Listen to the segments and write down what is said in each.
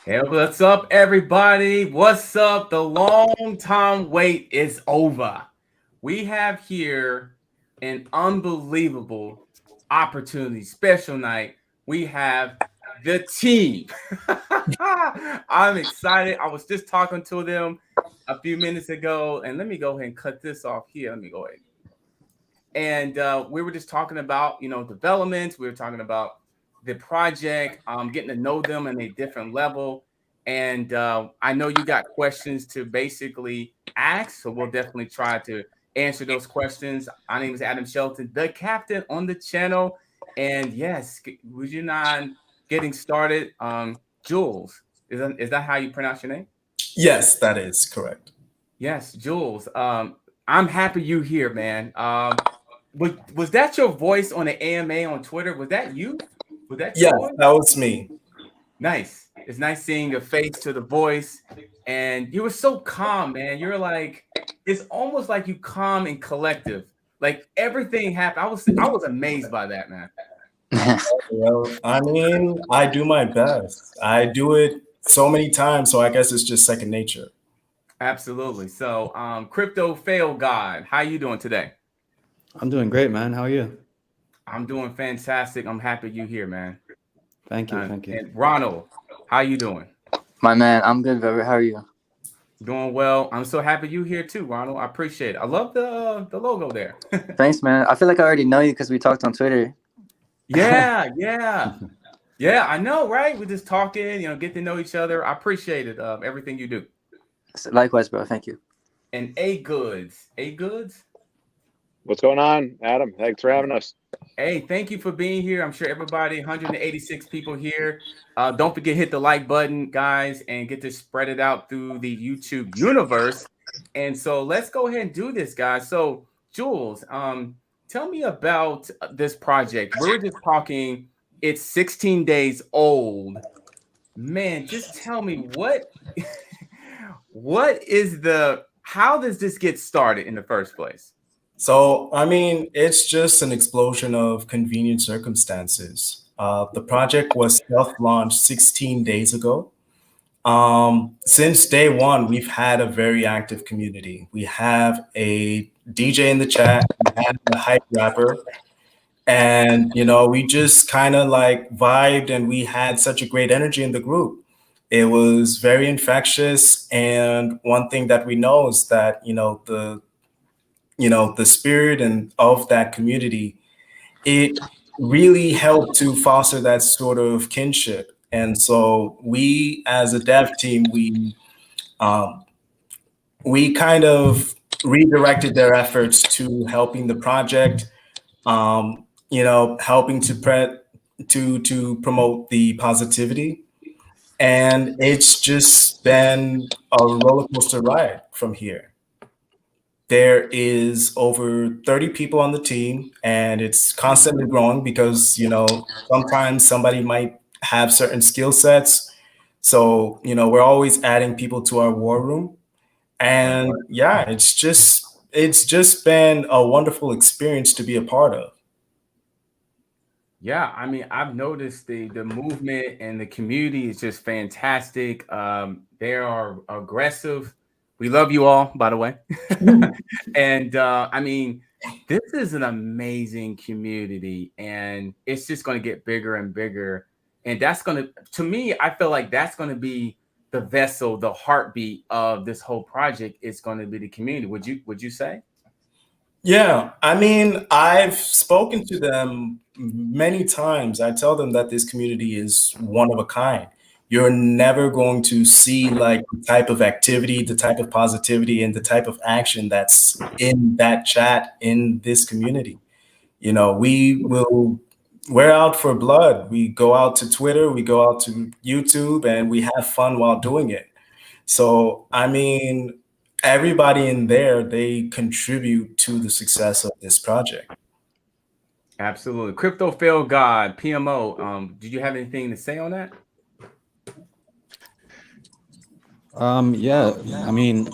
Hey, what's up, everybody? What's up? The long time wait is over. We have here an unbelievable opportunity, special night. We have the team. I'm excited. I was just talking to them a few minutes ago, and let me go ahead and cut this off here. Let me go ahead. And we were just talking about, developments. We were talking about the project, getting to know them on a different level. And I know you got questions to basically ask, so we'll definitely try to answer those questions. My name is Adam Shelton, the captain on the channel. And yes, would you mind getting started? Jules, is that how you pronounce your name? Yes, that is correct. Yes, Jules. I'm happy you here, man. Was that your voice on the AMA on Twitter? Was that you? Was that your Yes, voice? that was me. Nice. It's nice seeing your face to the voice. And you were so calm, man. You're like, it's almost like you calm and collective. Like everything happened. I was amazed by that, man. Well, I mean, I do my best. I do it so many times, so I guess it's just second nature. Absolutely. So, crypto fail god, how you doing today? I'm doing great, man. How are you? I'm doing fantastic. I'm happy you here, man. Thank you. Thank you. And Ronald, how you doing? My man, I'm good, Velvet. How are you? Doing well. I'm so happy you here too, Ronald. I appreciate it. I love the logo there. Thanks, man. I feel like I already know you because we talked on Twitter. Yeah, yeah, yeah. I know, right? We're just talking, get to know each other. I appreciate it. Everything you do. Likewise, bro. Thank you. And A goods. What's going on, Adam? Thanks for having us. Hey, thank you for being here. I'm sure everybody, 186 people here. Don't forget hit the like button, guys, and get to spread it out through the YouTube universe. And so let's go ahead and do this, guys. So, Jules, tell me about this project. We were just talking. It's 16 days old. Man, just tell me what is the how does this get started in the first place? So, I mean, it's just an explosion of convenient circumstances. The project was self-launched 16 days ago. Since day one, we've had a very active community. We have a DJ in the chat, we have a hype rapper, and we just kind of like vibed, and we had such a great energy in the group. It was very infectious, and one thing that we know is that the spirit and of that community, it really helped to foster that sort of kinship. And so we as a dev team, um, we kind of redirected their efforts to helping the project, helping to promote the positivity. And it's just been a roller coaster ride from here. There is over 30 people on the team, and it's constantly growing because, sometimes somebody might have certain skill sets. So, we're always adding people to our war room. And yeah, it's just been a wonderful experience to be a part of. Yeah, I mean, I've noticed the movement and the community is just fantastic. They are aggressive. We love you all, by the way. And I mean, this is an amazing community, and it's just going to get bigger and bigger. And that's going to me, I feel like that's going to be the vessel, the heartbeat of this whole project. It's going to be the community. Would you say? Yeah, I mean, I've spoken to them many times. I tell them that this community is one of a kind. You're never going to see like the type of activity, the type of positivity, and the type of action that's in that chat in this community. We're out for blood. We go out to Twitter, we go out to YouTube, and we have fun while doing it. So, I mean, everybody in there, they contribute to the success of this project. Absolutely. Crypto fail god, PMO. Did you have anything to say on that? Yeah. I mean,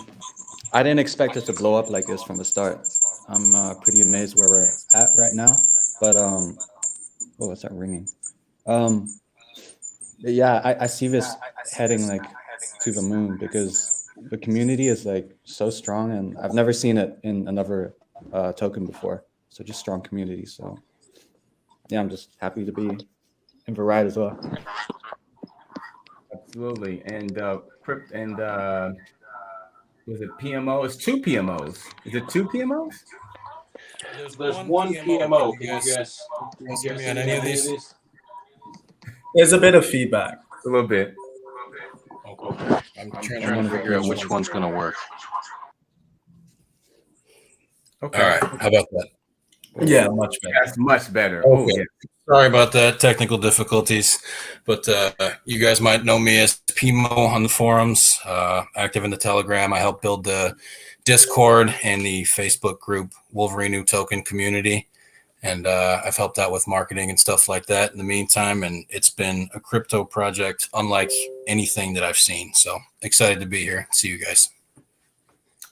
I didn't expect it to blow up like this from the start. I'm pretty amazed where we're at right now. But what was that ringing? Um, yeah, I see this heading like to the moon because the community is like so strong, and I've never seen it in another token before. So just strong community. So yeah, I'm just happy to be in the ride as well. Absolutely. And crypt and was it PMO? It's two PMOs. Is it two PMOs? There's one PMO. Can you guys hear me on any of these? There's a bit of feedback. A little bit. Okay. I'm trying to figure out which one's going to work. Okay. All right. How about that? Yeah, much better. That's much better. Okay. Oh, yeah. Sorry about that, technical difficulties, but you guys might know me as Pimo on the forums, active in the Telegram. I help build the Discord and the Facebook group Wolverinu token community, and I've helped out with marketing and stuff like that in the meantime, and it's been a crypto project unlike anything that I've seen, so excited to be here. See you guys.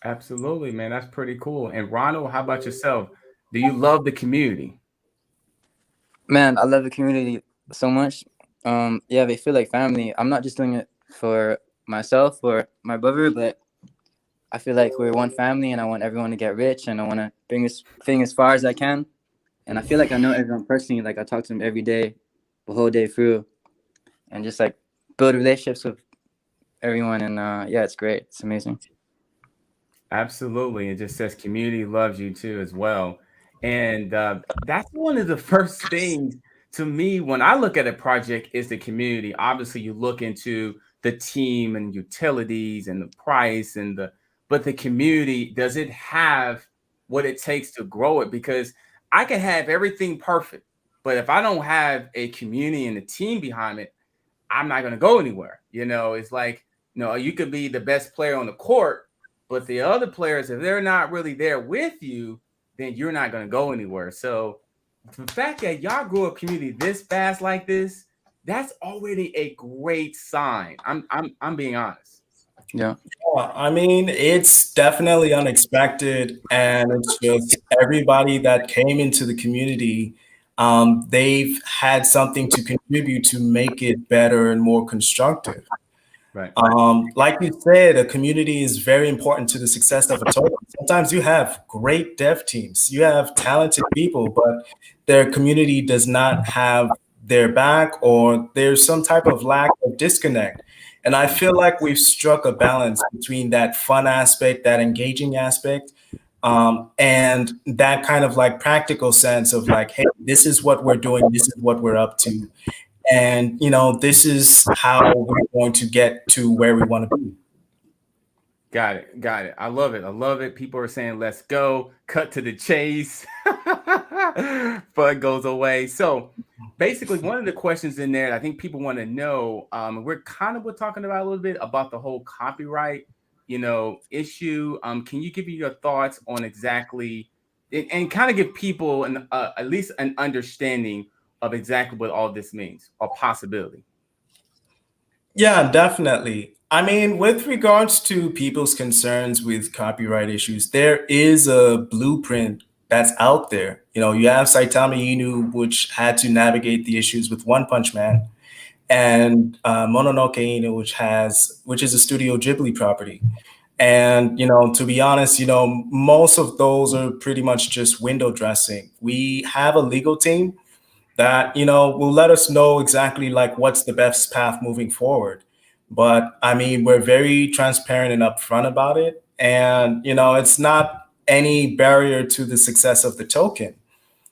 Absolutely, man. That's pretty cool. And Ronald, how about yourself? Do you love the community? Man, I love the community so much. Yeah, they feel like family. I'm not just doing it for myself or my brother, but I feel like we're one family, and I want everyone to get rich, and I want to bring this thing as far as I can. And I feel like I know everyone personally. Like I talk to them every day, the whole day through, and just like build relationships with everyone. And yeah, it's great. It's amazing. Absolutely. It just says community loves you too as well. And that's one of the first things to me when I look at a project is the community. Obviously, you look into the team and utilities and the price and but the community, does it have what it takes to grow it? Because I can have everything perfect, but if I don't have a community and a team behind it, I'm not going to go anywhere. It's like, you could be the best player on the court, but the other players, if they're not really there with you, then you're not going to go anywhere. So the fact that y'all grew a community this fast like this, that's already a great sign. I'm being honest. Yeah. I mean, it's definitely unexpected, and it's just everybody that came into the community, they've had something to contribute to make it better and more constructive. Right. Like you said, a community is very important to the success of a token. Sometimes you have great dev teams, you have talented people, but their community does not have their back, or there's some type of lack of disconnect. And I feel like we've struck a balance between that fun aspect, that engaging aspect, and that kind of like practical sense of like, hey, this is what we're doing, this is what we're up to. And, this is how we're going to get to where we want to be. Got it. I love it. People are saying, let's go. Cut to the chase. Fun goes away. So basically, one of the questions in there, I think people want to know, we're talking about a little bit about the whole copyright, issue. Can you give me your thoughts on exactly, and kind of give people at least an understanding of exactly what all this means, or possibility? Yeah, definitely. I mean, with regards to people's concerns with copyright issues, there is a blueprint that's out there. You have Saitama Inu, which had to navigate the issues with One Punch Man, and Mononoke Inu, which is a Studio Ghibli property. And, to be honest, most of those are pretty much just window dressing. We have a legal team that, will let us know exactly like what's the best path moving forward. But I mean, we're very transparent and upfront about it. And, it's not any barrier to the success of the token.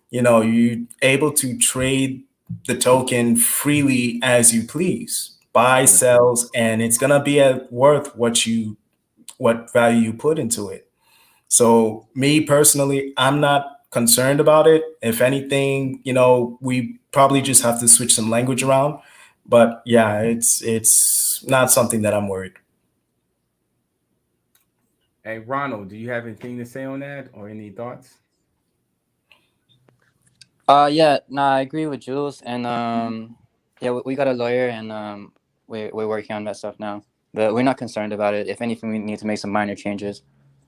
You're able to trade the token freely as you please, buy, sells, and it's going to be worth what value you put into it. So me personally, I'm not concerned about it. If anything, we probably just have to switch some language around. But yeah, it's not something that I'm worried. Hey, Ronald, do you have anything to say on that or any thoughts? Yeah, no, I agree with Jules, and yeah, we got a lawyer, and we're working on that stuff now. But we're not concerned about it. If anything, we need to make some minor changes.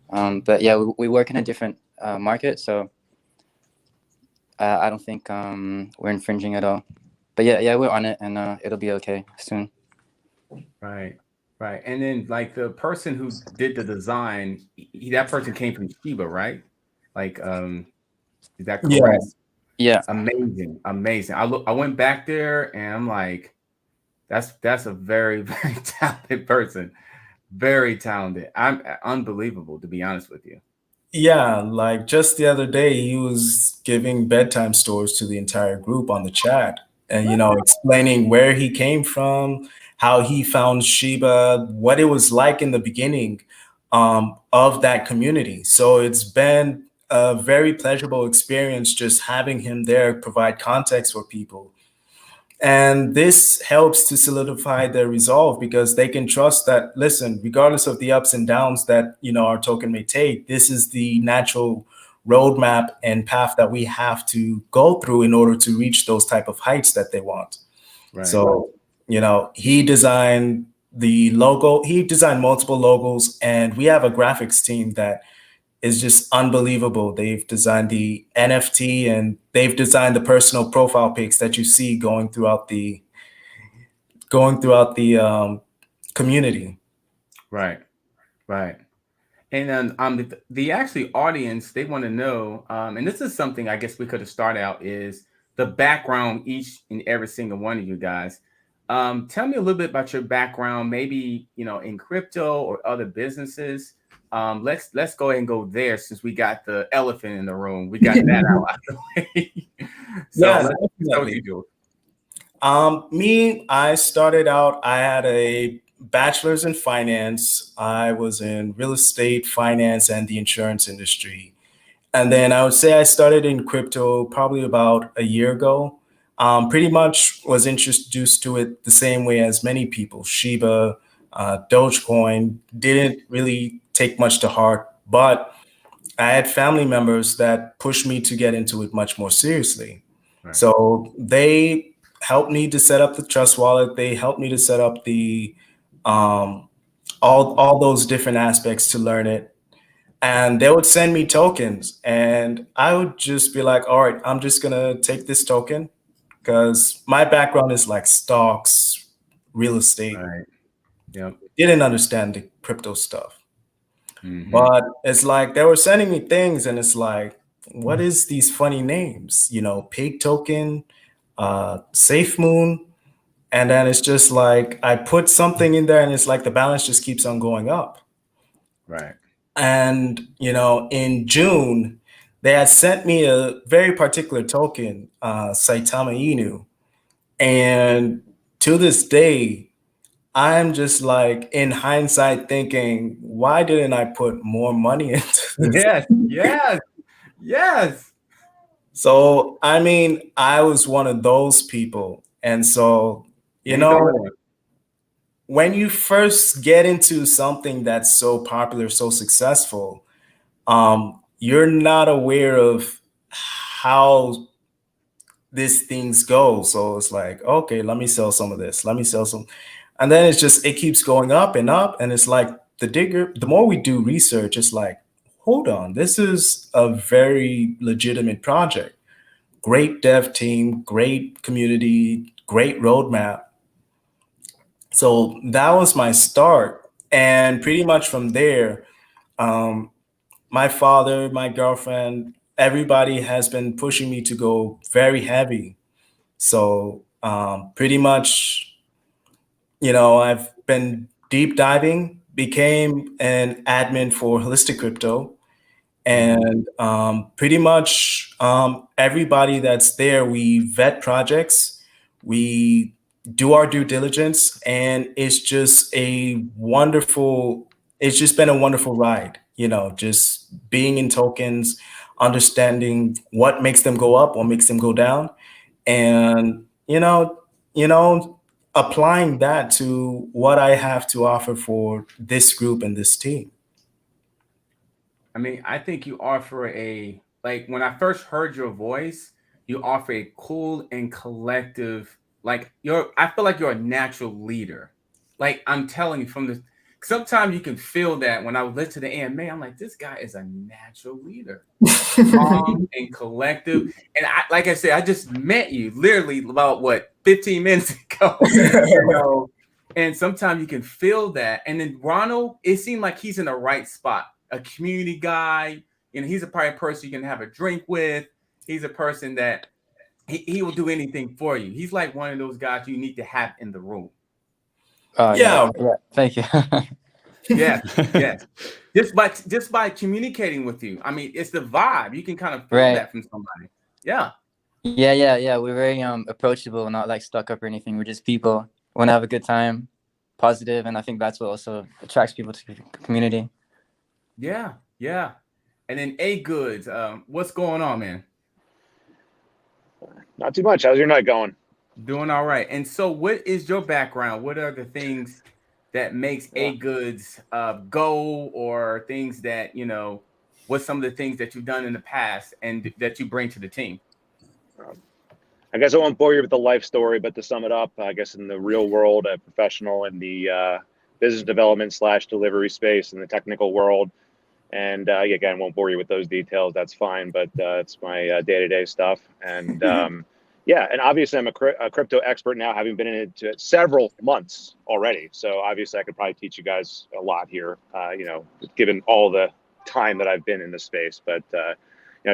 But yeah, we work in a different market, so I don't think we're infringing at all. But yeah, we're on it, and it'll be okay soon. Right. Right. And then like the person who did the design, that person came from Shiba, right? Like, is that correct? Yes. Yeah. Amazing. Amazing. I went back there and I'm like, that's a very, very talented person. Very talented. I'm unbelievable, to be honest with you. Yeah, like just the other day, he was giving bedtime stories to the entire group on the chat and, explaining where he came from, how he found Shiba, what it was like in the beginning of that community. So it's been a very pleasurable experience just having him there, provide context for people. And this helps to solidify their resolve because they can trust that, listen, regardless of the ups and downs that, our token may take, this is the natural roadmap and path that we have to go through in order to reach those type of heights that they want. Right. So, he designed the logo, he designed multiple logos, and we have a graphics team that is just unbelievable. They've designed the NFT and they've designed the personal profile pics that you see going throughout the community. Right. Right. And then the actually audience, they want to know, and this is something I guess we could have started out, is the background each and every single one of you guys. Tell me a little bit about your background, maybe in crypto or other businesses. Let's go ahead and go there since we got the elephant in the room. We got that out of the way. So Yeah, let's know what definitely. you do. I started out, I had a bachelor's in finance. I was in real estate, finance, and the insurance industry. And then I would say I started in crypto probably about a year ago. Pretty much was introduced to it the same way as many people. Shiba, Dogecoin, didn't really take much to heart, but I had family members that pushed me to get into it much more seriously. Right. So they helped me to set up the trust wallet. They helped me to set up the um, all those different aspects to learn it. And they would send me tokens, and I would just be like, "All right, I'm just gonna take this token because my background is like stocks, real estate. Right. Yep. Didn't understand the crypto stuff." Mhm. But it's like they were sending me things, and it's like, what is these funny names? Pig token, Safe Moon, and then it's just like I put something in there, and it's like the balance just keeps on going up. Right. And in June, they had sent me a very particular token, Saitama Inu, and to this day, I'm just like in hindsight thinking, why didn't I put more money into this? Yes. Yes. Yes. So, I mean, I was one of those people. And so, You ain't the only one. when you first get into something that's so popular, so successful, you're not aware of how these things go. So it's like, okay, let me sell some of this. Let me sell some. And then it keeps going up and up. And it's like the more we do research, it's like, hold on, this is a very legitimate project. Great dev team, great community, great roadmap. So that was my start. And pretty much from there, um, my father, my girlfriend, everybody has been pushing me to go very heavy. So pretty much, I've been deep diving, became an admin for Holistic Crypto, and pretty much everybody that's there, we vet projects, we do our due diligence, and it's just been a wonderful ride, just being in tokens, understanding what makes them go up, what makes them go down, and applying that to what I have to offer for this group and this team. I mean, I think you offer like when I first heard your voice, you offer a cool and collective, I feel like you're a natural leader. Like I'm telling you sometimes you can feel that when I was listening to the AMA, I'm like, this guy is a natural leader, calm and collective. And like I said, I just met you literally about 15 minutes ago. And sometimes you can feel that. And then Ronald, it seemed like he's in the right spot, a community guy. He's probably a person you can have a drink with. He's a person that he will do anything for you. He's like one of those guys you need to have in the room. Yeah. Thank you. Yes. Just by communicating with you. I mean, it's the vibe. You can kind of feel that from somebody. Yeah. Yeah. We're very approachable, not like stuck up or anything. We're just people. Want to have a good time, positive, and I think that's what also attracts people to the community. Yeah. And then A Goods, what's going on, man? Not too much. How's your night going? Doing all right. And so, what is your background? What are the things that makes A Goods go, or things that what's some of the things that you've done in the past and that you bring to the team? I guess I won't bore you with the life story, but to sum it up, I guess in the real world, a professional in the business development / delivery space in the technical world. And again, won't bore you with those details. That's fine, but it's my day-to-day stuff. And and obviously I'm a crypto expert now, having been in it several months already. So obviously I could probably teach you guys a lot here, given all the time that I've been in this space. But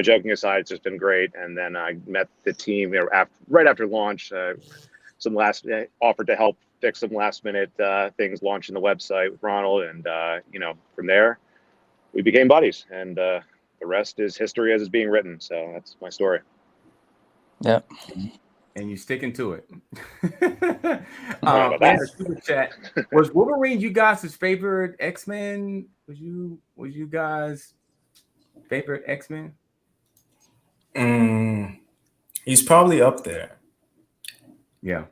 joking aside, it's just been great. And then I met the team right after launch. Offered to help fix some last minute things launching the website with Ronald, and from there we became buddies, and the rest is history as it's being written. So that's my story. Yeah. And you're sticking to it. Super chat. Was Wolverine you guys' favorite X-Men? Was you guys favorite X-Men? He's probably up there. Yeah.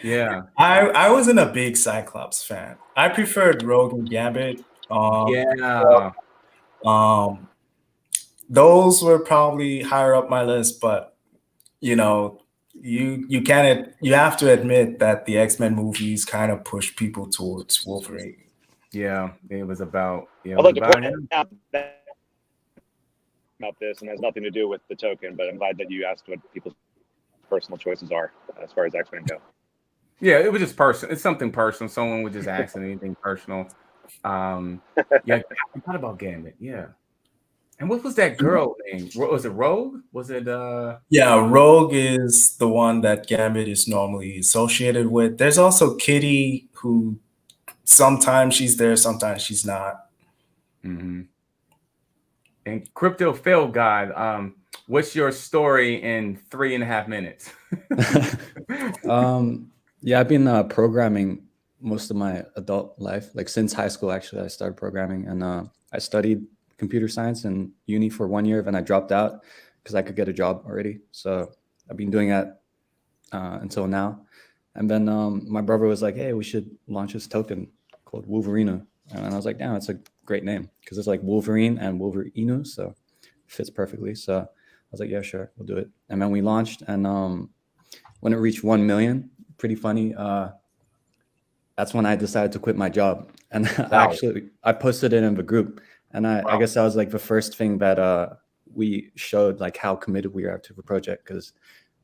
Yeah. I wasn't a big Cyclops fan. I preferred Rogue and Gambit. Those were probably higher up my list, but you have to admit that the X-Men movies kind of push people towards Wolverine. Yeah, it was about. I'd like to point out about this, and has nothing to do with the token, but I'm glad that you asked what people's personal choices are as far as X-Men go. Yeah, it was just personal. It's something personal. Someone was just asking anything personal. I thought about Gambit. Yeah. And what was that girl name? Was it Rogue? Was it Yeah, Rogue is the one that Gambit is normally associated with. There's also Kitty, who sometimes she's there, sometimes she's not. Mm-hmm. And Crypto Fail God, what's your story in 3.5 minutes? Yeah, I've been programming most of my adult life. Like since high school, actually, I started programming, and I studied computer science in uni for 1 year, and I dropped out because I could get a job already. So I've been doing that until now. And then my brother was like, hey, we should launch this token called Wolverinu. And I was like, damn, it's a great name because it's like Wolverine and Wolverinu. So it fits perfectly. So I was like, yeah, sure, we'll do it. And then we launched, and when it reached 1 million, pretty funny, that's when I decided to quit my job. And I posted it in the group. And I guess that was like the first thing that we showed, like how committed we are to the project, because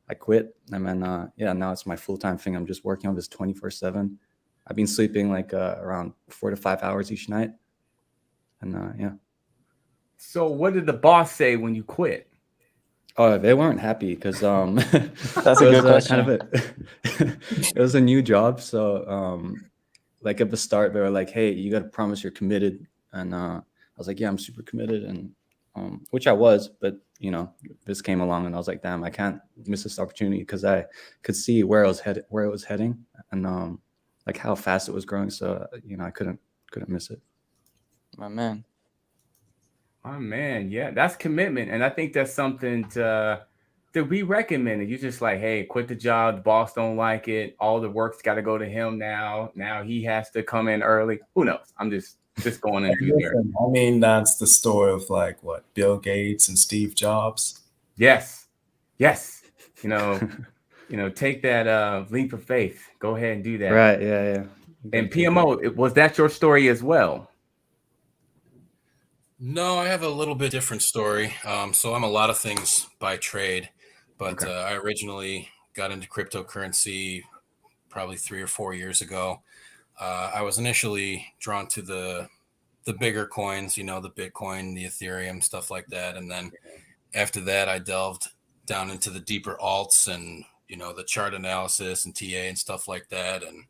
I quit. And then, now it's my full-time thing. I'm just working on this 24/7. I've been sleeping like around 4 to 5 hours each night. And So what did the boss say when you quit? Oh, they weren't happy because that's a good question. It was a new job. So like at the start, they were like, hey, you got to promise you're committed. And I was like, yeah, I'm super committed. And which I was, but this came along and I was like, damn, I can't miss this opportunity because I could see where it was heading and like how fast it was growing. So, I couldn't miss it. My man. Yeah, that's commitment. And I think that's something to be recommended. You're just like, hey, quit the job. The boss don't like it. All the work's got to go to him now. Now he has to come in early. Who knows? I'm just going into there. I mean, that's the story of like Bill Gates and Steve Jobs. Yes. take that leap of faith. Go ahead and do that. Right. Yeah. And PMO, was that your story as well? No, I have a little bit different story. So I'm a lot of things by trade, but Okay. I originally got into cryptocurrency probably 3 or 4 years ago. I was initially drawn to the bigger coins, the Bitcoin, the Ethereum, stuff like that. And then after that, I delved down into the deeper alts and, the chart analysis and TA and stuff like that. And,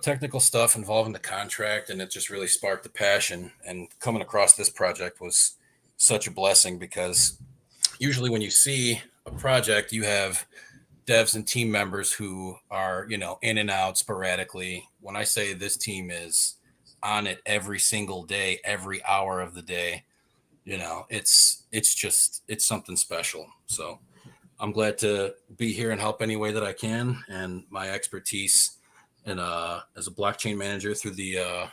technical stuff involving the contract. And it just really sparked the passion. And coming across this project was such a blessing because usually when you see a project, you have devs and team members who are, in and out sporadically. When I say this team is on it every single day, every hour of the day, it's something special. So I'm glad to be here and help any way that I can. And my expertise and as a blockchain manager through the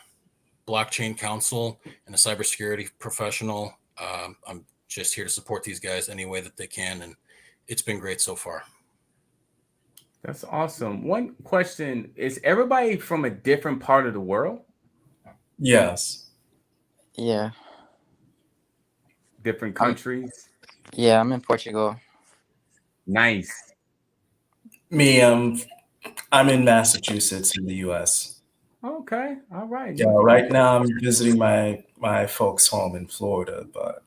blockchain council and a cybersecurity professional, I'm just here to support these guys any way that they can. And it's been great so far. That's awesome. One question, is everybody from a different part of the world? Yes. Yeah. Different countries? Yeah, I'm in Portugal. Nice. Me, I'm in Massachusetts in the U.S. Okay. All right. Yeah, right now I'm visiting my folks' home in Florida, but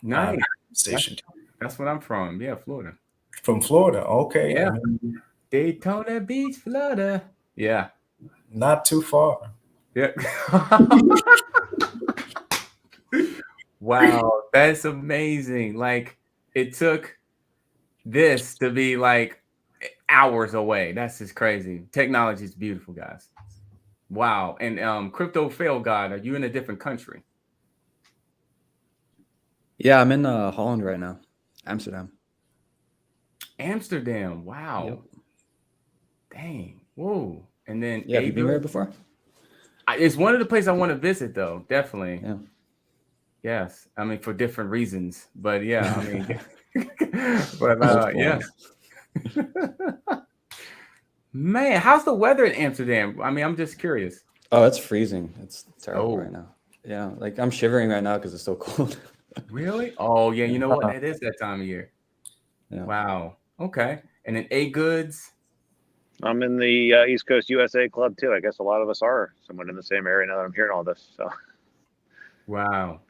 Nice. I'm stationed That's what I'm from. Yeah, Florida. from Florida. Okay. Yeah. Daytona Beach, Florida. Yeah. Not too far. Yeah. Wow, that's amazing. Like it took this to be like hours away. That's just crazy. Technology is beautiful, guys. Wow. And Crypto Fail God, are you in a different country? Yeah, I'm in Holland right now, Amsterdam. Amsterdam. Wow. Yep. Dang. Whoa. And then Yeah, have you been there before? It's one of the places I want to visit, though. Definitely. Yeah. Yes. I mean, for different reasons, but yeah. I mean, but yeah. Man, how's the weather in Amsterdam? I mean, I'm just curious. Oh, it's freezing. It's terrible right now. Yeah, like I'm shivering right now because it's so cold. Really? Oh, yeah. You know what? It is that time of year. Yeah. Wow. Okay. And then A Goods. I'm in the East Coast USA Club too. I guess a lot of us are somewhat in the same area now that I'm hearing all this. So, Wow.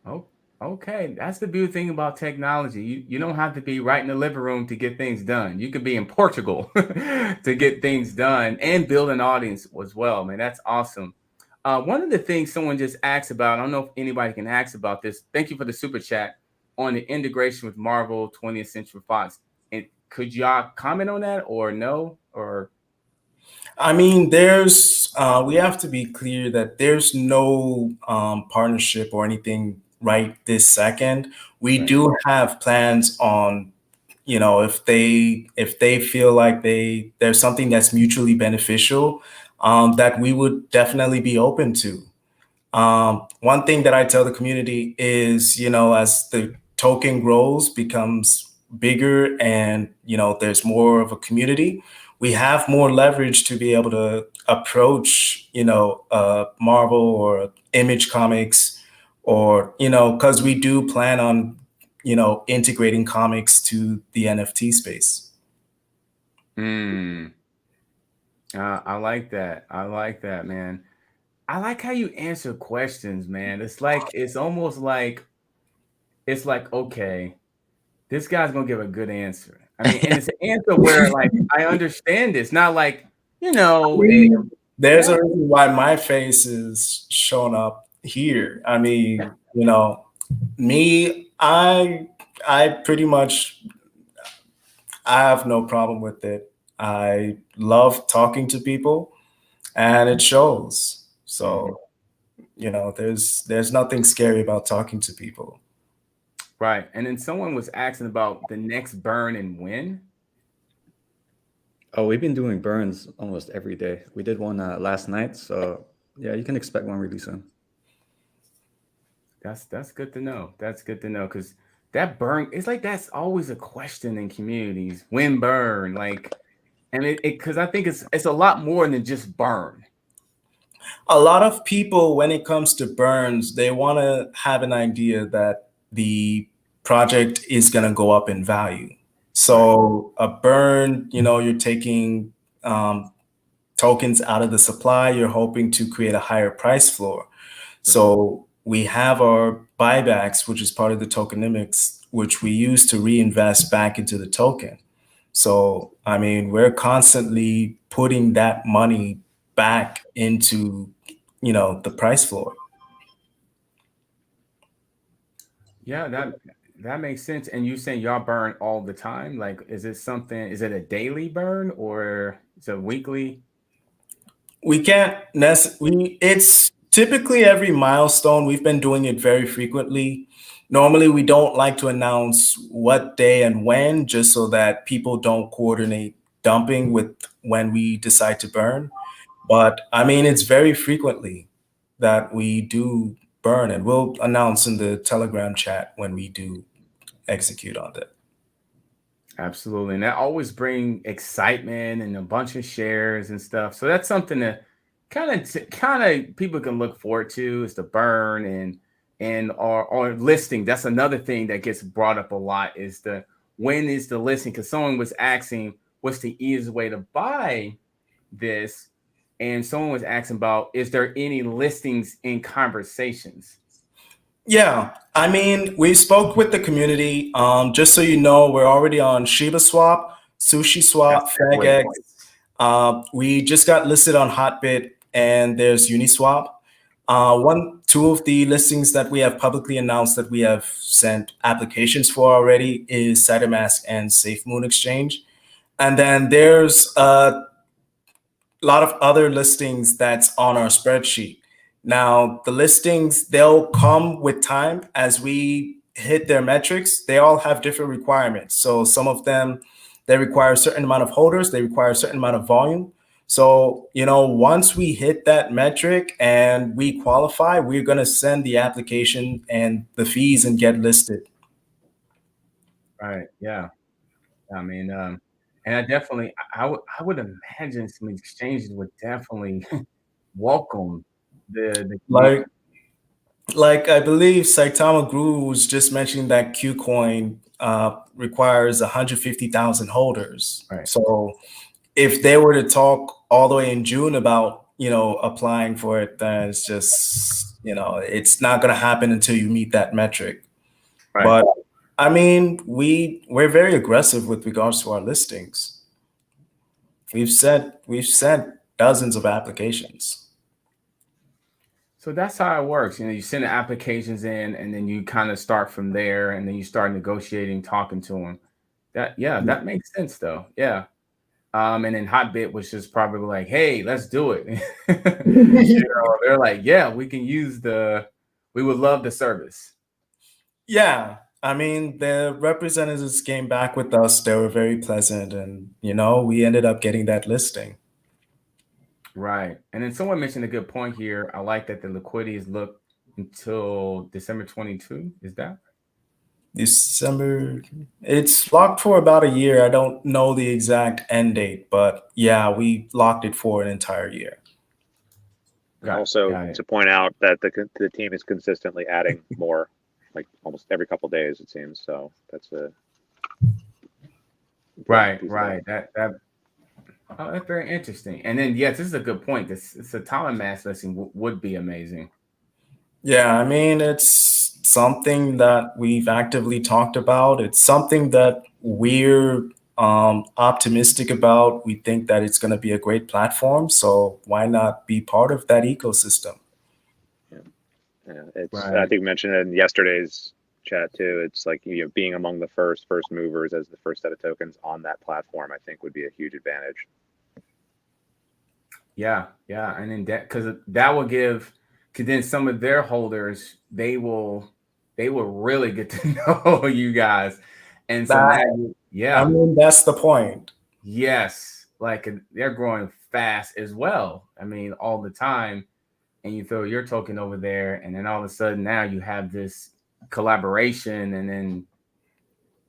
Oh, okay. That's the beautiful thing about technology. You don't have to be right in the living room to get things done. You could be in Portugal to get things done and build an audience as well, man. That's awesome. One of the things someone just asked about, I don't know if anybody can ask about this. Thank you for the super chat on the integration with Marvel 20th Century Fox. And could y'all comment on that or no? Or I mean, we have to be clear that there's no partnership or anything right this second. We do have plans on, if they feel like there's something that's mutually beneficial, that we would definitely be open to. One thing that I tell the community is, as the token grows, becomes bigger, and there's more of a community, we have more leverage to be able to approach, Marvel or Image Comics, or because we do plan on, integrating comics to the NFT space. I like that. I like that, man. I like how you answer questions, man. It's almost like okay, this guy's gonna give a good answer. I mean, and it's an answer where like I understand this, not like there's a reason why my face is showing up here. I mean, me, I pretty much, I have no problem with it. I love talking to people, and it shows. So, there's nothing scary about talking to people. Right. And then someone was asking about the next burn and when. Oh, we've been doing burns almost every day. We did one last night, so yeah, you can expect one really soon. That's good to know. That's good to know because that burn, it's like that's always a question in communities. When burn, like, and it because I think it's a lot more than just burn. A lot of people, when it comes to burns, they want to have an idea that the project is going to go up in value. So a burn, you're taking tokens out of the supply, you're hoping to create a higher price floor. So we have our buybacks, which is part of the tokenomics, which we use to reinvest back into the token. So, I mean, we're constantly putting that money back into, the price floor. Yeah, that makes sense. And you saying y'all burn all the time? Like, is it a daily burn or is it weekly? We can't it's typically every milestone. We've been doing it very frequently. Normally, we don't like to announce what day and when, just so that people don't coordinate dumping with when we decide to burn. But I mean, it's very frequently that we do burn, and we'll announce in the Telegram chat when we do execute on that. Absolutely. And that always bring excitement and a bunch of shares and stuff. So that's something that kind of people can look forward to, is the burn and or listing. That's another thing that gets brought up a lot, is when is the listing? Because someone was asking what's the easiest way to buy this, and someone was asking about, is there any listings in conversations? Yeah, I mean, we spoke with the community. Just so you know, we're already on Shiba Swap, Sushi Swap, That's a great FagX. point. We just got listed on Hotbit, and there's Uniswap. Two of the listings that we have publicly announced that we have sent applications for already is CyberMask and SafeMoon Exchange. And then there's a lot of other listings that's on our spreadsheet. Now, the listings, they'll come with time as we hit their metrics. They all have different requirements. So some of them, they require a certain amount of holders, they require a certain amount of volume. So, once we hit that metric and we qualify, we're going to send the application and the fees and get listed. Right. Yeah. I mean, and I would imagine some exchanges would definitely welcome the Like I believe Saitama Guru was just mentioning that KuCoin requires 150,000 holders. Right. So if they were to talk all the way in June about, applying for it, then it's just, it's not going to happen until you meet that metric. Right. But I mean, we're very aggressive with regards to our listings. We've sent dozens of applications. So that's how it works. You send the applications in, and then you kind of start from there, and then you start negotiating, talking to them. That makes sense though. Yeah. And then Hotbit was just probably like, "Hey, let's do it." They're like, "Yeah, we would love the service." Yeah, I mean, the representatives came back with us. They were very pleasant, and we ended up getting that listing. Right. And then someone mentioned a good point here. I like that the liquidity is looked until December 22. Is that? December. It's locked for about a year. I don't know the exact end date, but yeah, we locked it for an entire year. Got to point out that the team is consistently adding more, like almost every couple of days, it seems. So that's a right. That's very interesting. And then, yes, this is a good point. This Atomic Mass listing would be amazing. Yeah, I mean, it's something that we've actively talked about. It's something that we're optimistic about. We think that it's going to be a great platform. So why not be part of that ecosystem? Yeah, I think we mentioned it in yesterday's chat too. It's like, being among the first movers as the first set of tokens on that platform, I think would be a huge advantage. Yeah, and then because that will give, because then some of their holders, they will really get to know you guys, and so I mean, that's the point. Yes, like they're growing fast as well. I mean, all the time, and you throw your token over there, and then all of a sudden now you have this collaboration, and then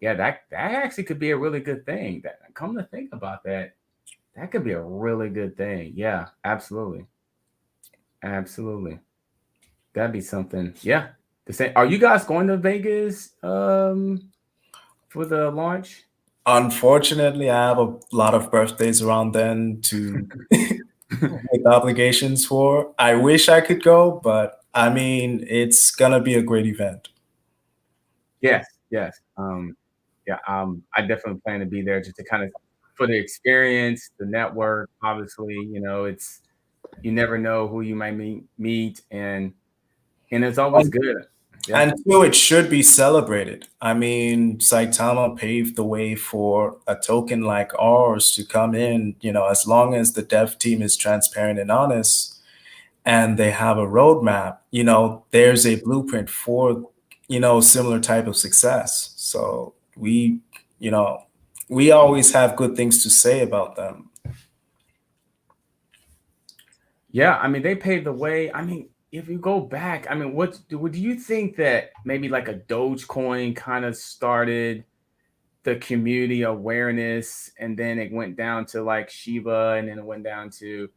Yeah, that actually could be a really good thing. That come to think about that, that could be a really good thing. Yeah, absolutely. Absolutely. That'd be something. Yeah. The same. Are you guys going to Vegas for the launch? Unfortunately, I have a lot of birthdays around then to make obligations for. I wish I could go, but I mean, it's gonna be a great event. Yes, yes. Yeah, I definitely plan to be there just to kind of for the experience, the network. Obviously, it's you never know who you might meet, and it's always good. Yeah, And two, it should be celebrated. I mean, Saitama paved the way for a token like ours to come in, as long as the dev team is transparent and honest and they have a roadmap, there's a blueprint for, similar type of success. So you know, we always have good things to say about them. yeah. I mean, they paved the way. I mean, if you go back, I mean, would you think that maybe like a Dogecoin kind of started the community awareness, and then it went down to like Shiba, and then it went down to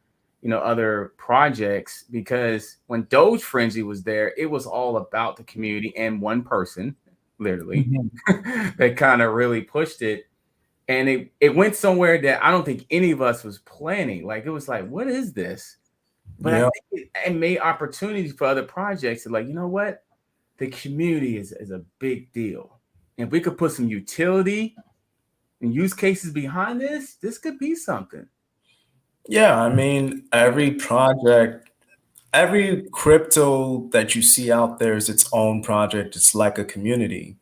other projects? Because when Doge Frenzy was there, it was all about the community and one person, literally, that kind of really pushed it, and it went somewhere that I don't think any of us was planning. Like it was like, what is this? But I Yeah. think it made opportunities for other projects to like, you know what, the community is a big deal. And if we could put some utility and use cases behind this could be something. Yeah, I mean, every crypto that you see out there is its own project. It's like a community.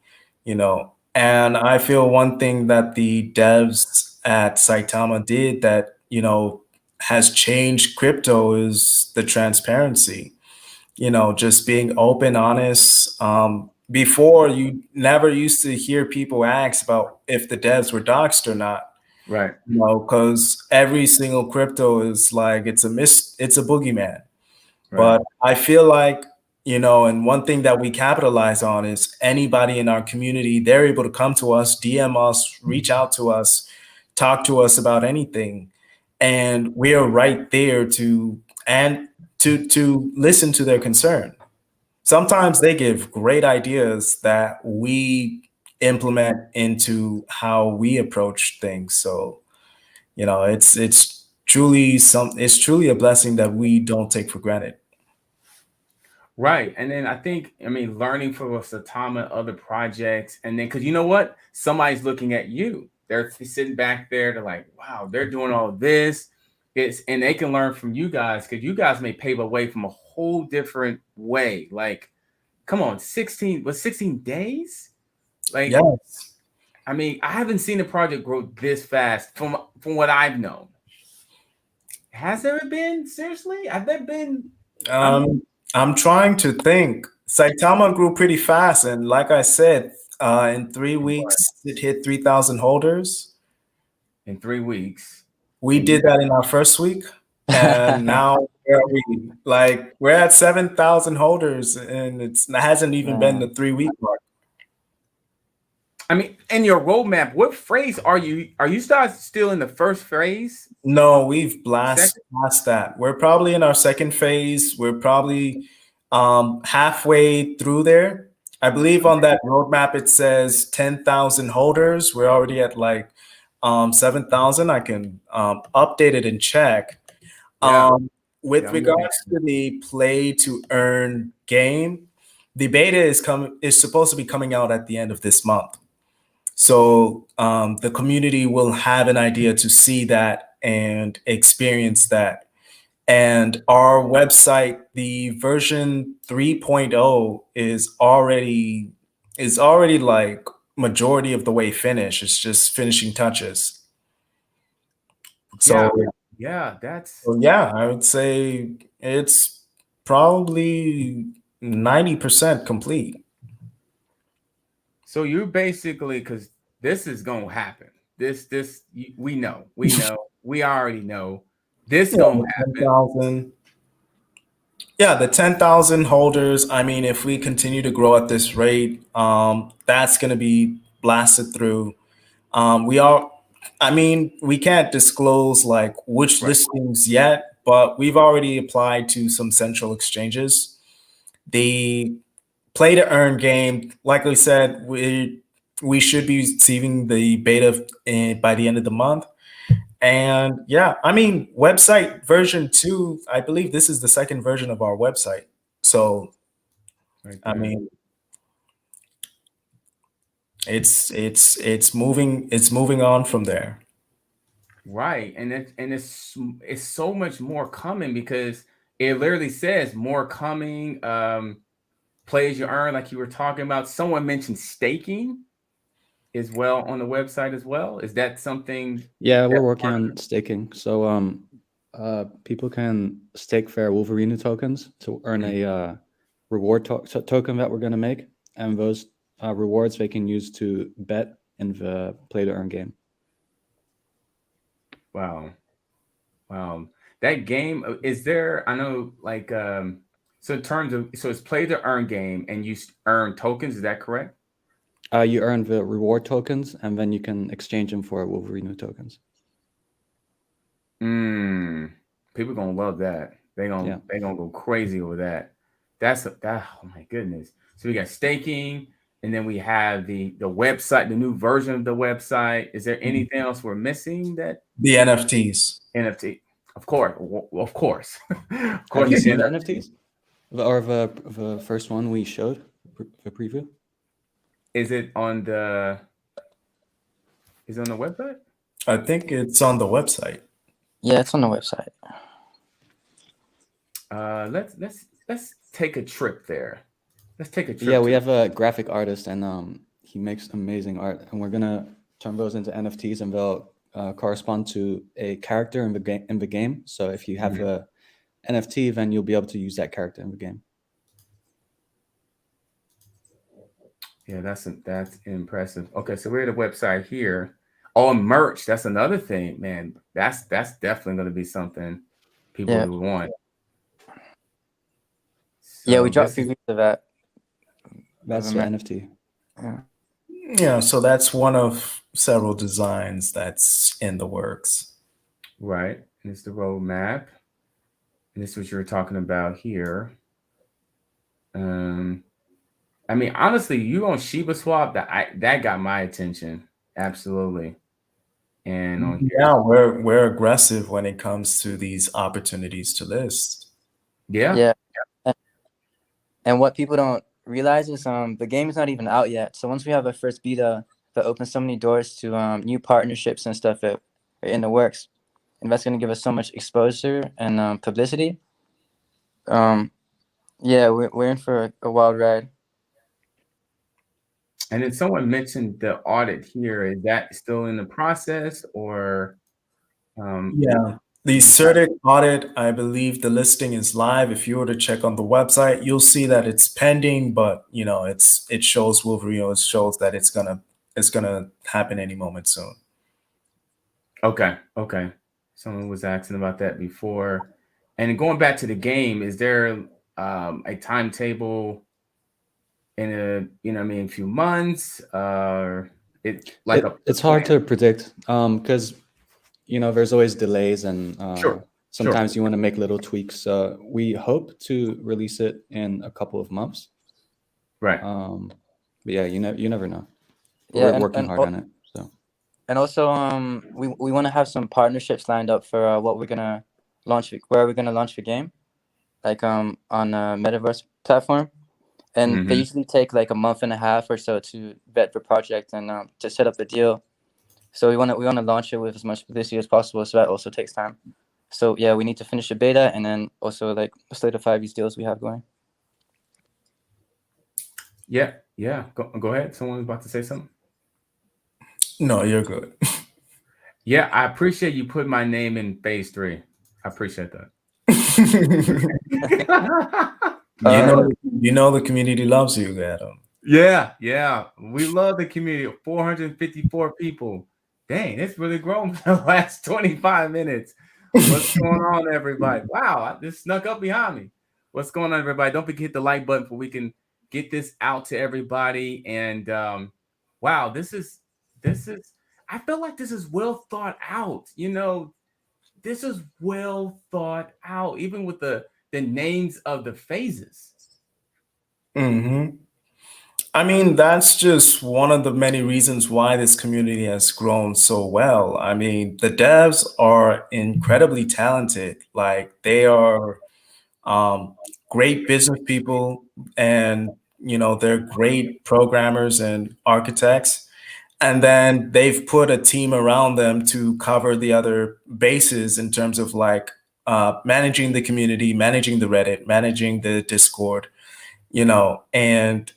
And I feel one thing that the devs at Saitama did that, has changed crypto is the transparency. Just being open, honest. Before, you never used to hear people ask about if the devs were doxxed or not. Right. Because every single crypto is like it's a boogeyman. Right. But I feel like, and one thing that we capitalize on is anybody in our community, they're able to come to us, DM us, reach out to us, talk to us about anything. And we are right there to listen to their concern. Sometimes they give great ideas that we implement into how we approach things. So, it's truly a blessing that we don't take for granted. Right. And then I think, I mean, learning from Satama, other projects, and then because you know what? Somebody's looking at you. They're sitting back there, they're like, wow, they're doing all of this. And they can learn from you guys because you guys may pave a way from a whole different way. Like, come on, 16 days? Like, Yes. I mean, I haven't seen a project grow this fast from what I've known. Has there been? Seriously? Have there been? I'm trying to think. Saitama grew pretty fast, and like I said, in 3 weeks it hit 3,000 holders. In 3 weeks. We did that in our first week, and now where are we? Like we're at 7,000 holders, and it hasn't even been the 3 week mark. I mean, in your roadmap, what phrase are you? Are you still in the first phase? No, we've past that. We're probably in our second phase. We're probably halfway through there. I believe on that roadmap it says 10,000 holders. We're already at like 7,000. I can update it and check. Yeah. With regards to the play to earn game, the beta is supposed to be coming out at the end of this month. So the community will have an idea to see that and experience that. And our website, the version 3.0 is already like majority of the way finished. It's just finishing touches. So yeah, I would say it's probably 90% complete. So you're basically, because this is gonna happen. We know, we already know this gonna happen. 10,000. Yeah, the 10,000 holders. I mean, if we continue to grow at this rate, that's going to be blasted through. We can't disclose like which listings yet, but we've already applied to some central exchanges. The play to earn game, like I said, we should be receiving the beta by the end of the month. And yeah, I mean, website version 2, I believe this is the second version of our website. So, I mean, it's moving on from there. Right, and it's so much more coming because it literally says more coming. Play as you earn, like you were talking about. Someone mentioned staking as well on the website as well. Is that something? Yeah, we're working on staking. So people can stake their Wolverinu tokens to earn a reward token that we're going to make, and those rewards they can use to bet in the play to earn game. Wow. That game, is there, I know, like, so in terms of, so it's play to earn game and you earn tokens, is that correct? You earn the reward tokens and then you can exchange them for Wolverinu tokens. People gonna love that. They gonna go crazy over that. Oh my goodness. So we got staking, and then we have the website, the new version of the website. Is there anything else we're missing? That the NFTs. NFT, of course, of course. Of course. Have you seen the NFTs? Or the first one we showed, the preview? Is it on the website? I think it's on the website. Yeah, it's on the website. Let's take a trip there. Let's take a trip. Yeah, we have a graphic artist, and he makes amazing art, and we're gonna turn those into NFTs, and they'll correspond to a character in the game. So if you have a NFT, then you'll be able to use that character in the game. Yeah, that's impressive. Okay, so we're at the website here. Oh, merch. That's another thing, man. That's definitely going to be something people will want. So yeah, we dropped previews of that. That's the NFT. Yeah, so that's one of several designs that's in the works. Right. And it's the roadmap. And this is what you were talking about here. I mean, honestly, you on Shiba Swap, that got my attention. Absolutely. And on yeah, we're aggressive when it comes to these opportunities to list. Yeah. And what people don't realize is the game is not even out yet. So once we have our first beta, that opens so many doors to new partnerships and stuff that are in the works. And that's going to give us so much exposure and publicity. Yeah, we're in for a wild ride. And then someone mentioned the audit here. Is that still in the process, or? Yeah, the Certic Audit, I believe the listing is live. If you were to check on the website, you'll see that it's pending, but you know, it shows Wolverinu. It shows that it's gonna happen any moment soon. Okay. Someone was asking about that before. And going back to the game, is there a timetable in a few months? It's hard to predict because there's always delays, and sometimes you want to make little tweaks. We hope to release it in a couple of months. Right. But yeah, you never know. Yeah, we're working hard on it. So. And also, we want to have some partnerships lined up for what we're gonna launch. Where we're gonna launch the game, like on a metaverse platform, and they usually take like a month and a half or so to vet the project and to set up the deal. So we want to launch it with as much publicity as possible. So that also takes time. So yeah, we need to finish the beta and then also like solidify these deals we have going. Yeah. Go ahead. Someone was about to say something. No, you're good. Yeah, I appreciate you putting my name in phase 3. I appreciate that. You know the community loves you, Adam. Yeah. We love the community. 454 people. Dang, it's really grown for the last 25 minutes. What's going on, everybody? Wow, this snuck up behind me. What's going on, everybody? Don't forget to hit the like button so we can get this out to everybody. And wow, this is I feel like this is well thought out. This is well thought out, even with the names of the phases. Mm-hmm. I mean, that's just one of the many reasons why this community has grown so well. I mean, the devs are incredibly talented. Like, they are great business people, and they're great programmers and architects. And then they've put a team around them to cover the other bases in terms of like managing the community, managing the Reddit, managing the Discord, and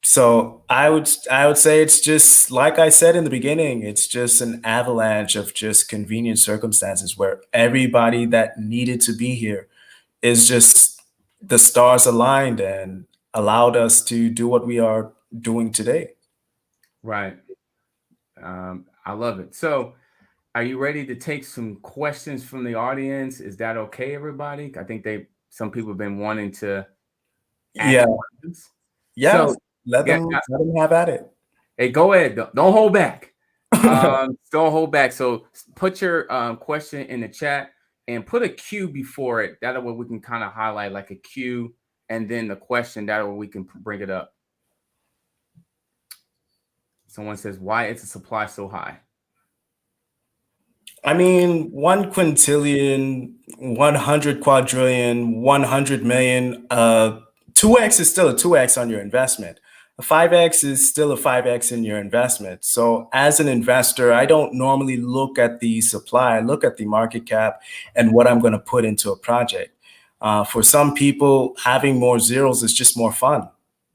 so I would say it's just like I said in the beginning, it's just an avalanche of just convenient circumstances where everybody that needed to be here is just the stars aligned and allowed us to do what we are doing today. Right. I love it. So, are you ready to take some questions from the audience? Is that okay, everybody? I think some people have been wanting to ask Yeah, questions. yeah. So, Let yeah, them let them have at it. hey, go ahead. Don't hold back. Don't hold back. So put your question in the chat and put a Q before it. That way we can kind of highlight like a Q and then the question. That way we can bring it up. Someone says, why is the supply so high? I mean, 1 quintillion, 100 quadrillion, 100 million, 2x is still a 2x on your investment. A 5x is still a 5x in your investment. So as an investor, I don't normally look at the supply. I look at the market cap and what I'm going to put into a project. For some people, having more zeros is just more fun.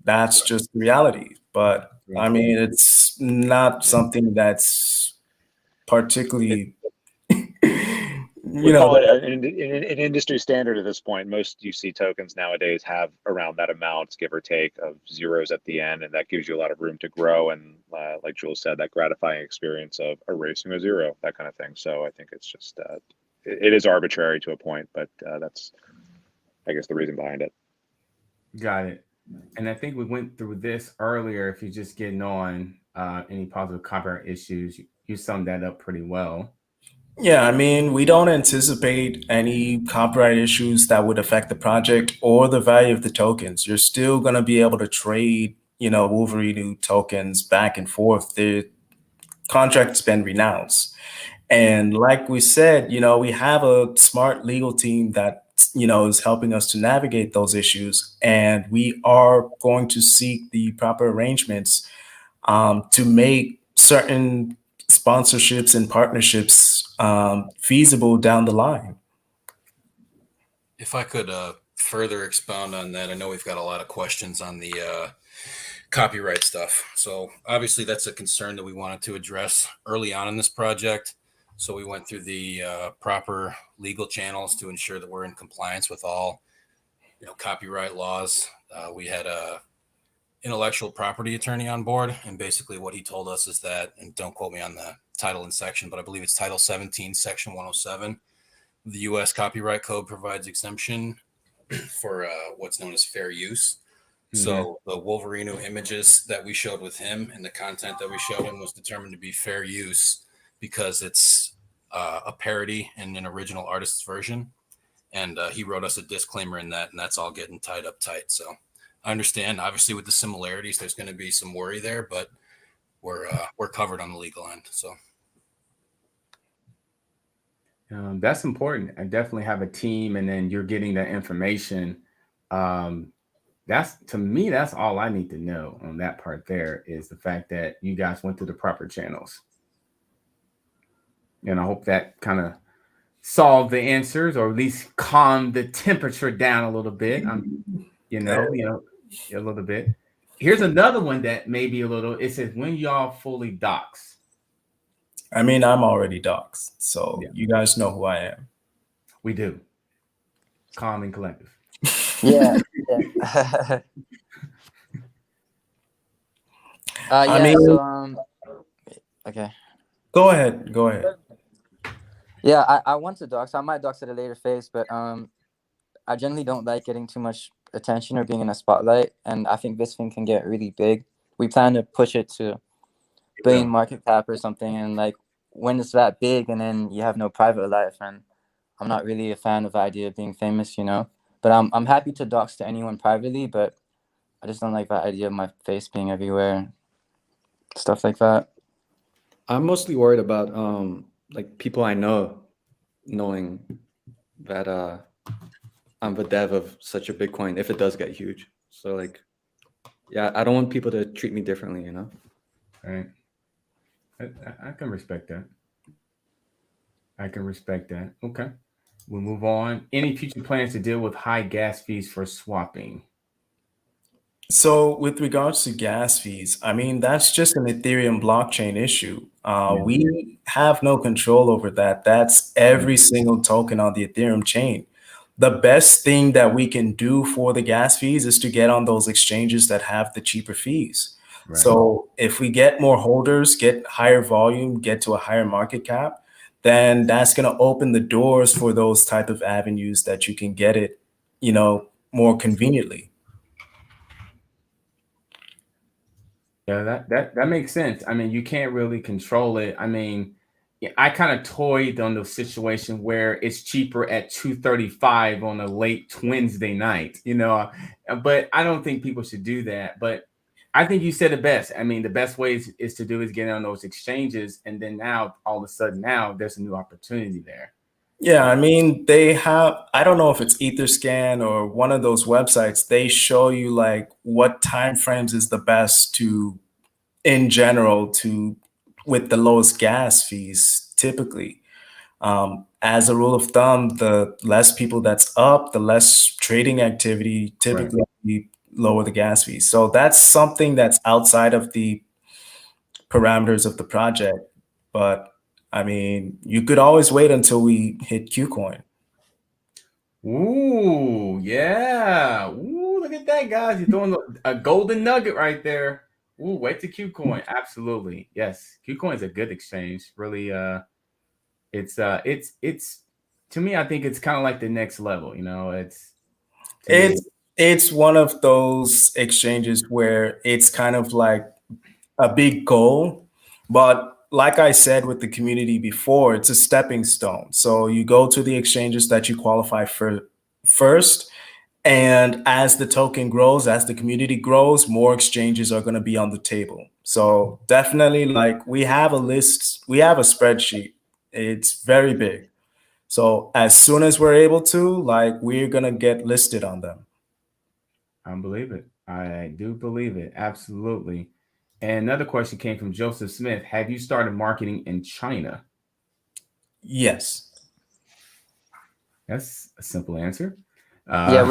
That's just the reality. But I mean, it's not something that's particularly We call it an industry standard at this point. Most UC tokens nowadays have around that amount, give or take, of zeros at the end, and that gives you a lot of room to grow. And like Jules said, that gratifying experience of erasing a zero, that kind of thing. So I think it's just it is arbitrary to a point, but that's, I guess, the reason behind it. Got it. And I think we went through this earlier. If you're just getting on any positive copyright issues, you summed that up pretty well. Yeah, I mean, we don't anticipate any copyright issues that would affect the project or the value of the tokens. You're still going to be able to trade, Wolverinu tokens back and forth. The contract's been renounced. And like we said, we have a smart legal team that, is helping us to navigate those issues. And we are going to seek the proper arrangements to make certain sponsorships and partnerships feasible down the line. If I could further expound on that, I know we've got a lot of questions on the copyright stuff. So obviously that's a concern that we wanted to address early on in this project. So we went through the proper legal channels to ensure that we're in compliance with all, copyright laws. We had a intellectual property attorney on board, and basically what he told us is that, and don't quote me on the title and section, but I believe it's Title 17, Section 107. The U.S. Copyright Code provides exemption for what's known as fair use. Mm-hmm. So the Wolverinu images that we showed with him and the content that we showed him was determined to be fair use because it's a parody and an original artist's version. And he wrote us a disclaimer in that, and that's all getting tied up tight. So I understand, obviously, with the similarities, there's going to be some worry there, but we're covered on the legal end. So that's important. I definitely have a team, and then you're getting that information. That's, to me, that's all I need to know on that part. There is the fact that you guys went through the proper channels, and I hope that kind of solved the answers, or at least calmed the temperature down a little bit. A little bit. Here's another one that may be a little. It says, when y'all fully docs. I mean, I'm already doxed, so yeah. You guys know who I am. We do. Calm and collective. Yeah. I mean, so okay. Go ahead. Yeah, I want to dox. I might dox at a later phase, but I generally don't like getting too much attention or being in a spotlight, and I think this thing can get really big. We plan to push it to billion market cap or something, and like when it's that big and then you have no private life, and I'm not really a fan of the idea of being famous, you know. But I'm happy to dox to anyone privately, but I just don't like that idea of my face being everywhere, stuff like that. I'm mostly worried about like people I know knowing that I'm the dev of such a big coin if it does get huge. So like, yeah, I don't want people to treat me differently, you know. Right. I can respect that. I can respect that. Okay. We'll move on. Any future plans to deal with high gas fees for swapping? So with regards to gas fees, I mean, that's just an Ethereum blockchain issue. We have no control over that. That's every single token on the Ethereum chain. The best thing that we can do for the gas fees is to get on those exchanges that have the cheaper fees. Right. So if we get more holders, get higher volume, get to a higher market cap, then that's going to open the doors for those type of avenues that you can get it, you know, more conveniently. Yeah, that makes sense. I mean, you can't really control it. I mean, yeah, I kind of toyed on the situation where it's cheaper at 2:35 on a late Wednesday night, you know, but I don't think people should do that. But I think you said it best. I mean, the best way is to do is get on those exchanges, and then now all of a sudden now there's a new opportunity there. Yeah, I mean, they have, I don't know if it's Etherscan or one of those websites, they show you like what time frames is the best to, in general, to with the lowest gas fees typically. As a rule of thumb, the less people that's up, the less trading activity Right. typically lower the gas fees. So that's something that's outside of the parameters of the project. But I mean, you could always wait until we hit KuCoin. Ooh, yeah. Ooh, look at that, guys. You're throwing a golden nugget right there. Ooh, wait to KuCoin. Absolutely. Yes. KuCoin is a good exchange. Really, it's to me, I think it's kind of like the next level, you know. It's to me. It's one of those exchanges where it's kind of like a big goal, but like I said with the community before, it's a stepping stone. So you go to the exchanges that you qualify for first, and as the token grows, as the community grows, more exchanges are going to be on the table. So definitely, like, we have a list, we have a spreadsheet. It's very big. So as soon as we're able to, like, we're going to get listed on them. I believe it. I do believe it. Absolutely. And another question came from Joseph Smith. Have you started marketing in China? Yes. That's a simple answer. Yeah,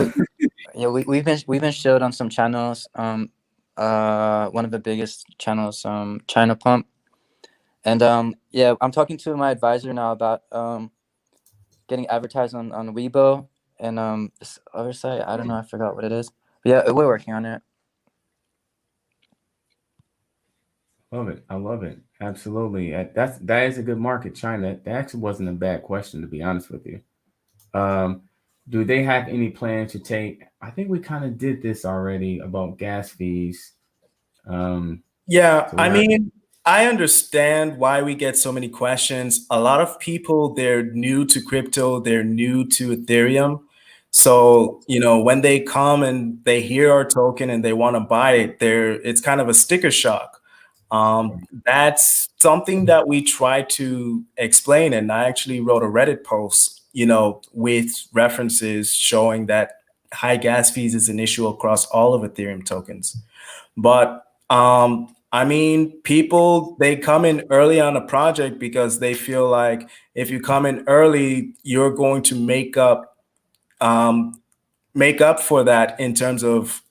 we've been showed on some channels. One of the biggest channels, China Pump, and yeah, I'm talking to my advisor now about getting advertised on Weibo and this other site. I don't know, I forgot what it is. But yeah, we're working on it. Love it. I love it. Absolutely. That is a good market, China. That actually wasn't a bad question, to be honest with you. Do they have any plans to take? I think we kind of did this already about gas fees. Yeah, So I mean, I understand why we get so many questions. A lot of people, they're new to crypto, they're new to Ethereum. So, you know, when they come and they hear our token and they want to buy it, it's kind of a sticker shock. That's something that we try to explain. And I actually wrote a Reddit post, you know, with references showing that high gas fees is an issue across all of Ethereum tokens. But I mean, people, they come in early on a project because they feel like if you come in early, you're going to make up for that in terms of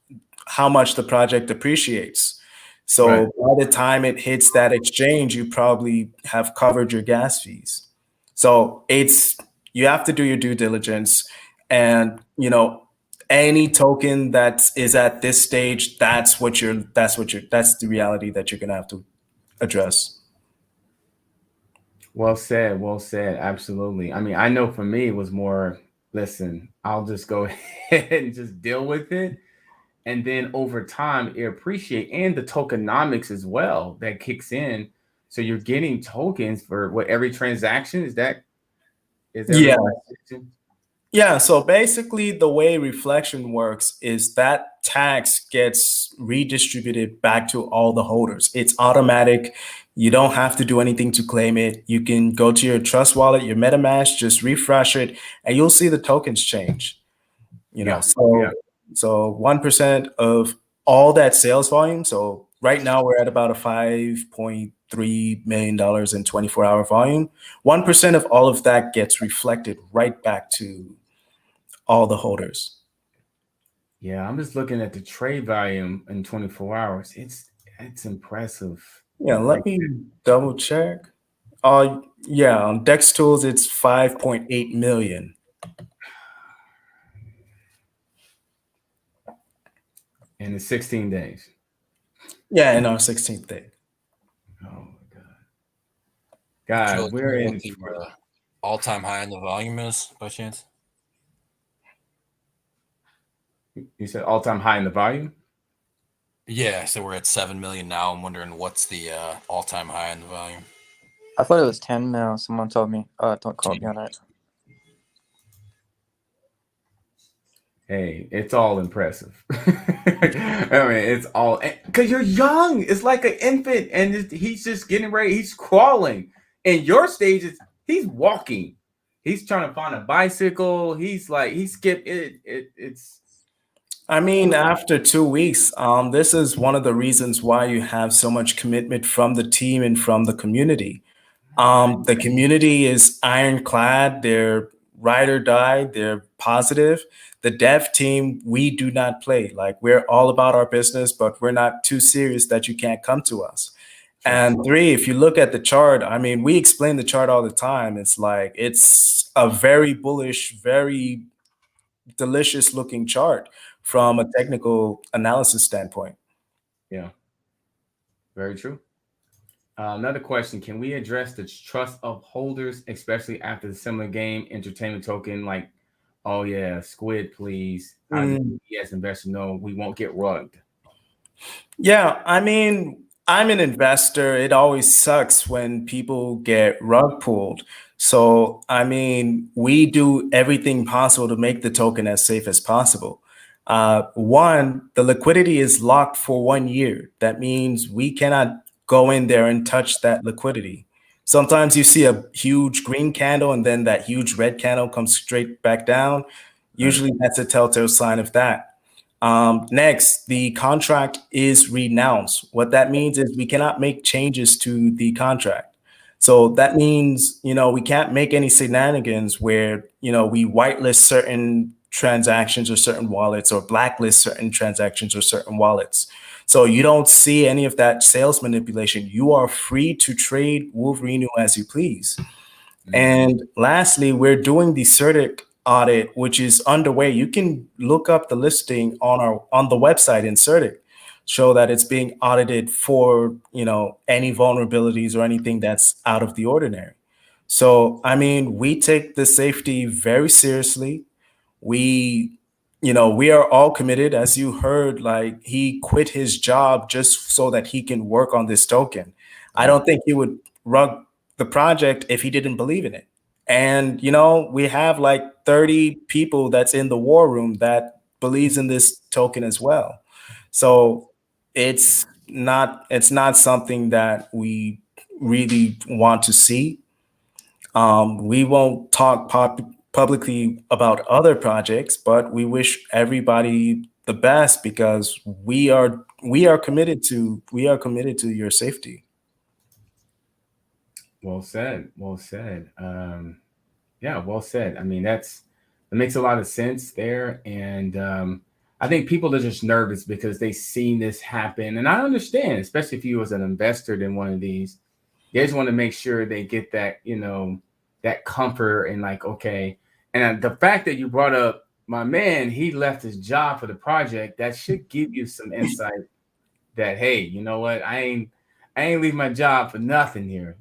how much the project appreciates. So right. by the time it hits that exchange, you probably have covered your gas fees. So you have to do your due diligence, and you know, any token that is at this stage, that's the reality that you're gonna have to address. Well said. Well said. Absolutely. I mean, I know for me, it was more, listen, I'll just go ahead and just deal with it. and then over time it appreciate, and the tokenomics as well that kicks in. So you're getting tokens for what every transaction is. That is every Yeah. transaction? Yeah, so basically the way reflection works is that tax gets redistributed back to all the holders. It's automatic. You don't have to do anything to claim it. You can go to your Trust wallet, your MetaMask, just refresh it, and you'll see the tokens change. Yeah. So 1% of all that sales volume. So right now we're at about a $5.3 million in 24-hour volume. 1% of all of that gets reflected right back to all the holders. Yeah, I'm just looking at the trade volume in 24 hours. It's impressive. Yeah, let me double check. Yeah, on Dex Tools it's 5.8 million. In the 16 days. Yeah, in our 16th day. Oh my God. God, we're in what the all-time high in the volume is by chance? You said all-time high in the volume? Yeah, so we're at 7 million now. I'm wondering what's the all-time high in the volume. I thought it was 10 mil. Someone told me. Don't quote me on it. Hey, it's all impressive. I mean, it's all because you're young. It's like an infant, and he's just getting ready. He's crawling. In your stages, he's walking. He's trying to find a bicycle. He's like he skipped it. It's. I mean, after 2 weeks, this is one of the reasons why you have so much commitment from the team and from the community. The community is ironclad. They're ride or die. They're positive. The dev team, we do not play. Like, we're all about our business, but we're not too serious that you can't come to us. And 3, if you look at the chart, I mean, we explain the chart all the time. It's like, it's a very bullish, very delicious looking chart from a technical analysis standpoint. Yeah, very true. Another question: can we address the trust of holders, especially after the similar game entertainment token? Like, oh yeah, Squid, please. How do we as investors know we won't get rugged? Yeah, I mean, I'm an investor. It always sucks when people get rug pulled. So, I mean, we do everything possible to make the token as safe as possible. One, the liquidity is locked for 1 year. That means we cannot go in there and touch that liquidity. Sometimes you see a huge green candle and then that huge red candle comes straight back down. Usually that's a telltale sign of that. Next, the contract is renounced. What that means is we cannot make changes to the contract. So that means, we can't make any shenanigans where, we whitelist certain transactions or certain wallets or blacklist certain transactions or certain wallets. So you don't see any of that sales manipulation. You are free to trade Wolverinu as you please. And lastly, we're doing the Certic Audit, which is underway. You can look up the listing on the website in Certic, show that it's being audited for any vulnerabilities or anything that's out of the ordinary. So I mean, we take the safety very seriously. We are all committed. As you heard, like, he quit his job just so that he can work on this token. I don't think he would rug the project if he didn't believe in it. And we have like 30 people that's in the war room that believes in this token as well. So it's not something that we really want to see. We won't talk publicly about other projects, but we wish everybody the best because we are committed to your safety. Well said. Well said. Yeah, well said. I mean, that makes a lot of sense there, and I think people are just nervous because they've seen this happen, and I understand, especially if you was an investor in one of these, they just want to make sure they get that that comfort and like, okay, and the fact that you brought up my man, he left his job for the project, that should give you some insight that, hey, you know what, I ain't leave my job for nothing here.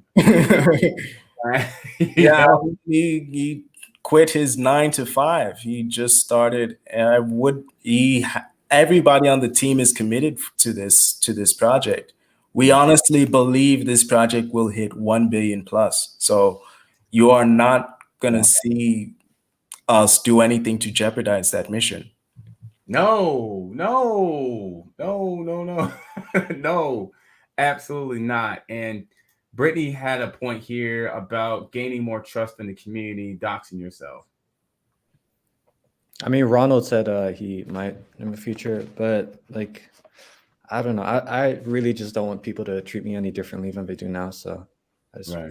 Yeah, he quit his 9 to 5. He just started. everybody on the team is committed to this project. We honestly believe this project will hit 1 billion plus. So you are not gonna see us do anything to jeopardize that mission. No, no, no, no, no, no, absolutely not. And Brittany had a point here about gaining more trust in the community, doxing yourself. I mean, Ronald said he might in the future, but like, I don't know. I really just don't want people to treat me any differently than they do now. So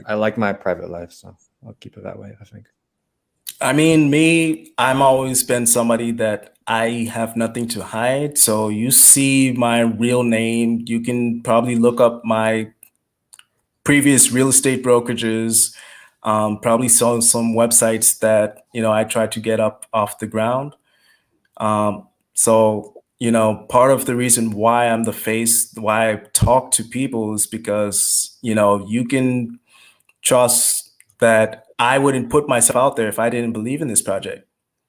I like my private life, so I'll keep it that way, I think. I mean, I'm always been somebody that I have nothing to hide. So you see my real name. You can probably look up my previous real estate brokerages. Probably saw some websites that I tried to get up off the ground. So part of the reason why I'm the face, why I talk to people, is because you can trust that I wouldn't put myself out there if I didn't believe in this project.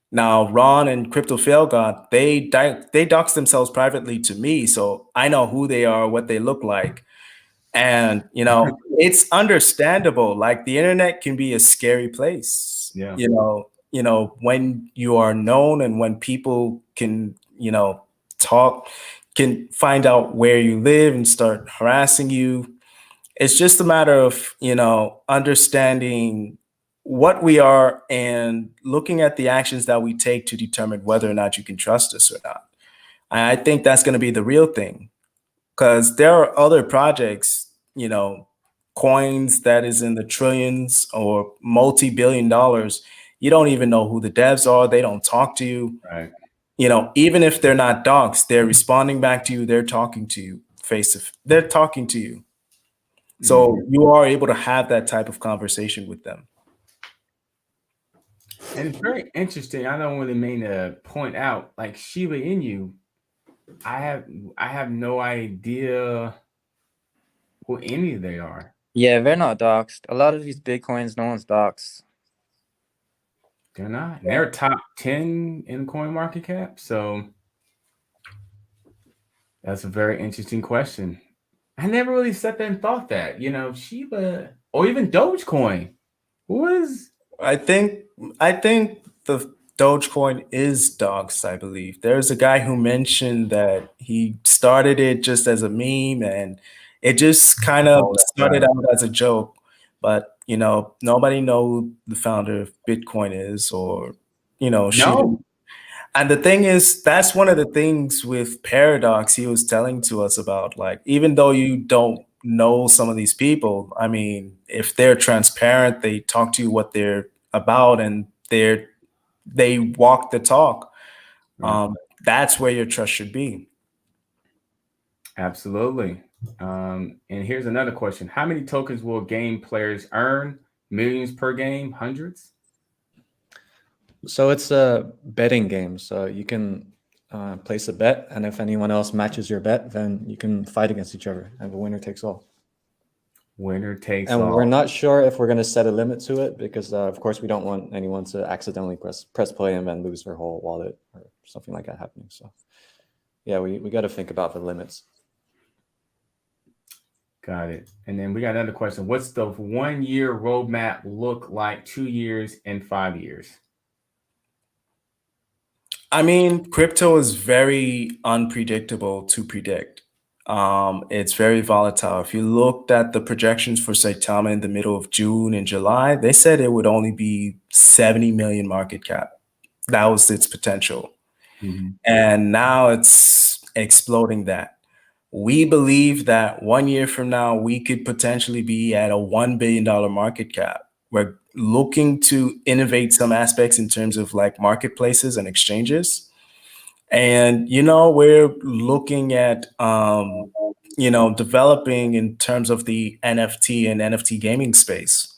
Now, Ron and Crypto Fail God, they dox themselves privately to me, so I know who they are, what they look like. And it's understandable. Like, the internet can be a scary place. Yeah. When you are known and when people can can find out where you live and start harassing you. It's just a matter of understanding what we are and looking at the actions that we take to determine whether or not you can trust us or not. I think that's going to be the real thing, because there are other projects, coins that is in the trillions or multi-billion dollars. You don't even know who the devs are. They don't talk to you. Right. Even if they're not docs, they're responding back to you. They're talking to you they're talking to you. So you are able to have that type of conversation with them. And it's very interesting. I don't really mean to point out, like, Shiba Inu, I have no idea who any of they are. Yeah, they're not doxed. A lot of these Bitcoins, no one's doxed. They're not. They're top 10 in coin market cap. So that's a very interesting question. I never really sat there and thought that, Shiba or even Dogecoin. I think the Dogecoin is doxed, I believe. There's a guy who mentioned that he started it just as a meme, and it just kind of started out as a joke. But nobody knows who the founder of Bitcoin is, or No. And the thing is, that's one of the things with Paradox he was telling to us about. Like, even though you don't know some of these people, I mean, if they're transparent, they talk to you what they're about, and they walk the talk. That's where your trust should be. Absolutely. And here's another question. How many tokens will game players earn? Millions per game? Hundreds? So it's a betting game. So you can place a bet, and if anyone else matches your bet, then you can fight against each other, and the winner takes all. Winner takes all. And we're not sure if we're going to set a limit to it, because of course we don't want anyone to accidentally press play and then lose their whole wallet or something like that happening. So yeah, we got to think about the limits. Got it. And then we got another question. What's the 1 year roadmap look like, 2 years and 5 years? I mean, crypto is very unpredictable to predict. It's very volatile. If you looked at the projections for Saitama in the middle of June and July, they said it would only be 70 million market cap. That was its potential. And now it's exploding that. We believe that 1 year from now, we could potentially be at a $1 billion market cap. We're looking to innovate some aspects in terms of like marketplaces and exchanges. And, we're looking at, developing in terms of the NFT and NFT gaming space.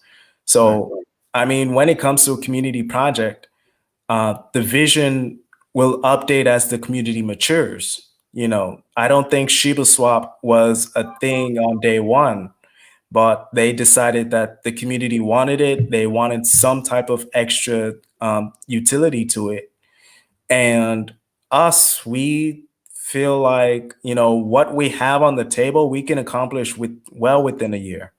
So, I mean, when it comes to a community project, the vision will update as the community matures. I don't think Shiba Swap was a thing on day one, but they decided that the community wanted it. They wanted some type of extra utility to it. And we feel like, what we have on the table, we can accomplish within a year.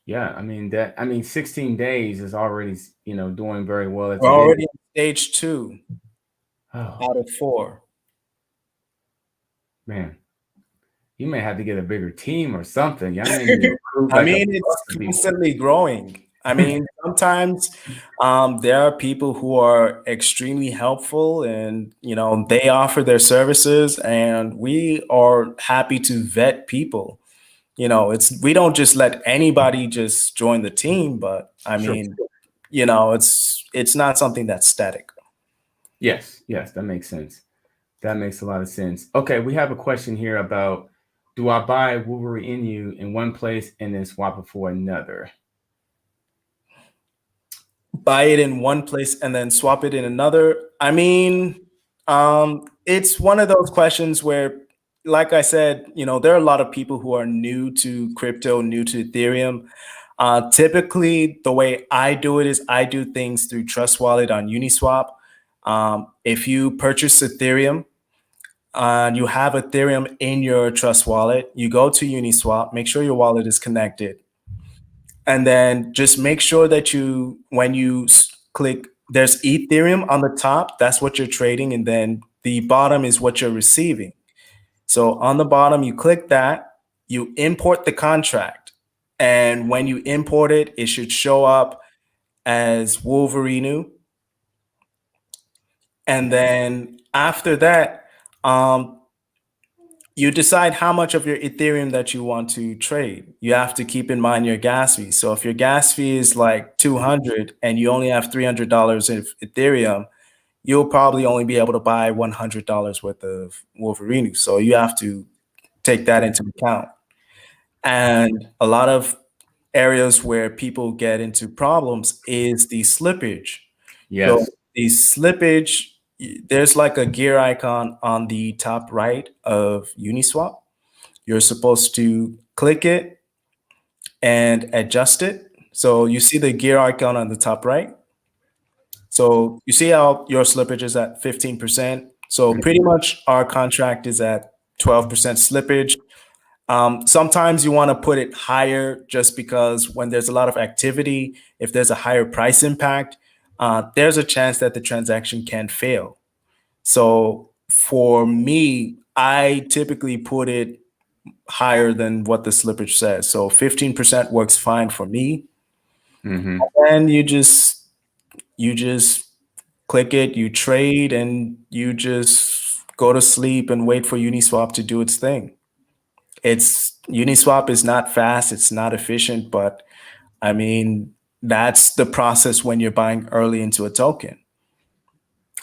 Yeah, I mean 16 days is already, doing very well. It's We're already on stage 2 oh, out of 4. man. You may have to get a bigger team or something. Y'all may need to recruit I like mean, it's constantly growing. I mean, sometimes there are people who are extremely helpful and, they offer their services, and we are happy to vet people. We don't just let anybody just join the team, but I Sure. mean, it's not something that's static. Yes, that makes sense. That makes a lot of sense. Okay, we have a question here about, do I buy Wolverinu in one place and then swap it for another? Buy it in one place and then swap it in another. I mean, it's one of those questions where, like I said, there are a lot of people who are new to crypto, new to Ethereum. Typically, the way I do it is I do things through Trust Wallet on Uniswap. If you purchase Ethereum and you have Ethereum in your Trust Wallet, you go to Uniswap, make sure your wallet is connected. And then just make sure that when you click, there's Ethereum on the top, that's what you're trading. And then the bottom is what you're receiving. So on the bottom, you click that, you import the contract. And when you import it, it should show up as Wolverinu. And then after that, you decide how much of your Ethereum that you want to trade. You have to keep in mind your gas fee. So if your gas fee is like $200 and you only have $300 of Ethereum, you'll probably only be able to buy $100 worth of Wolverinu. So you have to take that into account. And a lot of areas where people get into problems is the slippage. Yes. So the slippage, there's like a gear icon on the top right of Uniswap. You're supposed to click it and adjust it. So you see the gear icon on the top right. So you see how your slippage is at 15%. So pretty much our contract is at 12% slippage. Sometimes you want to put it higher just because when there's a lot of activity, if there's a higher price impact, there's a chance that the transaction can fail. So for me, I typically put it higher than what the slippage says. So 15% works fine for me. Mm-hmm. And you just click it, you trade, and you just go to sleep and wait for Uniswap to do its thing. Uniswap is not fast, it's not efficient, but I mean, that's the process when you're buying early into a token.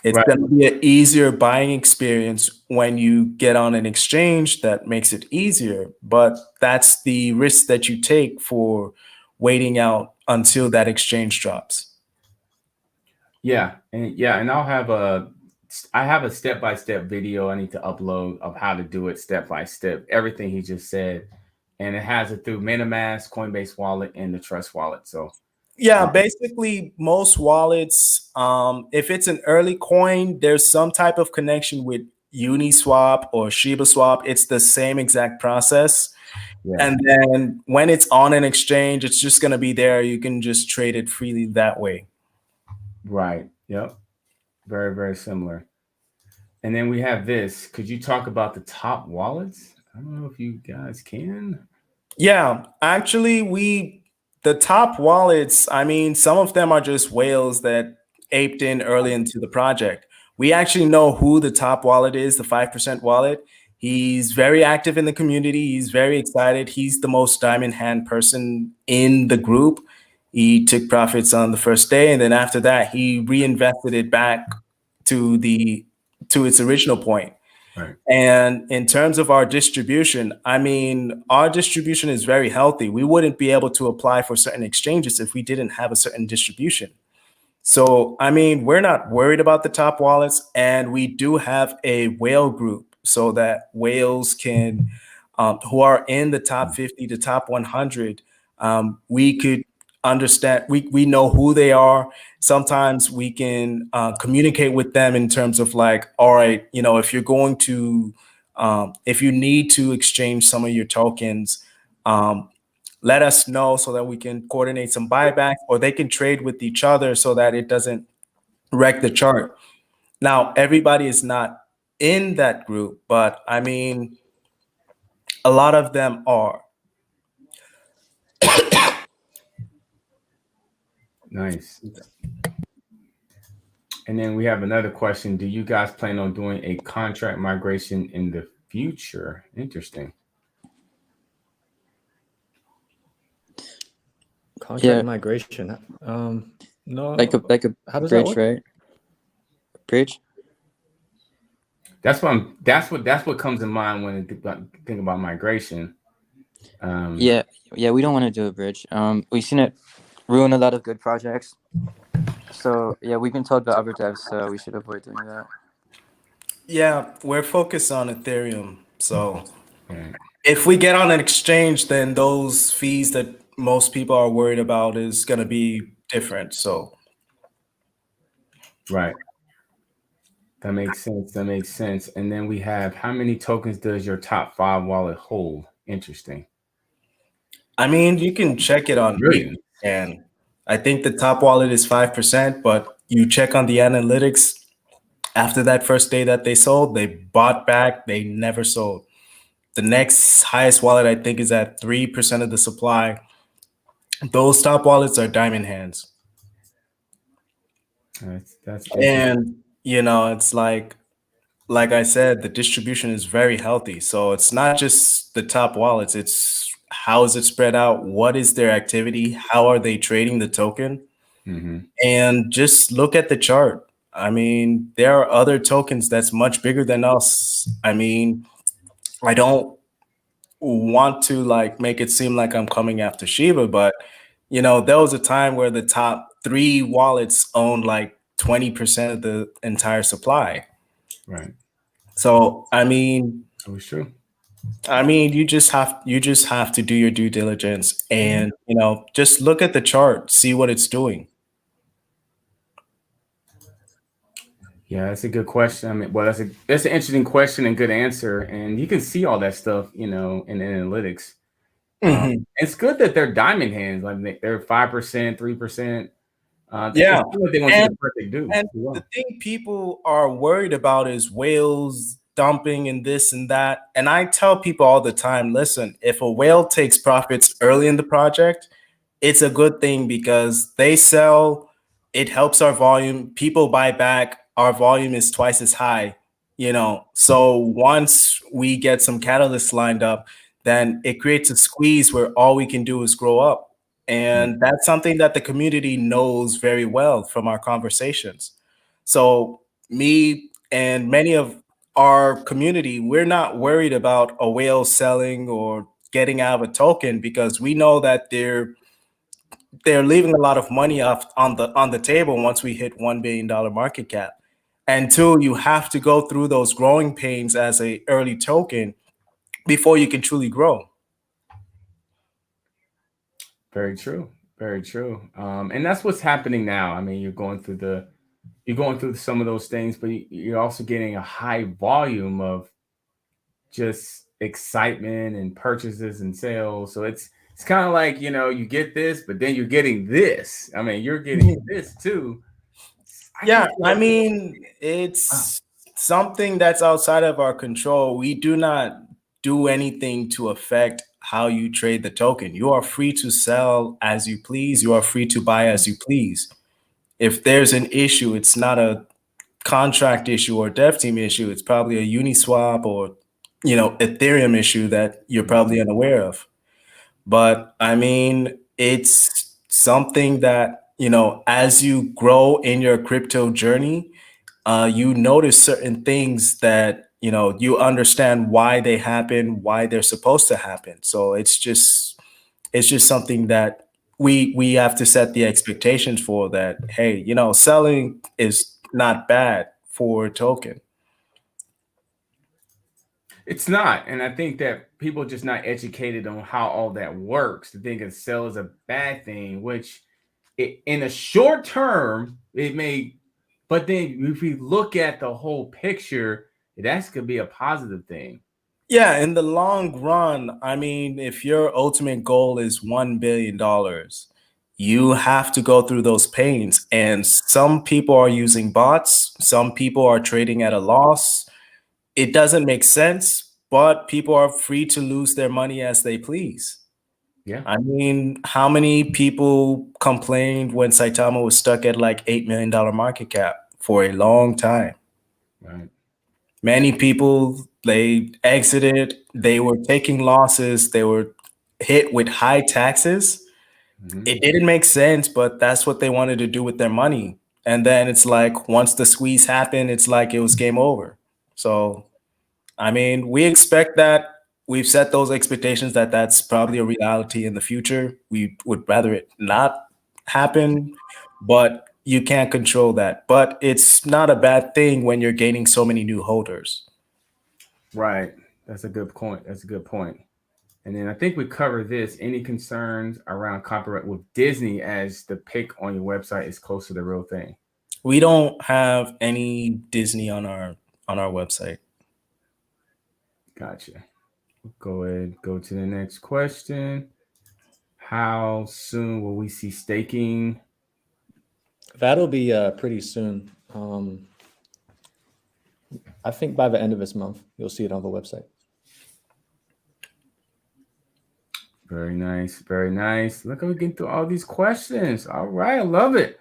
It's Right. going to be an easier buying experience when you get on an exchange that makes it easier, but that's the risk that you take for waiting out until that exchange drops. Yeah, and I have a step-by-step video I need to upload of how to do it step by step, everything he just said, and it has it through MetaMask, Coinbase Wallet, and the Trust Wallet. So Yeah, basically most wallets, if it's an early coin, there's some type of connection with Uniswap or ShibaSwap. It's the same exact process. yeah, And then when it's on an exchange, it's just going to be there. You can just trade it freely that way. right, yep, very very similar. And then we have this. Could you talk about the top wallets? I don't know if you guys can. Yeah, actually, the top wallets, I mean, some of them are just whales that aped in early into the project. We actually know who the top wallet is, the 5% wallet. He's very active in the community. He's very excited. He's the most diamond hand person in the group. He took profits on the first day, and then after that, he reinvested it back to its original point. Right. And in terms of our distribution, I mean, our distribution is very healthy. We wouldn't be able to apply for certain exchanges if we didn't have a certain distribution. So, I mean, we're not worried about the top wallets, and we do have a whale group so that whales can, who are in the top 50 to top 100, we could understand, we know who they are. Sometimes we can communicate with them in terms of like, all right, if you're going to if you need to exchange some of your tokens, let us know so that we can coordinate some buyback, or they can trade with each other so that it doesn't wreck the chart. Now, everybody is not in that group, but I mean, a lot of them are. Nice. And then we have another question. Do you guys plan on doing a contract migration in the future? Interesting. Contract Yeah. migration. No. Like a How does that bridge, work? right? Bridge. That's what comes in mind when I think about migration. Yeah, we don't want to do a bridge. We've seen it ruin a lot of good projects. So yeah, we've been told by other devs, so we should avoid doing that. Yeah, we're focused on Ethereum. So Right. if we get on an exchange, then those fees that most people are worried about is going to be different. So Right. That makes sense. That makes sense. And then we have, how many tokens does your top 5 wallet hold? Interesting. I mean, you can check it on Brilliant. and I think the top wallet is 5%, but you check on the analytics after that first day that they sold, they bought back, they never sold. The next highest wallet, I think, is at 3% of the supply. Those top wallets are diamond hands. That's interesting. And, it's like I said, the distribution is very healthy. So it's not just the top wallets, it's how is it spread out? What is their activity? How are they trading the token? Mm-hmm. And just look at the chart. I mean, there are other tokens that's much bigger than us. I mean, I don't want to like make it seem like I'm coming after Shiba, but there was a time where the top 3 wallets owned like 20% of the entire supply. Right. So I mean, That was true. you just have to do your due diligence and just look at the chart, see what it's doing. Yeah, that's a good question. I mean, well, that's an interesting question and good answer. And you can see all that stuff, in analytics. It's good that they're diamond hands. Like they're 5%, 3%. Yeah. It's good that they want to see the perfect do. And the thing people are worried about is whales dumping and this and that. And I tell people all the time, listen, if a whale takes profits early in the project, it's a good thing because they sell, it helps our volume, people buy back, our volume is twice as high, So once we get some catalysts lined up, then it creates a squeeze where all we can do is grow up. And that's something that the community knows very well from our conversations. So me and many of our community, we're not worried about a whale selling or getting out of a token because we know that they're leaving a lot of money off on the table once we hit $1 billion market cap. And two, you have to go through those growing pains as a early token before you can truly grow. Very true. Very true. And that's what's happening now. I mean, you're going through some of those things, but you're also getting a high volume of just excitement and purchases and sales. So it's kind of like, you get this, but then you're getting this. I mean, you're getting this too. I mean, it's something that's outside of our control. We do not do anything to affect how you trade the token. You are free to sell as you please. You are free to buy as you please. If there's an issue, it's not a contract issue or dev team issue. It's probably a Uniswap or, Ethereum issue that you're probably unaware of. But I mean, it's something that, as you grow in your crypto journey, you notice certain things that, you understand why they happen, why they're supposed to happen. So it's just something that we have to set the expectations for that, hey, selling is not bad for a token. It's not. And I think that people are just not educated on how all that works. To think of sell is a bad thing, which in a short term, it may, but then if we look at the whole picture, that's going to be a positive thing. Yeah, in the long run, I mean, if your ultimate goal is $1 billion, you have to go through those pains. And some people are using bots, some people are trading at a loss. It doesn't make sense, but people are free to lose their money as they please. Yeah. I mean, how many people complained when Saitama was stuck at like $8 million market cap for a long time? Right. Many people, they exited, they were taking losses, they were hit with high taxes. It didn't make sense, but that's what they wanted to do with their money. And then it's like once the squeeze happened, it's like it was game over. So, I mean, we expect that. We've set those expectations that that's probably a reality in the future. We would rather it not happen, but you can't control that. But it's not a bad thing when you're gaining so many new holders. Right. That's a good point. That's a good point. And then I think we covered this. Any concerns around copyright with Disney as the pick on your website is close to the real thing? We don't have any Disney on our website. Gotcha. Go ahead, go to the next question. How soon will we see staking? That'll be pretty soon. I think by the end of this month, you'll see it on the website. Very nice. Very nice. Look, we're getting through all these questions. All right. I love it.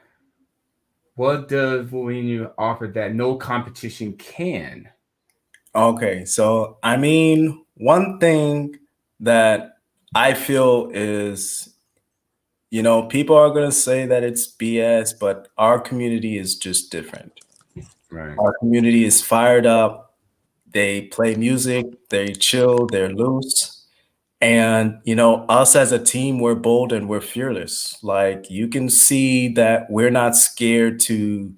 What does Wolverinu offer that no competition can? Okay. So, I mean, one thing that I feel is, you know, people are going to say that it's BS, but our community is just different. Right. Our community is fired up. They play music, they chill, they're loose. And, you know, us as a team, we're bold and we're fearless. Like you can see that we're not scared to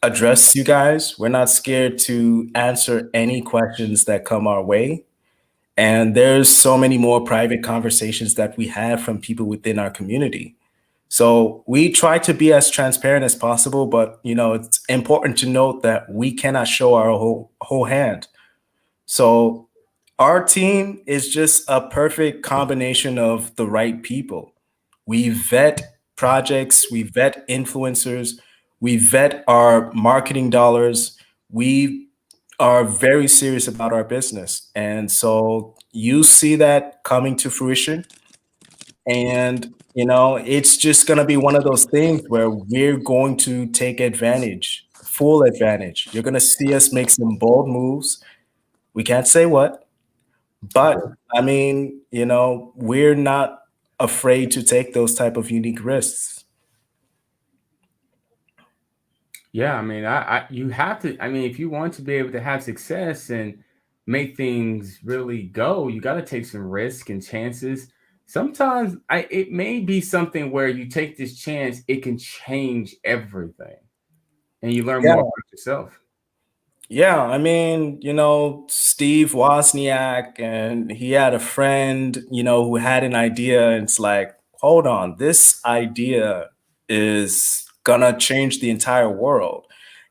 address you guys. We're not scared to answer any questions that come our way. And there's so many more private conversations that we have from people within our community. So we try to be as transparent as possible, but you know, it's important to note that we cannot show our whole hand. So our team is just a perfect combination of the right people. We vet projects, we vet influencers, we vet our marketing dollars. We are very serious about our business. And so you see that coming to fruition. And, you know, it's just going to be one of those things where we're going to take advantage, full advantage. You're going to see us make some bold moves. We can't say what, but I mean, you know, we're not afraid to take those type of unique risks. Yeah, I mean, you have to. I mean, if you want to be able to have success and make things really go, you got to take some risk and chances. Sometimes it may be something where you take this chance, it can change everything, and you learn Yeah. more about yourself. Yeah, I mean, you know, Steve Wozniak, and he had a friend, you know, who had an idea, and it's like, hold on, this idea is gonna change the entire world.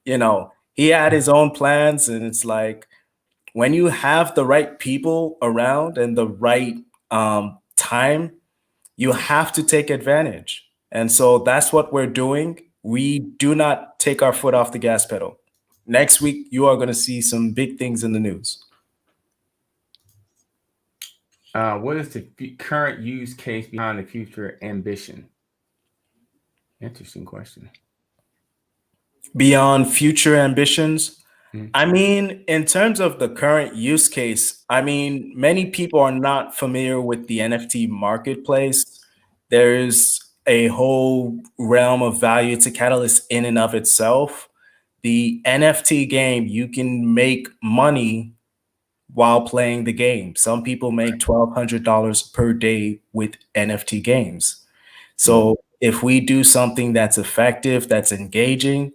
You know, he had his own plans, and it's like when you have the right people around and the right time, you have to take advantage. And so that's what we're doing. We do not take our foot off the gas pedal. Next week, you are going to see some big things in the news. What is the current use case behind the future ambition? Interesting question. Beyond future ambitions, I mean, in terms of the current use case, I mean, many people are not familiar with the NFT marketplace. There's a whole realm of value to Catalyst in and of itself. The NFT game, you can make money while playing the game. Some people make $1,200 per day with NFT games. So if we do something that's effective, that's engaging,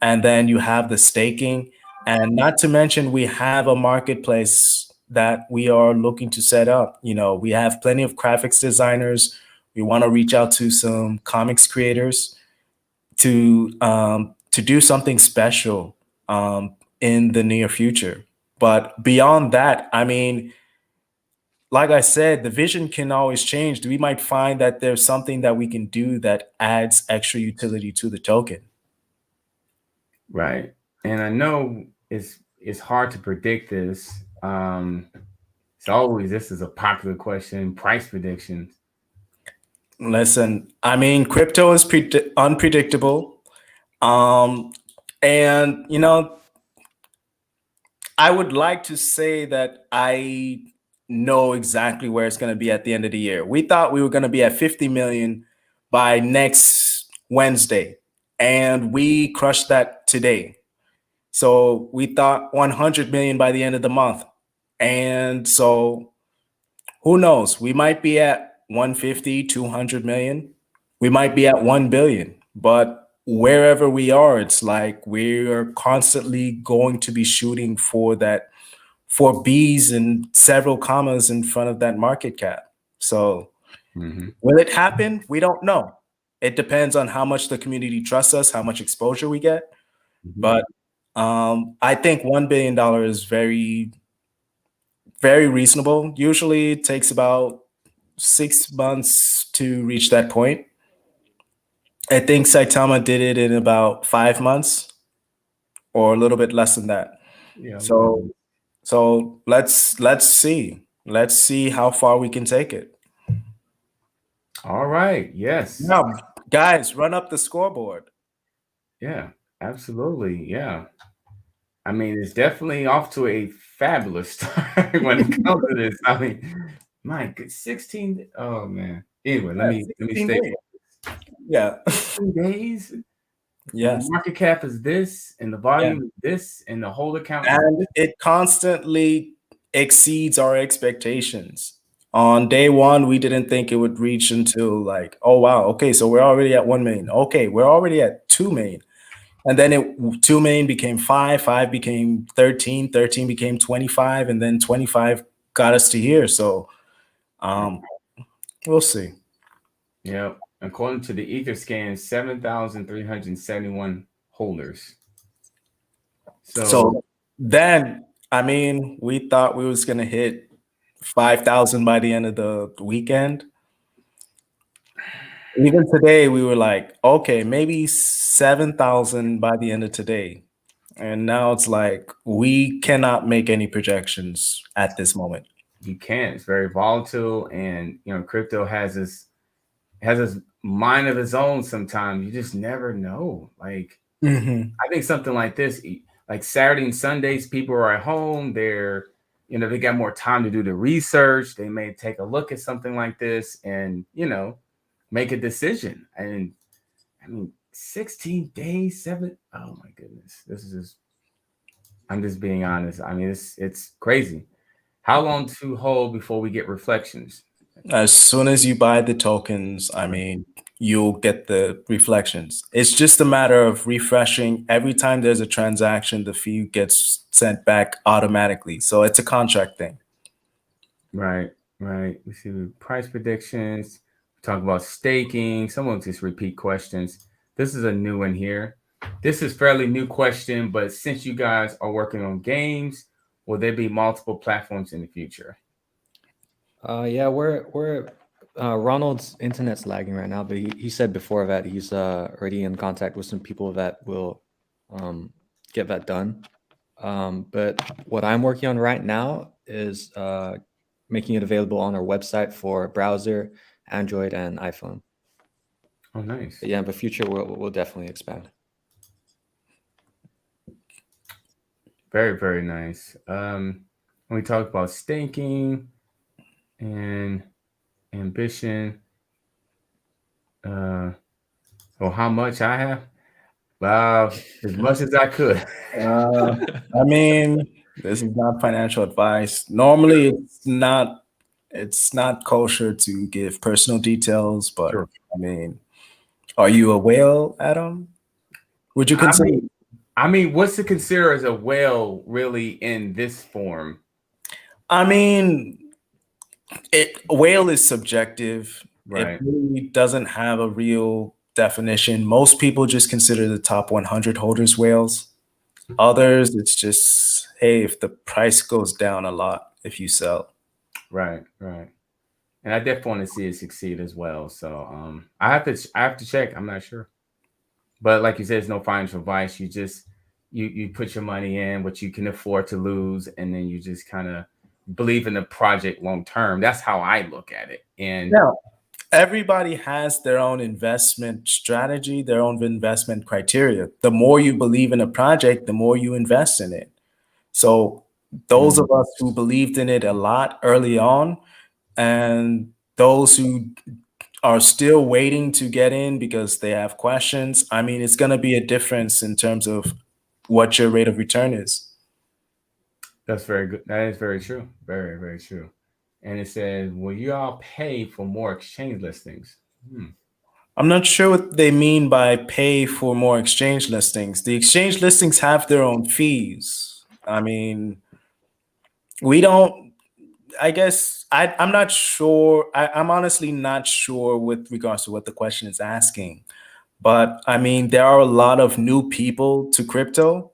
and then you have the staking, And not to mention, we have a marketplace that we are looking to set up. We have plenty of graphics designers. We want to reach out to some comics creators to do something special in the near future. But beyond that, I mean, like I said, the vision can always change. We might find that there's something that we can do that adds extra utility to the token. Right. And I know it's hard to predict this. This is a popular question, price predictions. Listen, I mean, crypto is unpredictable. And, I would like to say that I know exactly where it's going to be at the end of the year. We thought we were going to be at 50 million by next Wednesday, and we crushed that today. So we thought 100 million by the end of the month. And so who knows? We might be at 150, 200 million. We might be at 1 billion. But wherever we are, it's like we're constantly going to be shooting for that, for B's and several commas in front of that market cap. So will it happen? We don't know. It depends on how much the community trusts us, how much exposure we get. But I think $1 billion is very, very reasonable. Usually it takes about 6 months to reach that point. I think Saitama did it in about 5 months or a little bit less than that. Yeah. So let's see. Let's see how far we can take it. All right. Yes. Now, guys, run up the scoreboard. Yeah, absolutely. Yeah. I mean, it's definitely off to a fabulous start when it comes to this. I mean, my good 16. Oh man. Anyway, let me stay. Days. Yeah. 16 days. Yes. The market cap is this, and the volume is this, and the holder count. And it constantly exceeds our expectations. On day one, we didn't think it would reach until like, oh wow, okay, so we're already at 1 million. Okay, we're already at 2 million. And then 2 million became 5, 5 became 13, 13 became 25, and then 25 got us to here. So we'll see. Yeah. According to the Etherscan, 7,371 holders. So then, I mean, we thought we was gonna hit 5,000 by the end of the weekend. Even today, we were like, okay, maybe 7,000 by the end of today. And now it's like we cannot make any projections at this moment. You can't. It's very volatile, and crypto has this mind of its own. Sometimes you just never know. Like I think something like this, like Saturday and Sundays, people are at home. They're they got more time to do the research. They may take a look at something like this and make a decision. And I mean, 16 days, 7. Oh my goodness, this is just. I'm just being honest. I mean, it's crazy. How long to hold before we get reflections? As soon as you buy the tokens, I mean, you'll get the reflections. It's just a matter of refreshing. Every time there's a transaction, the fee gets sent back automatically. So it's a contract thing. Right. We see price predictions. We talk about staking. Someone just repeat questions. This is a new one here. This is fairly new question, but since you guys are working on games, will there be multiple platforms in the future? Yeah, we're Ronald's internet's lagging right now, but he said before that he's already in contact with some people that will get that done. But what I'm working on right now is making it available on our website for browser, Android, and iPhone. Oh, nice. But yeah, in the future we'll definitely expand. Very, very nice. When we talk about staking and ambition, how much I have? Wow, as much as I could. I mean, this is not financial advice. Normally, it's not kosher to give personal details, but Sure. I mean, are you a whale, Adam? Would you consider? I mean, what's to consider as a whale really in this form? I mean, whale is subjective. It Right. really doesn't have a real definition. Most people just consider the top 100 holders whales. Others, it's just, hey, if the price goes down a lot, if you sell. Right. Right. And I definitely want to see it succeed as well. So I have to check. I'm not sure. But like you said, it's no financial advice. You just you put your money in what you can afford to lose, and then you just kind of believe in the project long term. That's how I look at it. And Now, everybody has their own investment strategy, their own investment criteria. The more you believe in a project, the more you invest in it. So those of us who believed in it a lot early on, and those who are still waiting to get in because they have questions, I mean, it's going to be a difference in terms of what your rate of return is. that's very good. That is very true. Very, very true. And it says, will you all pay for more exchange listings? I'm not sure what they mean by pay for more exchange listings. The exchange listings have their own fees. I mean, we don't, I guess, I'm not sure. I'm honestly not sure with regards to what the question is asking. But I mean, there are a lot of new people to crypto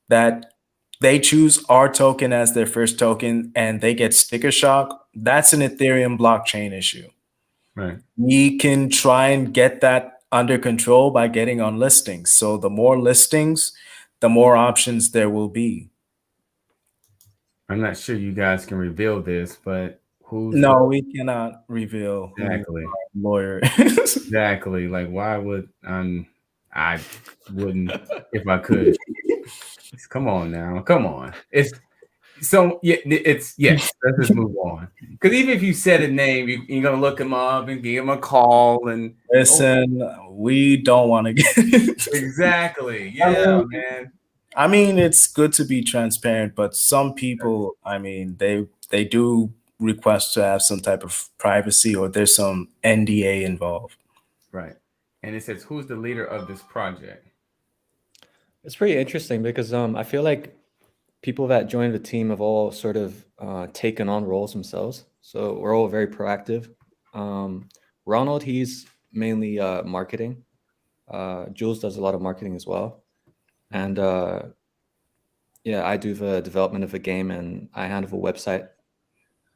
that they choose our token as their first token and they get sticker shock. That's an Ethereum blockchain issue. Right. We can try and get that under control by getting on listings. So the more listings, the more options there will be. I'm not sure you guys can reveal this, but who's No, we cannot reveal who exactly? our lawyer is. Exactly. Like, why would I wouldn't if I could. Come on now. Come on. It's so yeah, it's yes. Let's just move on. Because even if you said a name, you're gonna look him up and give him a call and Listen, we don't want to get exactly. Yeah, man. I mean, it's good to be transparent, but some people, I mean, they do request to have some type of privacy or there's some NDA involved. Right. And it says, who's the leader of this project? It's pretty interesting because I feel like people that join the team have all sort of taken on roles themselves. So we're all very proactive. Ronald, he's mainly marketing. Jules does a lot of marketing as well. And yeah, I do the development of a game and I handle a website.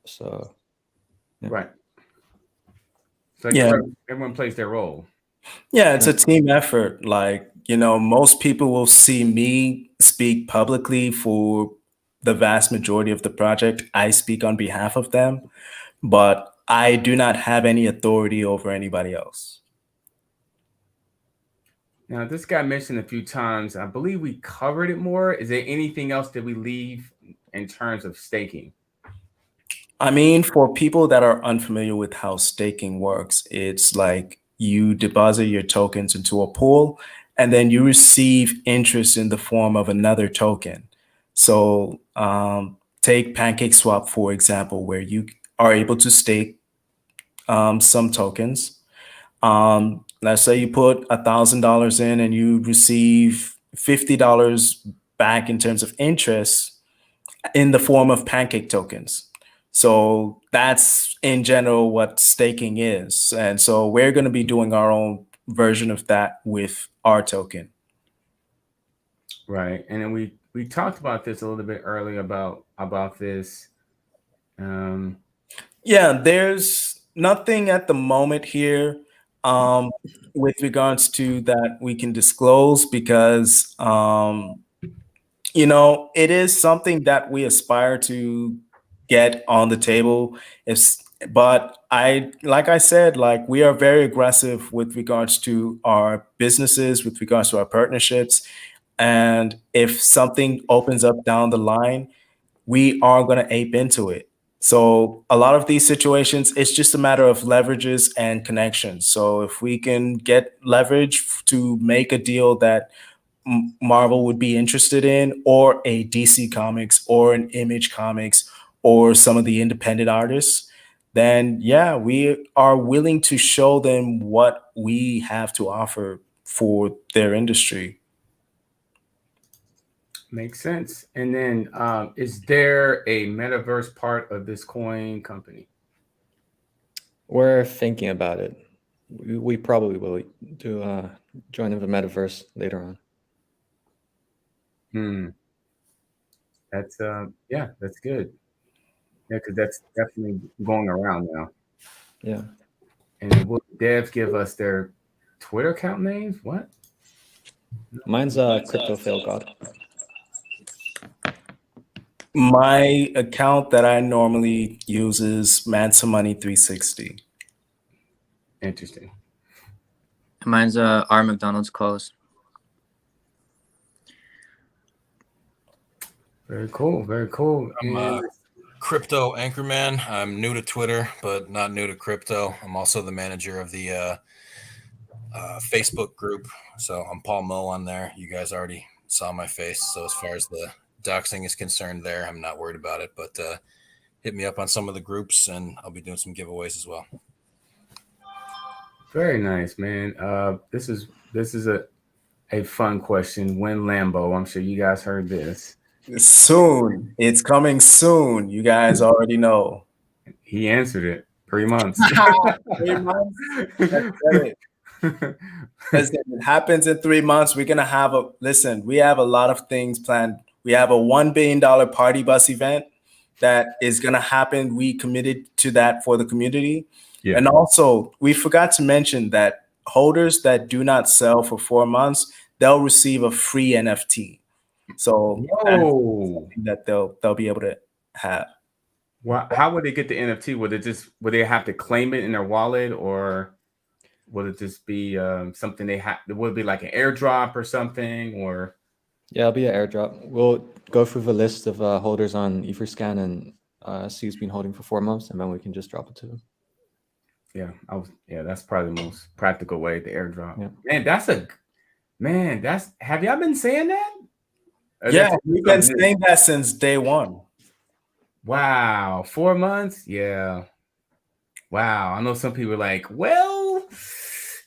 So yeah. Right. So Yeah. everyone plays their role. Yeah, it's a team effort. Like, you know, most people will see me speak publicly for the vast majority of the project. I speak on behalf of them, but I do not have any authority over anybody else. Now, this got mentioned a few times. I believe we covered it more. Is there anything else that we leave in terms of staking? I mean, for people that are unfamiliar with how staking works, it's like you deposit your tokens into a pool and then you receive interest in the form of another token. So take PancakeSwap, for example, where you are able to stake some tokens. Let's say you put $1,000 in and you receive $50 back in terms of interest in the form of pancake tokens. So that's in general what staking is. And so we're going to be doing our own version of that with our token. Right. And then we talked about this a little bit earlier about this. Yeah, there's nothing at the moment here with regards to that we can disclose because you know, it is something that we aspire to get on the table. But like I said, like we are very aggressive with regards to our businesses, with regards to our partnerships. And if something opens up down the line, we are going to ape into it. So a lot of these situations, it's just a matter of leverages and connections. So if we can get leverage to make a deal that Marvel would be interested in, or a DC Comics, or an Image Comics, or some of the independent artists, then yeah, we are willing to show them what we have to offer for their industry. Makes sense. And then, is there a metaverse part of this coin company? We're thinking about it. We probably will do join the metaverse later on. That's yeah, that's good. Yeah, because that's definitely going around now. Yeah. And will devs give us their Twitter account names? What? Mine's Crypto Fail God. My account that I normally use is Mansa Money 360. Interesting. Mine's R McDonald's calls. Very cool. Very cool. I'm Crypto Anchorman. I'm new to Twitter, but not new to crypto. I'm also the manager of the Facebook group. So I'm Paul Mo on there. You guys already saw my face. So as far as the doxing is concerned there, I'm not worried about it. But hit me up on some of the groups and I'll be doing some giveaways as well. Very nice, man. This is a fun question. When Lambo? I'm sure you guys heard this. Soon. It's coming soon. You guys already know. He answered it. 3 months. 3 months? That's it. Listen, it happens in 3 months. We're gonna have we have a lot of things planned. We have a $1 billion party bus event that is gonna happen. We committed to that for the community. Yeah. And also we forgot to mention that holders that do not sell for 4 months, they'll receive a free NFT. So that they'll be able to have. Well, how would they get the NFT? Would they have to claim it in their wallet, or would it just be something they have? Would it be like an airdrop or something? Or yeah, it'll be an airdrop. We'll go through the list of holders on Everscan and see who's been holding for 4 months, and then we can just drop it to them. Yeah, that's probably the most practical way, the airdrop. Yeah. Man, have y'all been saying that? Yeah, we've been saying that since day one. Wow, 4 months? Yeah. Wow. I know some people are like, well,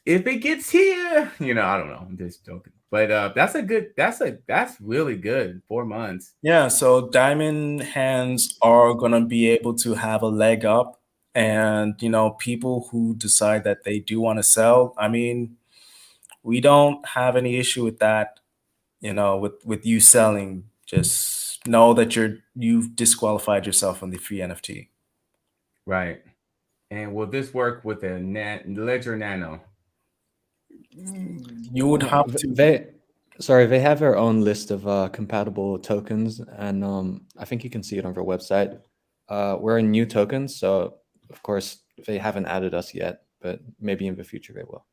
if it gets here, I don't know. I'm just joking. But that's really good. 4 months. Yeah, so diamond hands are gonna be able to have a leg up. And people who decide that they do want to sell, I mean, we don't have any issue with that. With you selling, just know that you've disqualified yourself from the free NFT. Right. And will this work with a Ledger Nano? You would have to. They have their own list of compatible tokens, and I think you can see it on their website. We're a new token, so of course they haven't added us yet, but maybe in the future they will.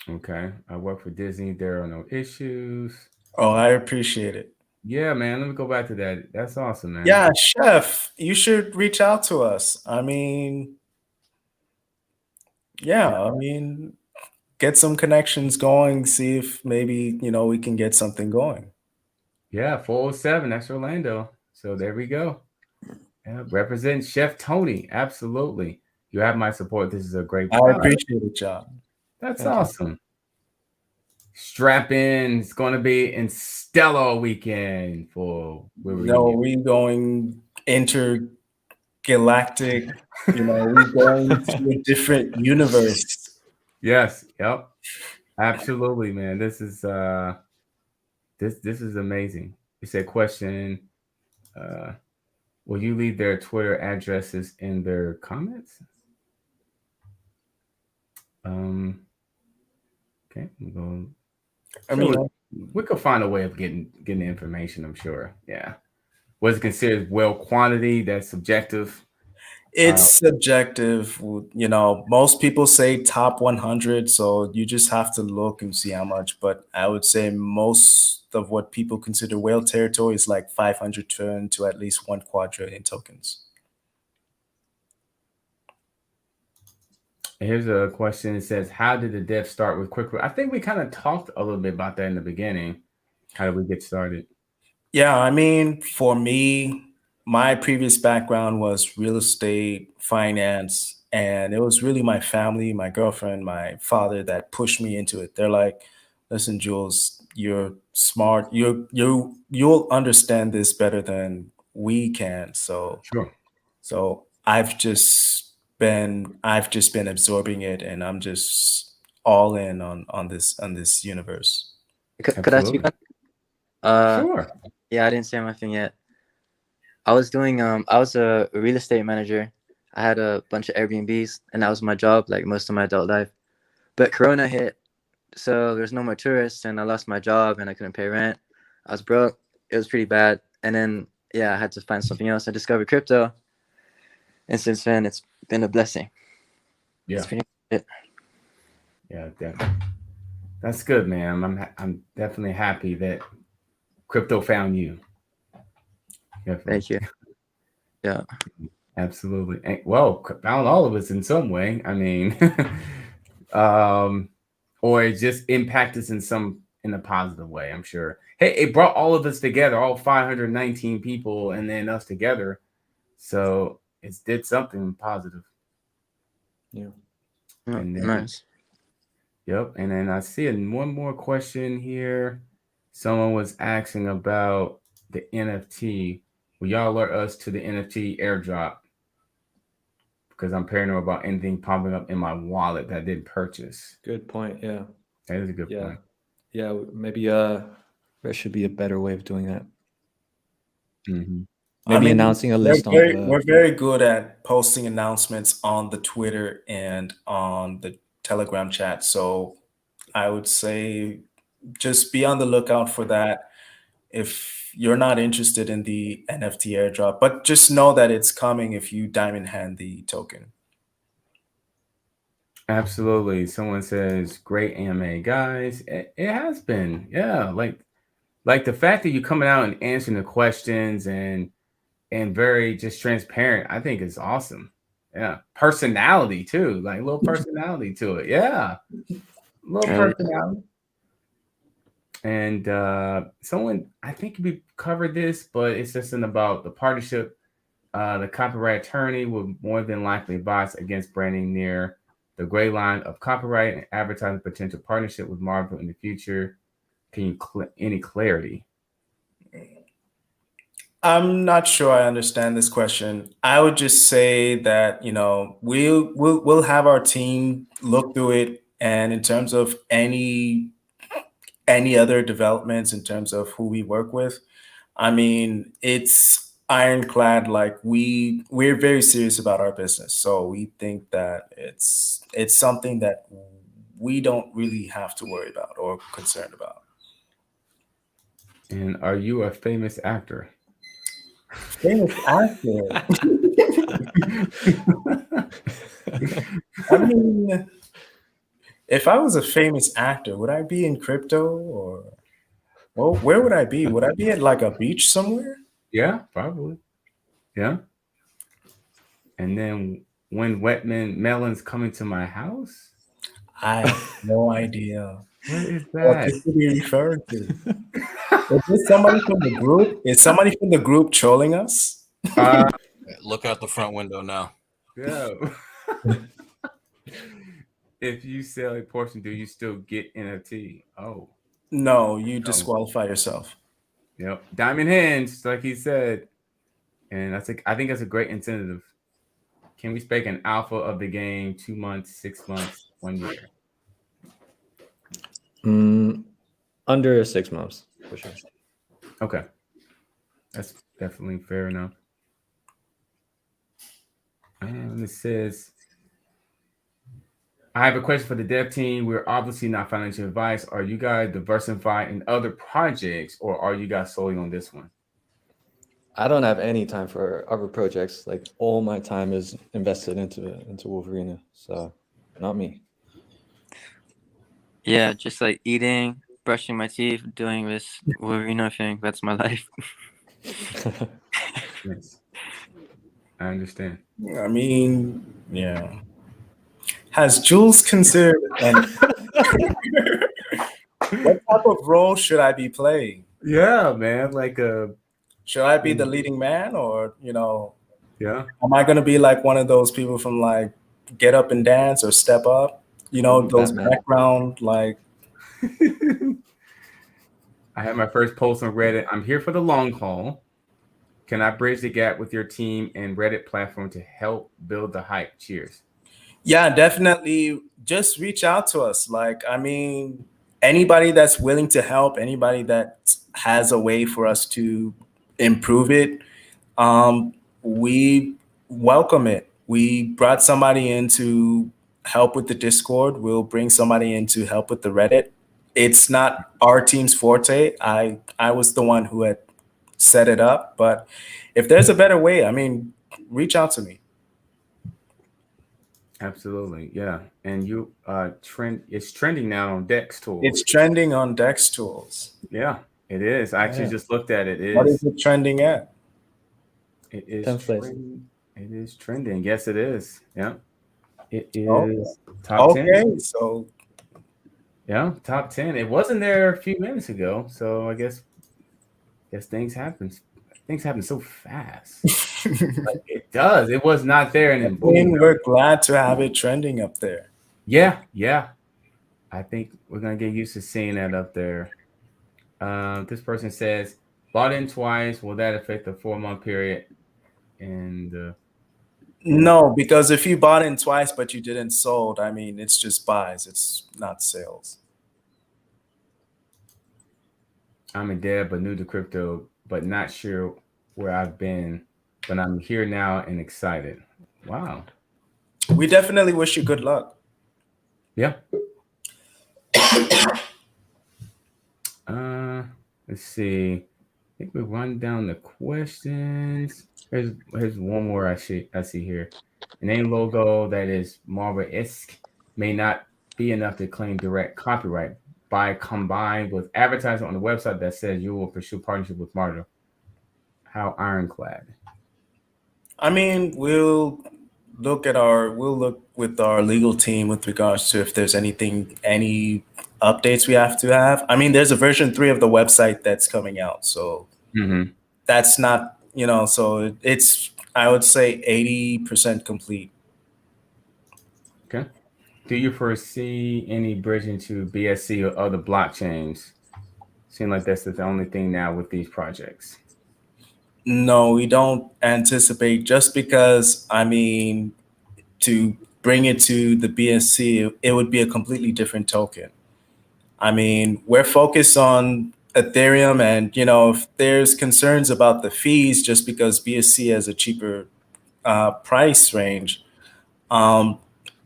Okay. I work for Disney. There are no issues. Oh, I appreciate it. Yeah, man. Let me go back to that. That's awesome, man. Yeah, Chef, you should reach out to us. I mean, get some connections going, see if maybe, we can get something going. Yeah, 407, that's Orlando. So there we go. Yeah, represent Chef Tony. Absolutely. You have my support. This is a great product. I appreciate it, John. That's awesome. Strap in. It's going to be in Stella weekend for we're going intergalactic. We're going to a different universe. Yes. Yep. Absolutely, man. This is this is amazing. It's a question. Will you leave their Twitter addresses in their comments? Okay, we'll go. We could find a way of getting the information, I'm sure. Yeah. Was it considered quantity? That's subjective. It's subjective. Most people say top 100, so you just have to look and see how much. But I would say most of what people consider whale territory is like 500 trillion to at least 1 quadrillion tokens. Here's a question. It says, how did the dev start with Quick? I think we kind of talked a little bit about that in the beginning. How did we get started? Yeah, I mean, for me, my previous background was real estate, finance, and it was really my family, my girlfriend, my father that pushed me into it. They're like, listen, Jules, you're smart. You'll understand this better than we can. Sure. So I've just been absorbing it, and I'm just all in on this universe. Could I speak Absolutely. on? Sure. Yeah, I didn't say my thing yet. I was a real estate manager. I had a bunch of Airbnbs, and that was my job, like most of my adult life. But Corona hit, so there's no more tourists, and I lost my job, and I couldn't pay rent. I was broke. It was pretty bad. And then, yeah, I had to find something else. I discovered crypto, and since then, it's been a blessing. Yeah. That's pretty much it. Yeah, definitely. That's good, man. I'm definitely happy that crypto found you. Definitely. Thank you. Yeah. Absolutely. Well, found all of us in some way. I mean, or it just impacted us in a positive way, I'm sure. Hey, it brought all of us together, all 519 people, and then us together. So it did something positive. Yeah. And then, Nice. Yep. And then I see one more question here. Someone was asking about the NFT. Will y'all alert us to the NFT airdrop? Because I'm paranoid about anything popping up in my wallet that I didn't purchase. Good point. Yeah. That is a good Yeah. point. Yeah. Maybe there should be a better way of doing that. Mm-hmm. Maybe announcing a list on the. We're very good at posting announcements on the Twitter and on the Telegram chat. So I would say just be on the lookout for that if you're not interested in the NFT airdrop. But just know that it's coming if you diamond hand the token. Absolutely. Someone says, great AMA, guys. It has been. Yeah. Like the fact that you're coming out and answering the questions and very just transparent, I think is awesome. Yeah. Personality too. Like a little personality to it. Yeah. A little personality. And someone, I think we covered this, but it's just about the partnership. The copyright attorney will more than likely advise against branding near the gray line of copyright and advertising potential partnership with Marvel in the future. Can you any clarity? I'm not sure I understand this question. I would just say that we'll have our team look through it, and in terms of any other developments in terms of who we work with, I mean, it's ironclad. Like we're very serious about our business, so we think that it's something that we don't really have to worry about or concerned about. And are you a famous actor? Famous actor. I mean, if I was a famous actor, would I be in crypto or? Well, where would I be? Would I be at like a beach somewhere? Yeah, probably. Yeah. And then when Wetman Melon's coming to my house? I have no idea. What is What that? this could be referred to? Is this somebody from the group? Is somebody from the group trolling us? Look out the front window now. Yeah. If you sell a portion, do you still get NFT? Oh. No, you disqualify yourself. Yep. Diamond hands, like he said. And I think that's a great incentive. Can we spec an alpha of the game 2 months, 6 months, 1 year? Under 6 months, for sure. Okay. That's definitely fair enough. And it says, I have a question for the dev team. We're obviously not financial advice. Are you guys diversified in other projects, or are you guys solely on this one? I don't have any time for other projects. Like all my time is invested into Wolverinu. So not me. Yeah, just like eating, brushing my teeth, doing this Wolverinu thing. That's my life. Yes. I understand. I mean, yeah. Has Jules considered what type of role should I be playing? Yeah, man. Should I be the leading man, or yeah. am I gonna be like one of those people from like Get Up and Dance or Step Up? Those Batman. background like I had my first post on Reddit. I'm here for the long haul. Can I bridge the gap with your team and Reddit platform to help build the hype? Cheers. Yeah, definitely. Just reach out to us. Like, I mean, anybody that's willing to help, anybody that has a way for us to improve it, we welcome it. We brought somebody in to help with the Discord. We'll bring somebody in to help with the Reddit. It's not our team's forte. I was the one who had set it up, but if there's a better way, I mean, reach out to me. Absolutely, yeah. And you it's trending now on Dex Tools. It's trending on Dex Tools. Yeah, it is. I actually just looked at it. What is it trending at? It is 10th place. It is trending. Yes, it is. Yeah. It is Okay. top 10. Okay, so Yeah, top 10. It wasn't there a few minutes ago, so I guess things happen. Things happen so fast. Like, it does. It was not there, and then boom. we're glad to have it trending up there. Yeah, yeah. I think we're gonna get used to seeing that up there. This person says, bought in twice. Will that affect the 4-month period? And No, because if you bought in twice but you didn't sold, I mean, it's just buys. It's not sales. I'm a dev, but new to crypto, but not sure where I've been. But I'm here now and excited. Wow. We definitely wish you good luck. Yeah. Let's see. I think we run down the questions. Here's one more I see here. A name logo that is Marvel-esque may not be enough to claim direct copyright by combined with advertising on the website that says you will pursue partnership with Marvel. How ironclad. I mean, we'll look with our legal team with regards to if there's any updates we have to have. I mean, there's a version 3 of the website that's coming out, so that's not, so it's, I would say 80% complete. Okay. Do you foresee any bridging to BSC or other blockchains? Seems like that's the only thing now with these projects. No, we don't anticipate, just because, I mean, to bring it to the BSC, it would be a completely different token. I mean, we're focused on Ethereum, and, if there's concerns about the fees just because BSC has a cheaper price range,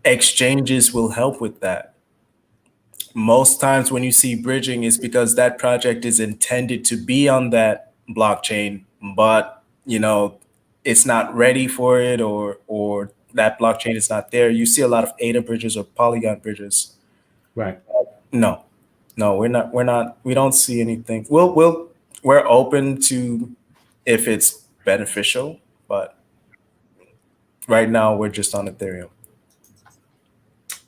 exchanges will help with that. Most times when you see bridging is because that project is intended to be on that blockchain, but it's not ready for it, or that blockchain is not there. You see a lot of ADA bridges or Polygon bridges. Right. No, we don't see anything. We're open to if it's beneficial, but right now we're just on Ethereum.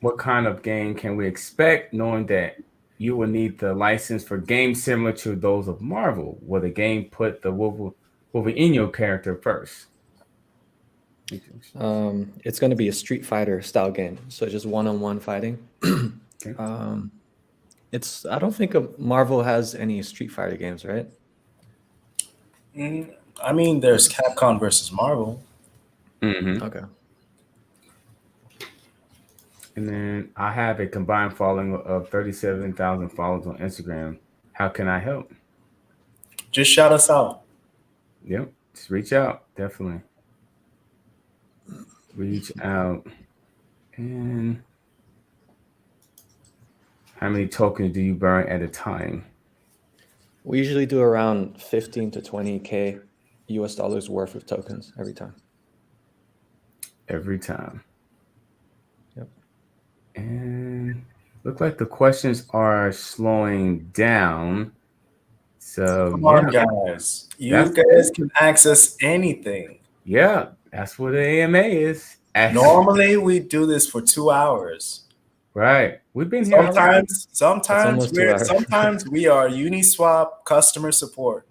What kind of game can we expect, knowing that you will need the license for games similar to those of Marvel? Will the game put the Wolverinu character first? It's going to be a Street Fighter style game, so just one-on-one fighting. Okay. I don't think Marvel has any Street Fighter games, right? I mean, there's Capcom versus Marvel. Okay. And then I have a combined following of 37,000 followers on Instagram. How can I help? Just shout us out. Yep. Just reach out. Definitely. Reach out. And how many tokens do you burn at a time? We usually do around 15 to 20K US dollars worth of tokens every time. Every time. Yep. And look like the questions are slowing down. So come on, guys. You guys can access anything. Yeah, that's what the AMA is. Normally we do this for 2 hours. Right. We've been here. Sometimes we are Uniswap customer support.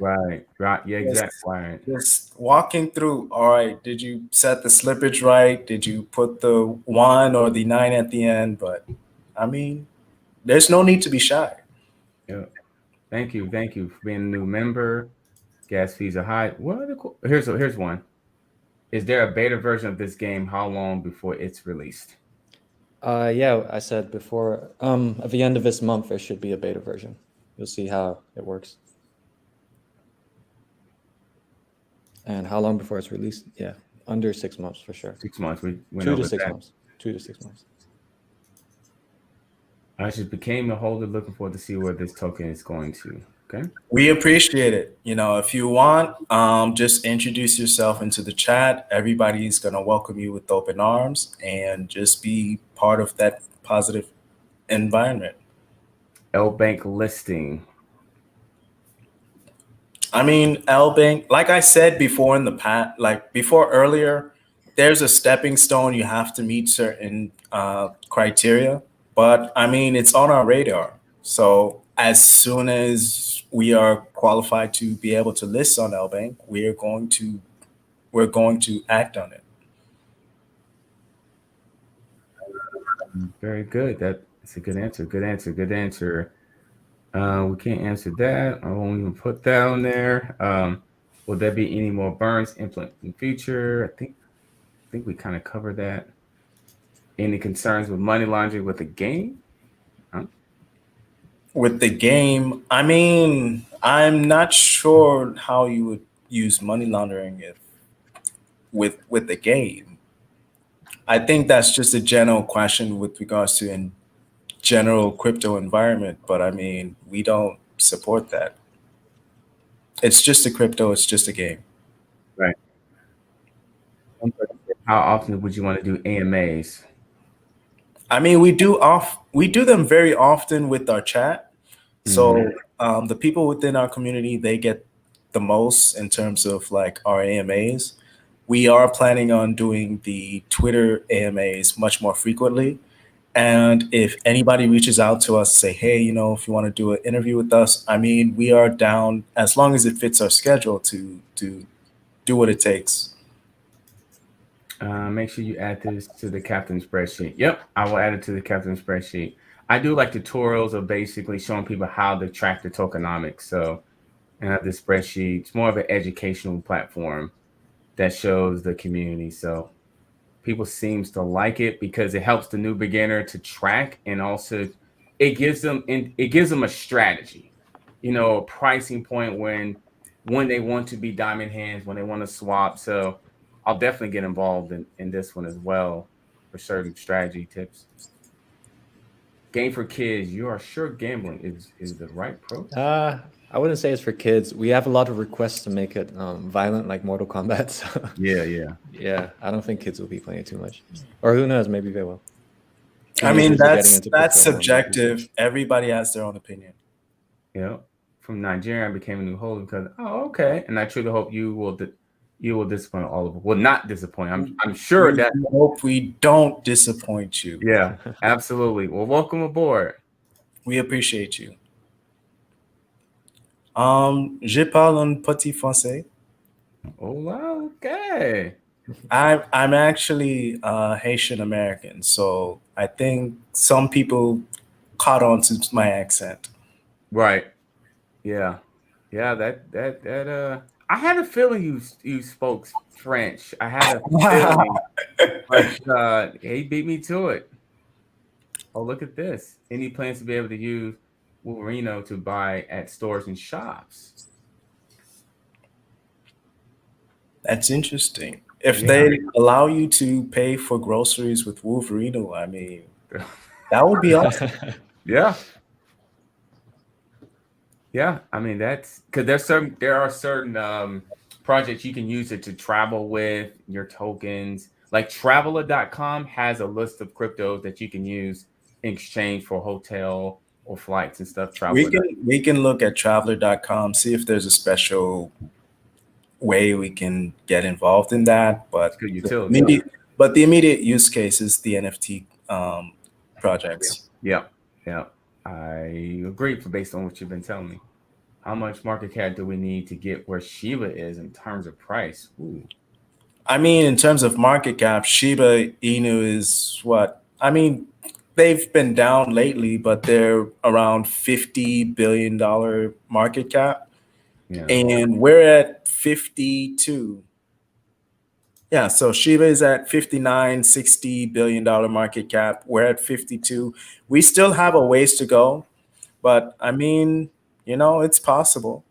Right. Yeah, exactly. Right. Just walking through. All right, did you set the slippage right? Did you put the 1 or the 9 at the end? But I mean, there's no need to be shy. Yeah. Thank you for being a new member. Gas fees are high. What are here's one. Is there a beta version of this game? How long before it's released? Yeah, I said before. At the end of this month, there should be a beta version. You'll see how it works. And how long before it's released? Yeah, under 6 months for sure. 6 months. We went 2 over to 6 that. months. 2 to 6 months. I just became a holder, looking forward to see where this token is going to. Okay. We appreciate it. If you want, just introduce yourself into the chat. Everybody's going to welcome you with open arms and just be part of that positive environment. L Bank listing. I mean, L-Bank, like I said before in the past, like before earlier, there's a stepping stone. You have to meet certain criteria. But I mean, it's on our radar. So as soon as we are qualified to be able to list on L-Bank, we're going to act on it. Very good. That's a good answer. Good answer. We can't answer that. I won't even put that on there. Will there be any more burns implemented in the future? I think we kind of covered that. Any concerns with money laundering with the game? With the game, I mean, I'm not sure how you would use money laundering with the game. I think that's just a general question with regards to in general crypto environment, but I mean, we don't support that. It's just a crypto, it's just a game. Right. How often would you want to do AMAs? I mean, we do them very often with our chat. So the people within our community, they get the most in terms of like our AMAs. We are planning on doing the Twitter AMAs much more frequently. And if anybody reaches out to us, say, hey, if you want to do an interview with us, I mean, we are down as long as it fits our schedule to do what it takes. Make sure you add this to the captain spreadsheet. Yep, I will add it to the captain spreadsheet. I do like tutorials of basically showing people how to track the tokenomics. So, and I have this spreadsheet. It's more of an educational platform that shows the community. So people seems to like it because it helps the new beginner to track, and also it gives them a strategy, a pricing point when they want to be diamond hands, when they want to swap. So I'll definitely get involved in this one as well for certain strategy tips. Game for kids. You are sure gambling is the right approach? I wouldn't say it's for kids. We have a lot of requests to make it violent, like Mortal Kombat. So yeah. I don't think kids will be playing it too much, or who knows? Maybe they will. I mean, Teenagers are getting into that's crypto more and more these subjective. days. Everybody has their own opinion. Yeah. From Nigeria, I became a new holder because okay, and I truly hope you will disappoint all of us. Well, not disappoint. I'm sure We that. hope we don't disappoint you. Yeah, absolutely. Well, welcome aboard. We appreciate you. Je parle un petit français. Oh wow, okay. I'm actually Haitian American, so I think some people caught on to my accent. Right. Yeah. Yeah. That. I had a feeling you spoke French. I had a feeling, but he beat me to it. Oh, look at this. Any plans to be able to use Wolverinu to buy at stores and shops? That's interesting. If they allow you to pay for groceries with Wolverinu, I mean, that would be awesome. Yeah. Yeah. I mean, that's because there are certain projects you can use it to travel with your tokens. Like traveler.com has a list of cryptos that you can use in exchange for hotel or flights and stuff. We can look at traveler.com, see if there's a special way we can get involved in that. But good utility. The immediate use case is the NFT projects. Yeah. I agree based on what you've been telling me. How much market cap do we need to get where Shiba is in terms of price? Ooh. I mean, in terms of market cap, Shiba Inu is what? I mean, they've been down lately, but they're around $50 billion market cap. Yeah. And we're at 52. Yeah, so Shiba is at 59, $60 billion market cap. We're at 52. We still have a ways to go, but I mean, it's possible.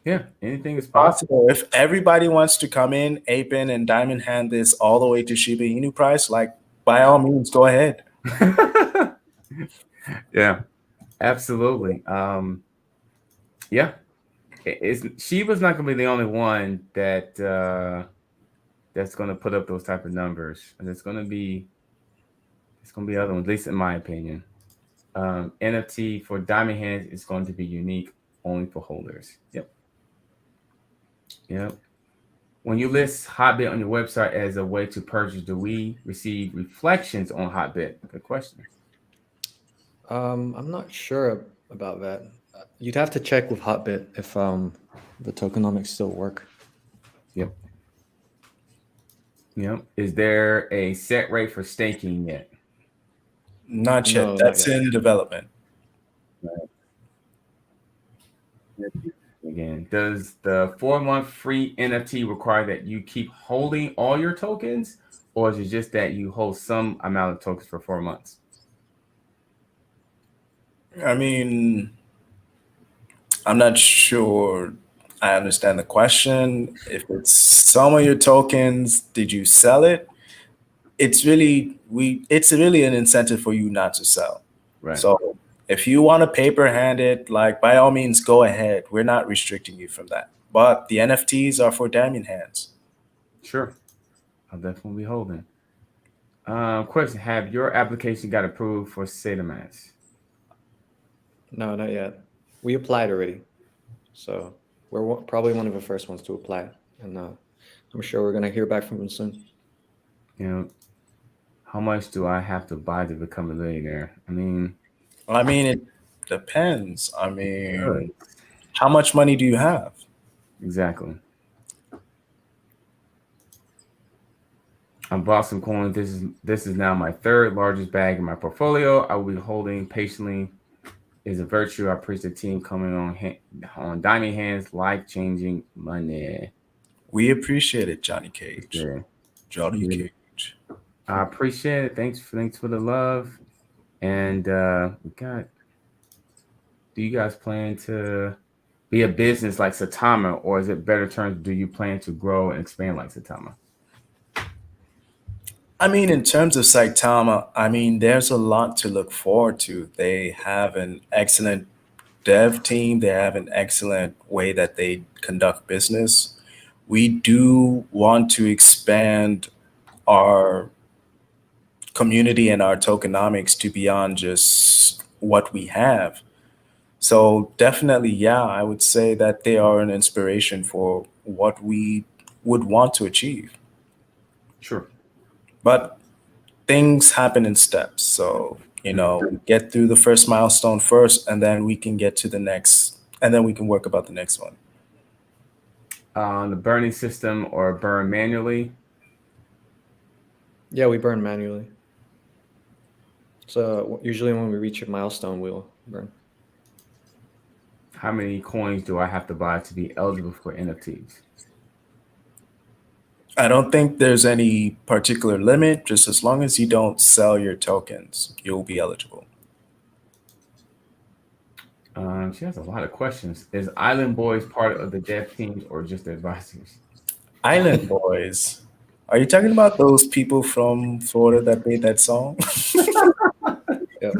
Yeah. Anything is possible. Possible. If everybody wants to come in, ape in, and diamond hand this all the way to Shiba Inu price, like by all means, go ahead. Yeah. Absolutely. Yeah. Shiba's not going to be the only one that's going to put up those type of numbers. And it's going to be other ones, at least in my opinion. NFT for diamond hands is going to be unique only for holders. Yep. When you list Hotbit on your website as a way to purchase, do we receive reflections on Hotbit? Good question. I'm not sure about that. You'd have to check with Hotbit if the tokenomics still work. Yep. Is there a set rate for staking yet? Not yet. No, That's not yet. in development. Again, does the 4-month free NFT require that you keep holding all your tokens, or is it just that you hold some amount of tokens for 4 months? I mean, I'm not sure I understand the question. If it's some of your tokens, did you sell it? It's really an incentive for you not to sell. Right. So if you want to paper hand it, like by all means, go ahead. We're not restricting you from that. But the NFTs are for diamond hands. Sure. I'll definitely be holding. Question: have your application got approved for SataMax? No, not yet. We applied already, so we're probably one of the first ones to apply, and I'm sure we're gonna hear back from them soon. How much do I have to buy to become a millionaire? I mean, it depends. How much money do you have? Exactly. I bought some coins. This is now my third largest bag in my portfolio. I will be holding patiently. Is a virtue. I appreciate the team coming on diamond hands, life-changing money. We appreciate it, Johnny Cage. Yeah. Johnny Cage. I appreciate it. Thanks for the love. And do you guys plan to be a business like Saitama, or is it better terms? Do you plan to grow and expand like Saitama? In terms of Saitama, there's a lot to look forward to. They have an excellent dev team. They have an excellent way that they conduct business. We do want to expand our community and our tokenomics to beyond just what we have. So definitely, yeah, I would say that they are an inspiration for what we would want to achieve. Sure. But things happen in steps. So, get through the first milestone first, and then we can get to the next, and then we can work about the next one. The burning system or burn manually? Yeah, we burn manually. So usually when we reach a milestone, we'll burn. How many coins do I have to buy to be eligible for NFTs? I don't think there's any particular limit. Just as long as you don't sell your tokens, you'll be eligible. She has a lot of questions. Is Island Boys part of the dev teams or just the advisors? Island Boys. Are you talking about those people from Florida that made that song? Yep.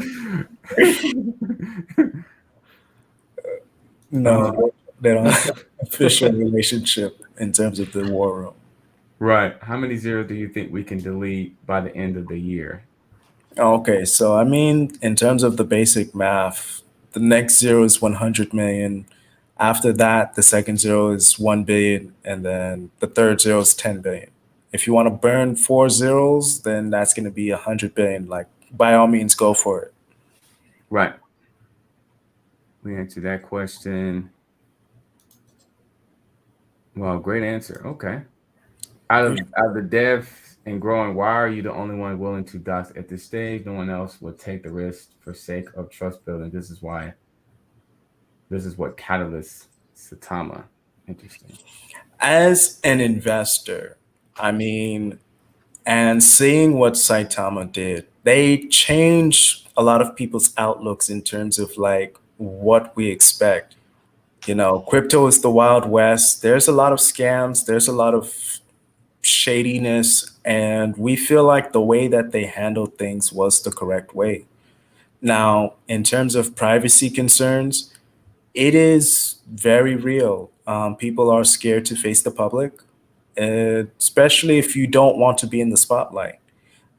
No, they don't have an official relationship in terms of the war room. Right. How many zeros do you think we can delete by the end of the year? Okay, so in terms of the basic math, the next zero is 100 million. After that, the second zero is 1 billion, and then the third zero is 10 billion. If you want to burn 4 zeros, then that's going to be 100 billion. Like, by all means, go for it. Right. We answered that question. Well, great answer. Okay. Out of the dev and growing. Why are you the only one willing to dox at this stage? No one else would take the risk for sake of trust building. This is why. This is what catalysts Satama. Interesting. As an investor, I mean, and seeing what Saitama did, they changed a lot of people's outlooks in terms of like what we expect. You know, crypto is the Wild West. There's a lot of scams, there's a lot of shadiness, and we feel like the way that they handled things was the correct way. Now, in terms of privacy concerns, it is very real. People are scared to face the public, especially if you don't want to be in the spotlight.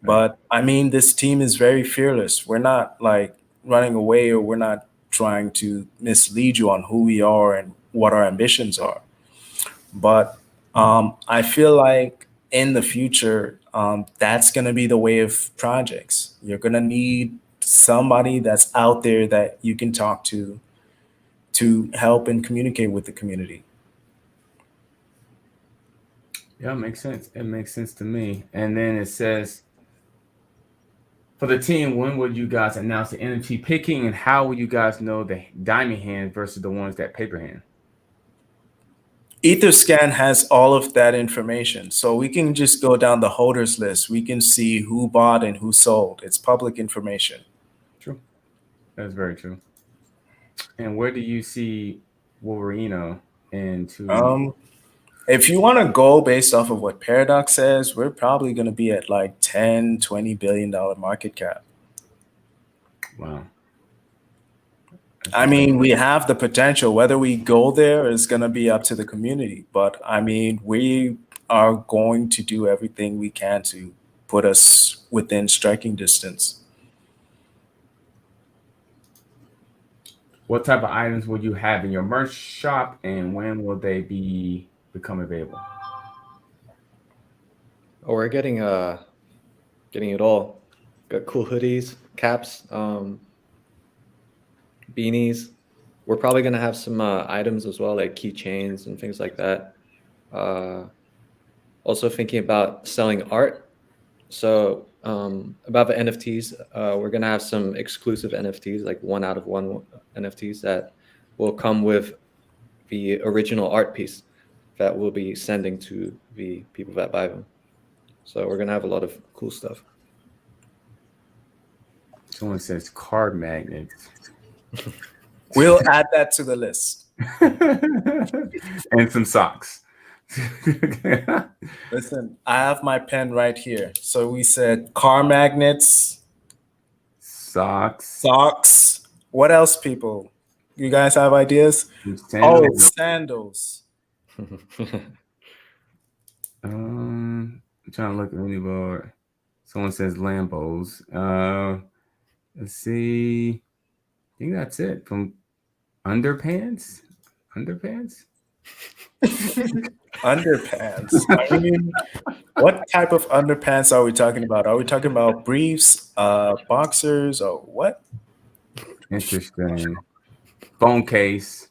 But I mean, this team is very fearless. We're not like running away, or we're not trying to mislead you on who we are and what our ambitions are. But I feel like in the future, that's going to be the way of projects. You're going to need somebody that's out there that you can talk to help and communicate with the community. Yeah, it makes sense. It makes sense to me. And then it says, for the team, when will you guys announce the NFT picking, and how will you guys know the diamond hand versus the ones that paper hand? Etherscan has all of that information. So we can just go down the holders list. We can see who bought and who sold. It's public information. True. That's very true. And where do you see Wolverino in 2 years? If you want to go based off of what Paradox says, we're probably going to be at like 10, $20 billion market cap. Wow. I mean, we have the potential. Whether we go there is going to be up to the community. But I mean, we are going to do everything we can to put us within striking distance. What type of items will you have in your merch shop, and when will they become available? Oh, we're getting it all. Got cool hoodies, caps, beanies. We're probably gonna have some items as well, like keychains and things like that. Also thinking about selling art. So about the NFTs, we're gonna have some exclusive NFTs, like 1 out of 1 NFTs that will come with the original art piece that we'll be sending to the people that buy them. So we're gonna have a lot of cool stuff. Someone says card magnets. We'll add that to the list. And some socks. Listen, I have my pen right here. So we said car magnets, Socks. socks. What else, people? You guys have ideas? Sandals. Oh, sandals. I'm trying to look at any board. Someone says Lambos. Let's see. I think that's it. From underpants. Underpants. Underpants. I mean, what type of underpants are we talking about? Are we talking about briefs, boxers, or what? Interesting. Phone case.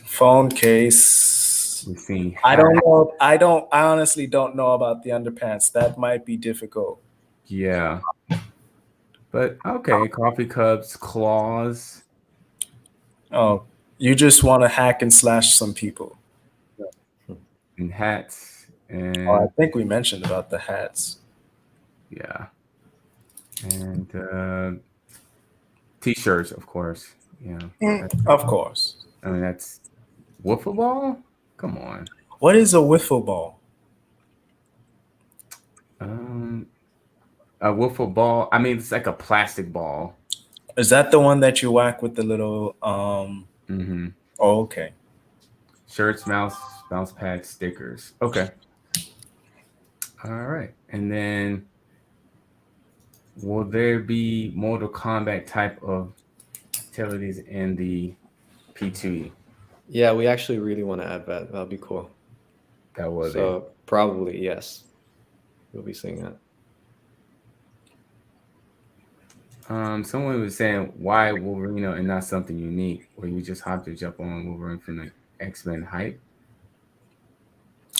Phone case. We've seen. I don't know. I honestly don't know about the underpants. That might be difficult. Yeah. But okay, coffee cups, claws. Oh, you just want to hack and slash some people. And hats. And Oh, I think we mentioned about the hats. yeah. And t-shirts, of course. Yeah. Of course. I mean, that's wiffle ball? Come on. What is a wiffle ball? A wiffle ball. I mean, it's like a plastic ball. Is that the one that you whack with the little Mm-hmm. Oh, okay. Shirts, mouse pads, stickers. Okay. All right. And then will there be Mortal Kombat type of utilities in the P2E? Yeah, we actually really want to add that. That'll be cool. That was So probably yes, we'll be seeing that. Someone was saying, why Wolverino and not something unique, where you just have to jump on Wolverine from the X-Men hype?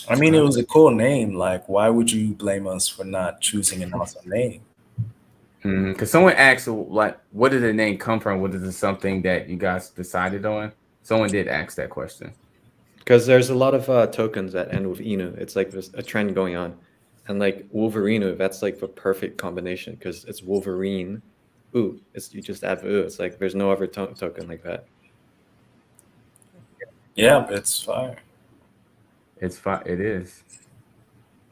I mean, it was a cool name. Like, why would you blame us for not choosing an awesome name? Because someone asked, like, what did the name come from? Was it something that you guys decided on? Someone did ask that question. Because there's a lot of tokens that end with Inu. It's like there's a trend going on. And like Wolverinu, that's like the perfect combination because it's Wolverine. Ooh, you just add ooh. It's like there's no other token like that. Yeah, it's fire. It's fine. It is.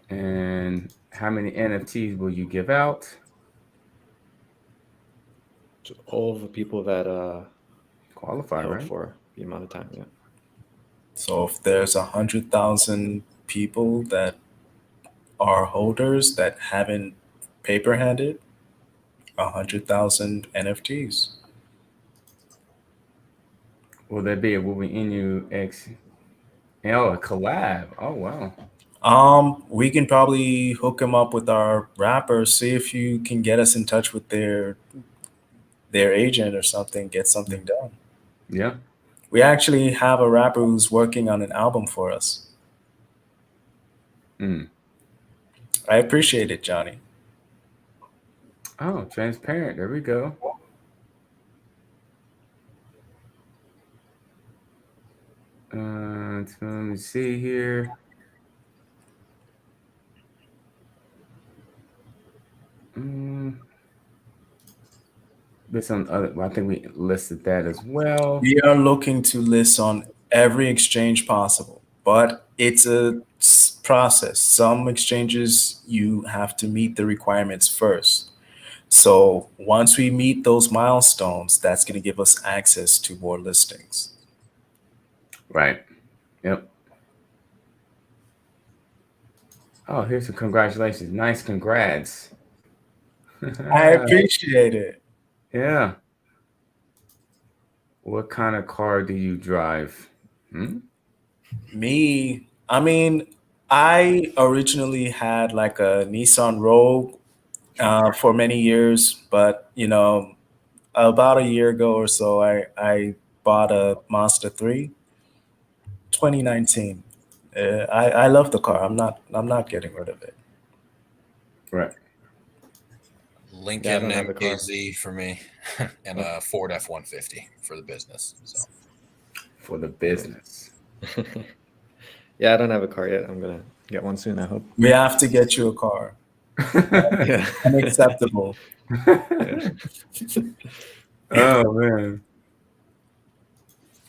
And how many NFTs will you give out? To all of the people that Qualify, held right? for the amount of time. Yeah. So if there's 100,000 people that are holders that haven't paper handed, 100,000 NFTs. Will there be a Wolverinu X? Oh, a collab. Oh, wow. We can probably hook them up with our rapper, see if you can get us in touch with their agent or something, get something done. Yeah. We actually have a rapper who's working on an album for us. Mm. I appreciate it, Johnny. Oh, transparent. There we go. So let me see here. There's some other. I think we listed that as well. We are looking to list on every exchange possible, but it's a process. Some exchanges you have to meet the requirements first. So once we meet those milestones, that's going to give us access to more listings. Right. Yep. Oh, here's some congratulations. Nice congrats. I appreciate it. Yeah. What kind of car do you drive? Me, I mean, I originally had like a Nissan Rogue for many years, but about a year ago or so, I bought a Mazda 3, 2019. I love the car. I'm not getting rid of it. Right. Lincoln don't have a car. MKZ for me, and a Ford F-150 for the business. So For the business. Yeah, I don't have a car yet. I'm gonna get one soon, I hope. We have to get you a car. Yeah. Unacceptable. Yeah. Oh man.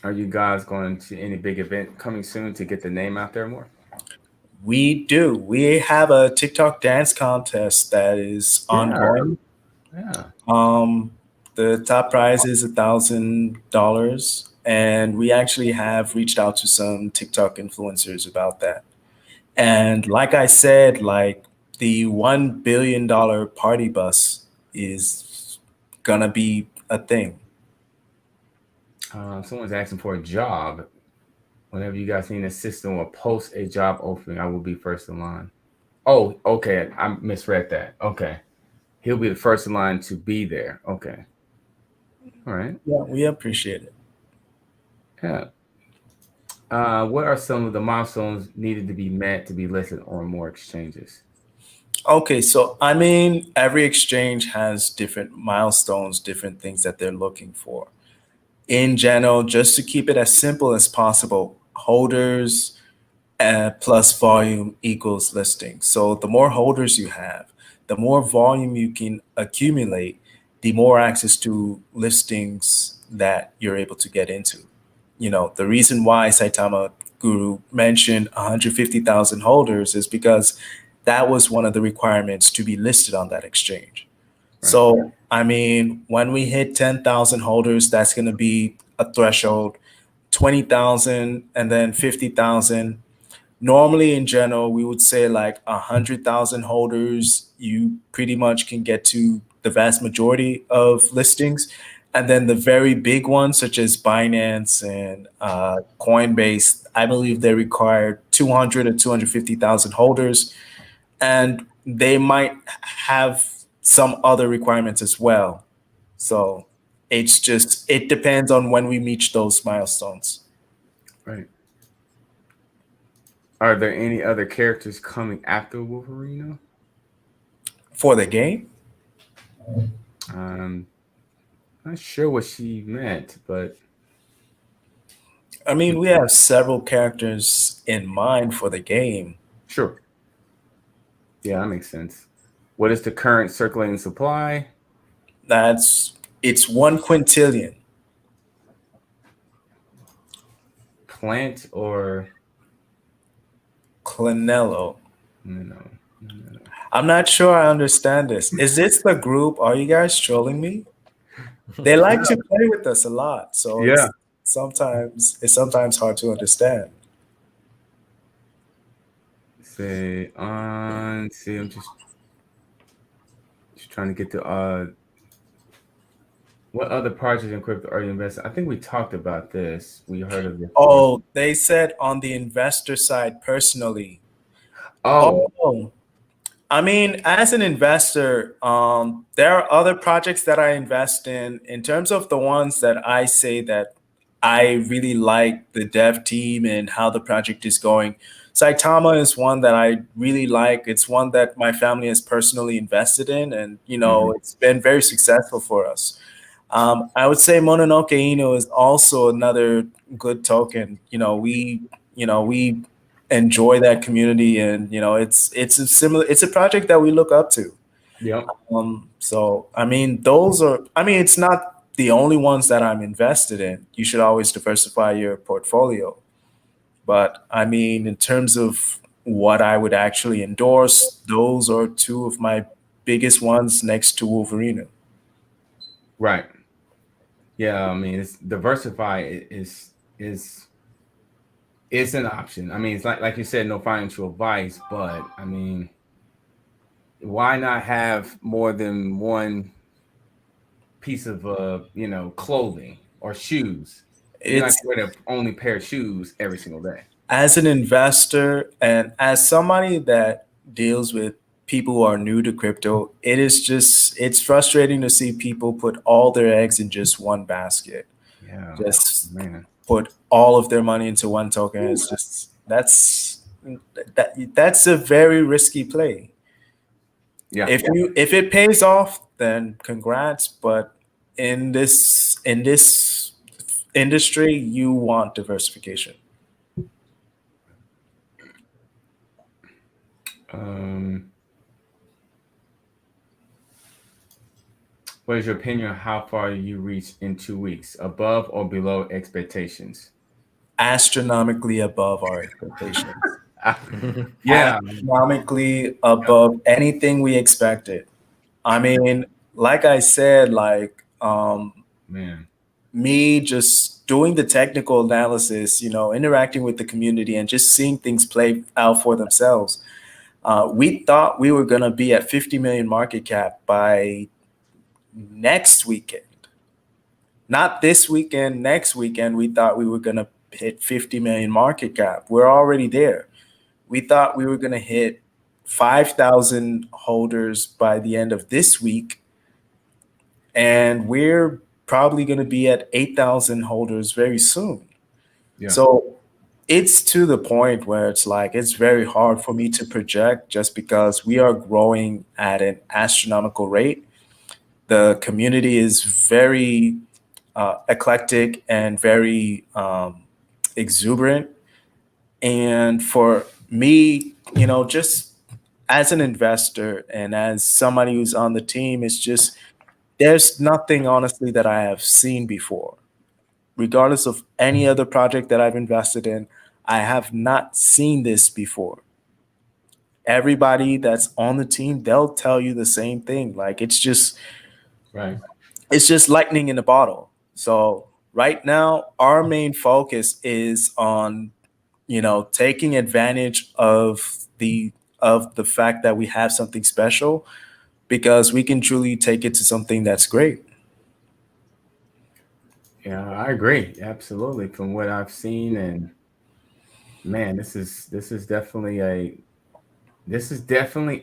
Are you guys going to any big event coming soon to get the name out there more? We do. We have a TikTok dance contest that is ongoing. Yeah. The top prize is $1,000, and we actually have reached out to some TikTok influencers about that. And like I said, like the $1 billion party bus is gonna be a thing. Someone's asking for a job. Whenever you guys need an assistant or post a job opening, I will be first in line. Oh, okay. I misread that. Okay. He'll be the first in line to be there. Okay. All right. Yeah, we appreciate it. Yeah. What are some of the milestones needed to be met to be listed on more exchanges? Okay, so I mean, every exchange has different milestones, different things that they're looking for. In general, just to keep it as simple as possible, holders plus volume equals listing. So the more holders you have, the more volume you can accumulate, the more access to listings that you're able to get into. The reason why Saitama Guru mentioned 150,000 holders is because that was one of the requirements to be listed on that exchange. Right. So, I mean, when we hit 10,000 holders, that's going to be a threshold, 20,000 and then 50,000. Normally, in general, we would say like 100,000 holders, you pretty much can get to the vast majority of listings. And then the very big ones, such as Binance and Coinbase, I believe they require 200 or 250,000 holders. And they might have some other requirements as well. So it depends on when we reach those milestones. Right. Are there any other characters coming after Wolverinu? For the game? Not sure what she meant, but I mean, we have several characters in mind for the game. sure. Yeah, that makes sense. What is the current circulating supply? It's 1 quintillion. Plant or Clinello. no? I'm not sure I understand this. Is this the group? Are you guys trolling me? They like to play with us a lot, so Yeah. it's sometimes hard to understand. Say on. See, I'm just trying to get to what other projects in crypto are you investing? I think we talked about this. We heard of this. Oh, they said on the investor side personally. Oh, Oh, I mean, as an investor, there are other projects that I invest in. In terms of the ones that I say that I really like the dev team and how the project is going, Saitama is one that I really like. It's one that my family has personally invested in, and it's been very successful for us. I would say Mononoke Ino is also another good token. We enjoy that community, and it's a project that we look up to. yep. So I mean, it's not the only ones that I'm invested in. You should always diversify your portfolio. But I mean, in terms of what I would actually endorse, those are two of my biggest ones next to Wolverinu. Right. Yeah, I mean, it's diversify is an option. I mean, it's like you said, no financial advice, but I mean, why not have more than one piece of clothing or shoes? You're not It's going to only pair of shoes every single day. As an investor and as somebody that deals with people who are new to crypto, it's frustrating to see people put all their eggs in just one basket. Yeah, Just man. put all of their money into one token. It's just that's a very risky play. Yeah. If it pays off, then congrats. But in this industry, you want diversification. What is your opinion on how far you reached in 2 weeks? Above or below expectations? Astronomically above our expectations. Yeah. Astronomically above anything we expected. I mean, like I said, Man. me just doing the technical analysis, interacting with the community and just seeing things play out for themselves. We thought we were going to be at 50 million market cap by next weekend. Not this weekend, next weekend, we thought we were going to hit 50 million market cap. We're already there. We thought we were going to hit 5,000 holders by the end of this week. And we're probably going to be at 8,000 holders very soon. Yeah. So it's to the point where it's very hard for me to project just because we are growing at an astronomical rate. The community is very eclectic and very exuberant. And for me, just as an investor and as somebody who's on the team, there's nothing honestly that I have seen before. Regardless of any other project that I've invested in, I have not seen this before. Everybody that's on the team, they'll tell you the same thing. It's just Right. It's just lightning in a bottle. So right now, our main focus is on, taking advantage of the fact that we have something special, because we can truly take it to something that's great. Yeah, I agree. Absolutely. From what I've seen, and man, this is definitely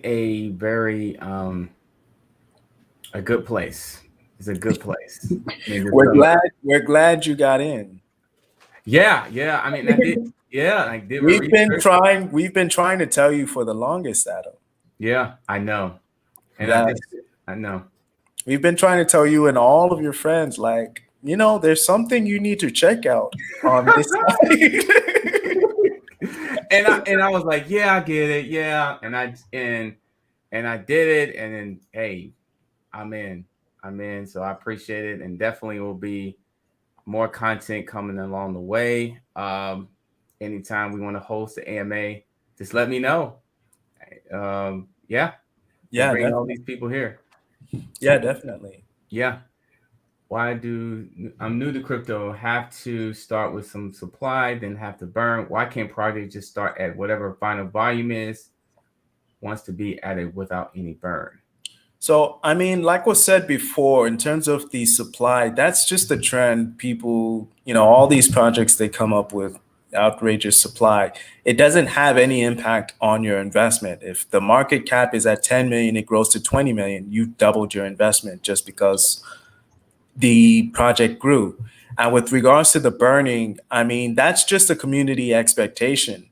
a very a good place. It's a good place. I mean, We're glad you got in. Yeah. I mean, Yeah, I did my We've been research. trying to tell you for the longest, Adam. Yeah, I know. And That I know. we've been trying to tell you and all of your friends, like, there's something you need to check out on this site. And I was like, yeah, I get it. Yeah. And I did it. And then hey, I'm in. I'm in. So I appreciate it. And definitely will be more content coming along the way. Anytime we want to host the AMA, just let me know. Yeah. We'll Yeah, bring all definitely. these people here. Yeah, definitely. Yeah. Why do I'm new to crypto? Have to start with some supply, then have to burn. Why can't project just start at whatever final volume is? Wants to be at it without any burn. So, I mean, like was said before, in terms of the supply, that's just the trend. People, all these projects, they come up with outrageous supply. It doesn't have any impact on your investment. If the market cap is at 10 million, it grows to 20 million, you doubled your investment just because the project grew. And with regards to the burning, I mean, that's just a community expectation.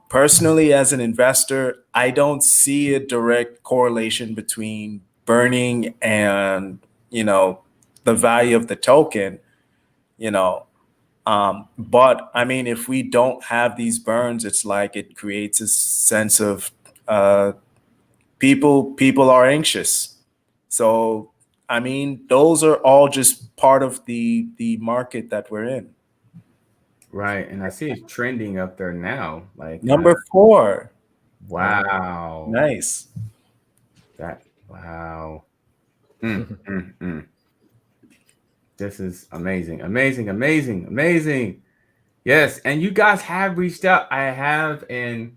Personally, as an investor, I don't see a direct correlation between burning and the value of the token. You know, but I mean, if we don't have these burns, it's like it creates a sense of people are anxious. So I mean, those are all just part of the market that we're in. Right. And I see it's trending up there now. Like Number 4. wow. Nice. Wow. Mm. This is amazing. Amazing, amazing, amazing. Yes, and you guys have reached out. I have, and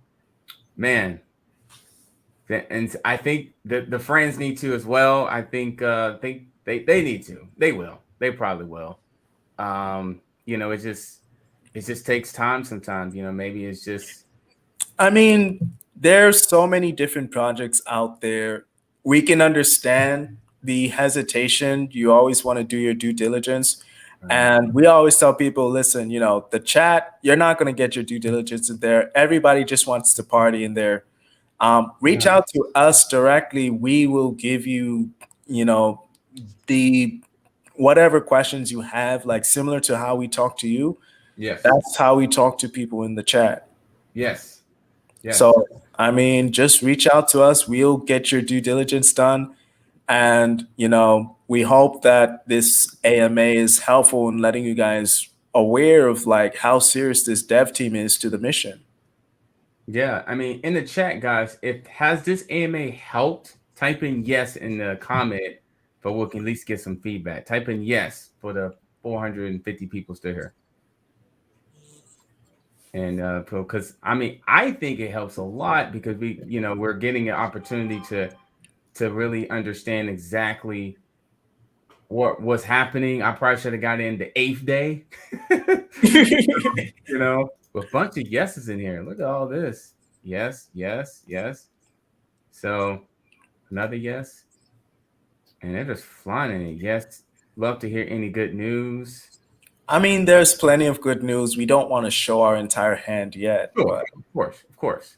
man, and I think the friends need to as well. I think they need to. They will. They probably will. It just takes time sometimes. Maybe it's just I mean, there's so many different projects out there. We can understand the hesitation. You always want to do your due diligence. And we always tell people, listen, the chat, you're not going to get your due diligence in there. Everybody just wants to party in there. Reach out to us directly. We will give you, the whatever questions you have, like similar to how we talk to you. yes, That's how we talk to people in the chat. yes, yes. So, I mean, just reach out to us. We'll get your due diligence done. And, we hope that this AMA is helpful in letting you guys aware of like how serious this dev team is to the mission. Yeah, I mean, in the chat, guys, if has this AMA helped, type in yes in the comment, but we can at least get some feedback. Type in yes for the 450 people still here. And because I mean, I think it helps a lot because we're getting an opportunity to really understand exactly what's happening. I probably should have got in the 8th day. A bunch of yeses in here. Look at all this. Yes, yes, yes. So another yes. And they're just flying in it. Yes. Love to hear any good news. I mean, there's plenty of good news. We don't want to show our entire hand yet. Sure, of course.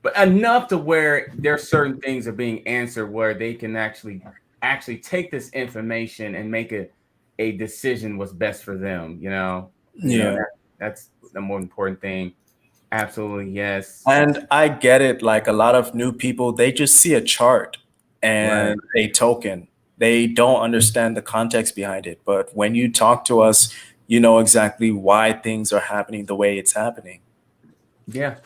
But enough to where there's certain things are being answered where they can actually take this information and make a decision what's best for them. That's the more important thing. Absolutely, yes. And I get it. Like a lot of new people, they just see a chart and a token. They don't understand the context behind it. But when you talk to us, you know exactly why things are happening the way it's happening. Yeah.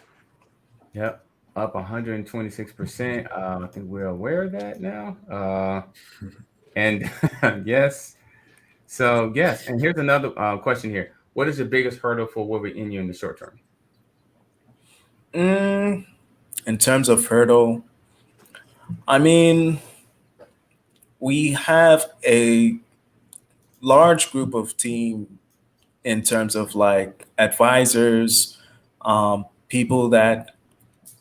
Yep. Up 126%. I think we're aware of that now. And yes. So yes. And here's another question here. What is the biggest hurdle for Wolverinu in the short term? In terms of hurdle, I mean, we have a large group of team in terms of like advisors, people that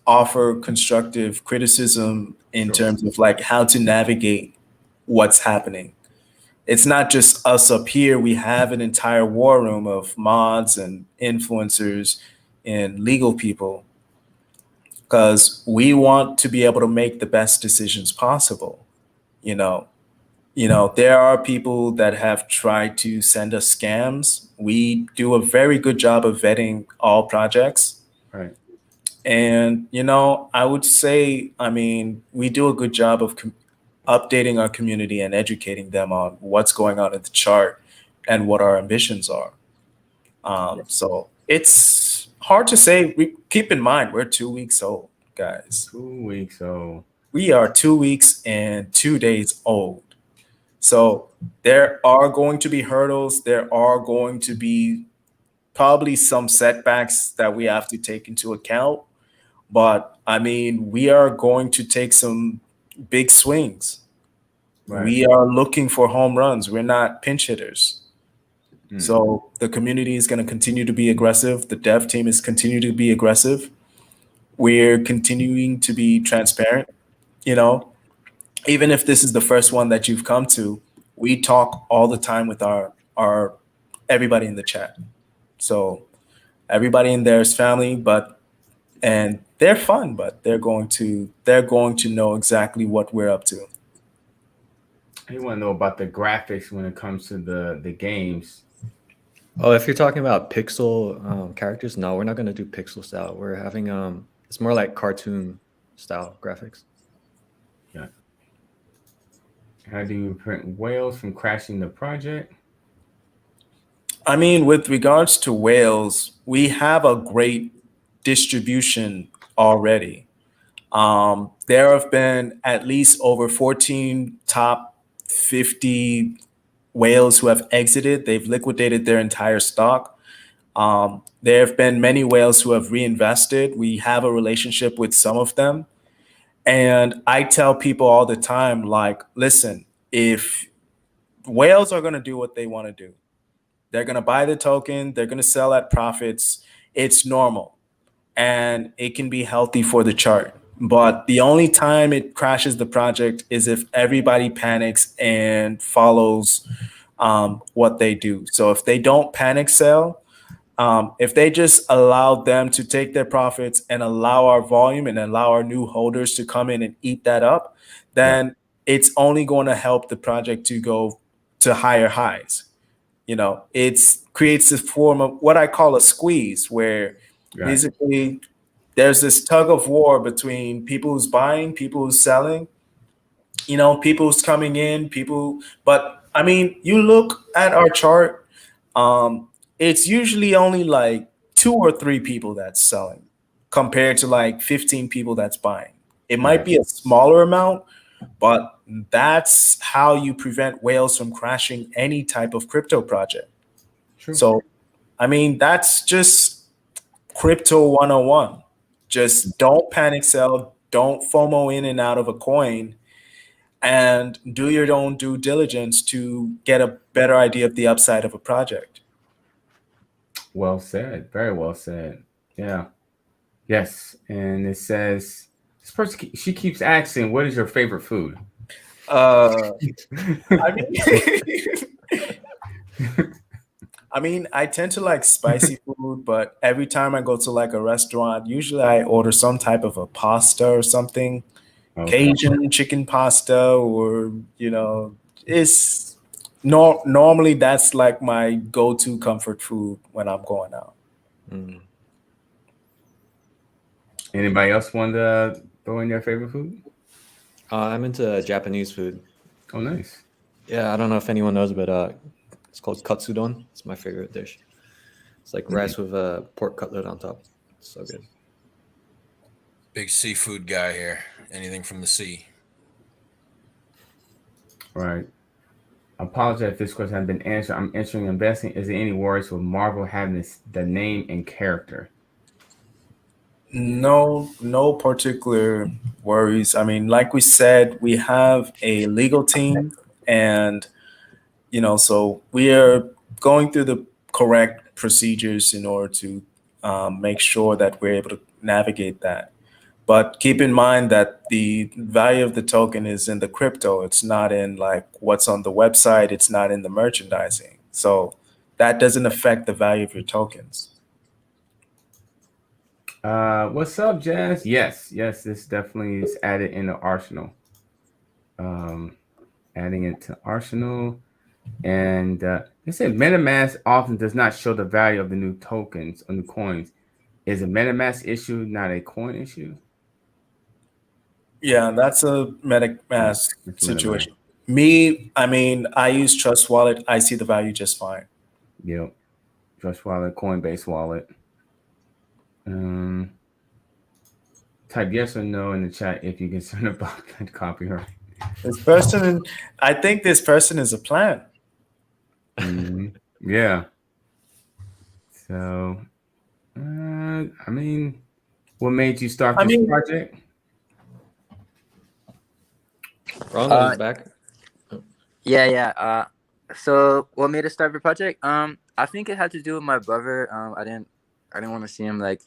offer constructive criticism in terms of like how to navigate what's happening. it's not just us up here. We have an entire war room of mods and influencers and legal people because we want to be able to make the best decisions possible. You know, there are people that have tried to send us scams. We do a very good job of vetting all projects. Right. And, I would say, we do a good job of updating our community and educating them on what's going on in the chart and what our ambitions are. So it's hard to say. Keep in mind, we're 2 weeks old, guys. 2 weeks old. We are 2 weeks and 2 days old. So there are going to be hurdles. There are going to be probably some setbacks that we have to take into account. But we are going to take some big swings. Right. We are looking for home runs. We're not pinch hitters. Mm. So the community is going to continue to be aggressive. The dev team is continue to be aggressive. We're continuing to be transparent. Even if this is the first one that you've come to, we talk all the time with our everybody in the chat. So everybody in there is family, and they're fun, but they're going to know exactly what we're up to. You want to know about the graphics when it comes to the games. Oh, if you're talking about pixel characters, no, we're not going to do pixel style. We're having it's more like cartoon style graphics. Yeah. How do you prevent whales from crashing the project? With regards to whales, we have a great distribution already. There have been at least over 14 top 50 whales who have exited. They've liquidated their entire stock. There have been many whales who have reinvested. We have a relationship with some of them. And I tell people all the time, like, listen, if whales are going to do what they want to do, they're going to buy the token, they're going to sell at profits. It's normal and it can be healthy for the chart. But the only time it crashes the project is if everybody panics and follows what they do. So if they don't panic sell, if they just allow them to take their profits and allow our volume and allow our new holders to come in and eat that up, then it's only going to help the project to go to higher highs. It creates this form of what I call a squeeze, where basically there's this tug of war between people who's buying, people who's selling, people who's coming in, but you look at our chart, it's usually only like 2 or 3 people that's selling compared to like 15 people that's buying. It might be a smaller amount, but that's how you prevent whales from crashing any type of crypto project. True. So, that's just crypto 101. Just don't panic sell, don't FOMO in and out of a coin, and do your own due diligence to get a better idea of the upside of a project. Well said. Very well said. Yeah. Yes. And it says, this person, she keeps asking, what is your favorite food? I tend to like spicy food, but every time I go to like a restaurant, usually I order some type of a pasta or something, Cajun chicken pasta, or it's normally that's like my go-to comfort food when I'm going out. Anybody else want to throw in their favorite food? I'm into Japanese food. Oh, nice. Yeah, I don't know if anyone knows, but it's called katsudon. It's my favorite dish. It's like rice with a pork cutlet on top. It's so good. Big seafood guy here. Anything from the sea. Right. I apologize if this question has been answered. I'm entering investing. Is there any worries with Marvel having the name and character? No particular worries. Like we said, we have a legal team, and so we are going through the correct procedures in order to make sure that we're able to navigate that. But keep in mind that the value of the token is in the crypto. It's not in like what's on the website. It's not in the merchandising. So that doesn't affect the value of your tokens. What's up, Jazz? Yes, this definitely is added in the arsenal. Adding it to arsenal. And they said MetaMask often does not show the value of the new tokens or new coins. Is a MetaMask issue not a coin issue? Yeah, that's a MetaMask It's situation. Me, I mean, I use Trust Wallet. I see the value just fine. Yep. Trust Wallet, Coinbase Wallet. Type yes or no in the chat if you're concerned about that copyright. This person, I think this person is a plant. Yeah. So, I mean, what made you start this project? Ronald is back. Yeah. So what made us start the project? I think it had to do with my brother. I didn't want to see him like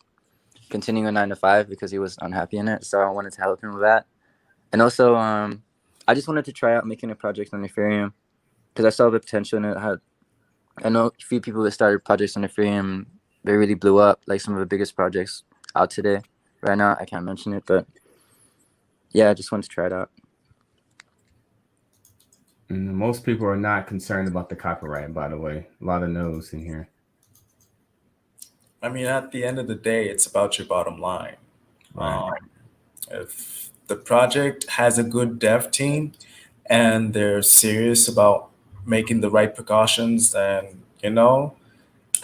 continuing a 9 to 5 because he was unhappy in it. So I wanted to help him with that. And also, I just wanted to try out making a project on Ethereum because I saw the potential in it. I know a few people that started projects on Ethereum. They really blew up, like some of the biggest projects out today. Right now, I can't mention it, but yeah, I just wanted to try it out. And most people are not concerned about the copyright, by the way. A lot of no's in here. I mean, at the end of the day, it's about your bottom line. Right. If the project has a good dev team and they're serious about making the right precautions, then,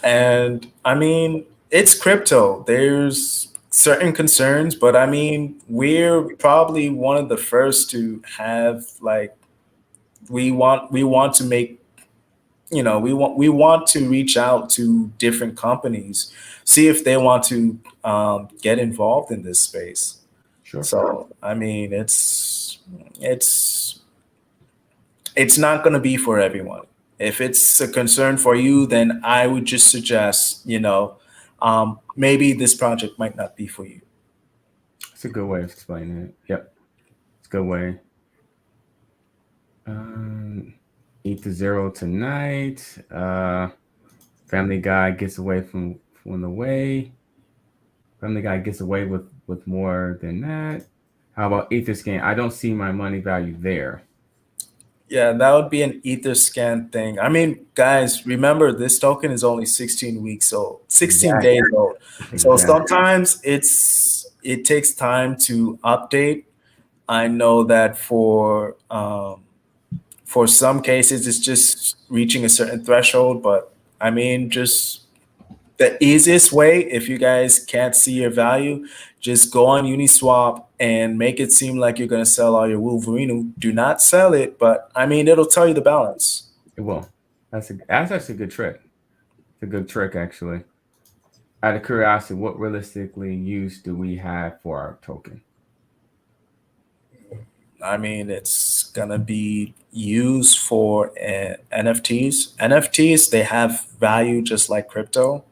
and I mean, it's crypto. There's certain concerns, but I mean, we're probably one of the first to have like, we want to make, we want to reach out to different companies, see if they want to get involved in this space. Sure. So I mean, it's not going to be for everyone. If it's a concern for you, then I would just suggest, maybe this project might not be for you. It's a good way of explaining it. Yep, it's a good way. Eat the zero tonight. Family Guy gets away from the way. Family Guy gets away with more than that. How about Etherscan? I don't see my money value there. Yeah, that would be an Etherscan thing. I mean, guys, remember this token is only 16 weeks old, 16 days old. So sometimes it takes time to update. I know that for some cases it's just reaching a certain threshold, but I mean, just the easiest way, if you guys can't see your value, just go on Uniswap and make it seem like you're going to sell all your Wolverinu. Do not sell it, but I mean, it'll tell you the balance. It will. That's actually a good trick. It's a good trick, actually. Out of curiosity, what realistically use do we have for our token? I mean, it's going to be used for NFTs. NFTs, they have value just like crypto.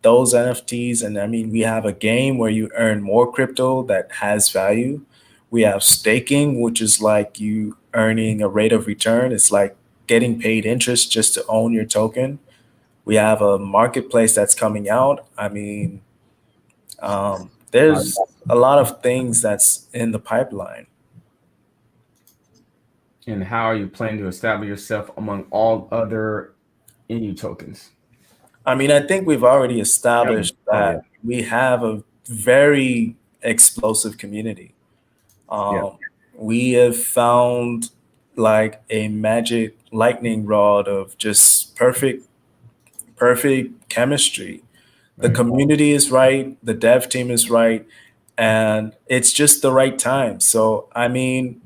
Those NFTs, and I mean, we have a game where you earn more crypto that has value. We have staking, which is like you earning a rate of return. It's like getting paid interest just to own your token. We have a marketplace that's coming out. I mean, there's a lot of things that's in the pipeline. And how are you planning to establish yourself among all other NU tokens? I mean, I think we've already established that we have a very explosive community. We have found like a magic lightning rod of just perfect chemistry. The community is right, the dev team is right, and it's just the right time. So, I mean,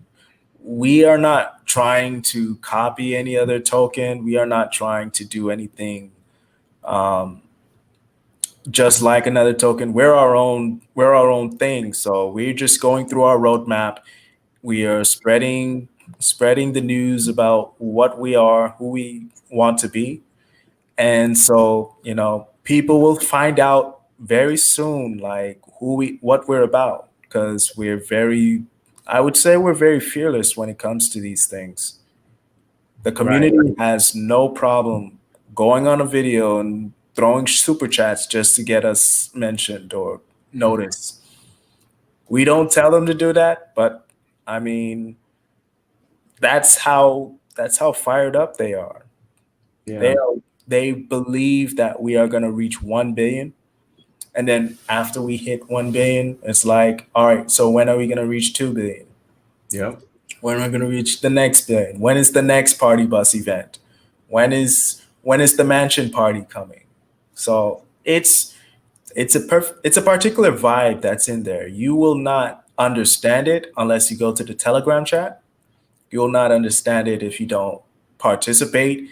we are not trying to copy any other token. We are not trying to do anything just like another token. We're our own thing. So we're just going through our roadmap. We are spreading the news about what we are, who we want to be. And so, people will find out very soon, like what we're about. because I would say we're very fearless when it comes to these things. The community has no problem going on a video and throwing super chats just to get us mentioned or noticed. We don't tell them to do that, but I mean, that's how fired up they are. Yeah. They believe that we are going to reach 1 billion. And then after we hit 1 billion, it's like, all right, so when are we going to reach 2 billion? Yep. When are we going to reach the next billion? When is the next party bus event? When is the mansion party coming? So it's a particular vibe that's in there. You will not understand it unless you go to the Telegram chat. You will not understand it if you don't participate.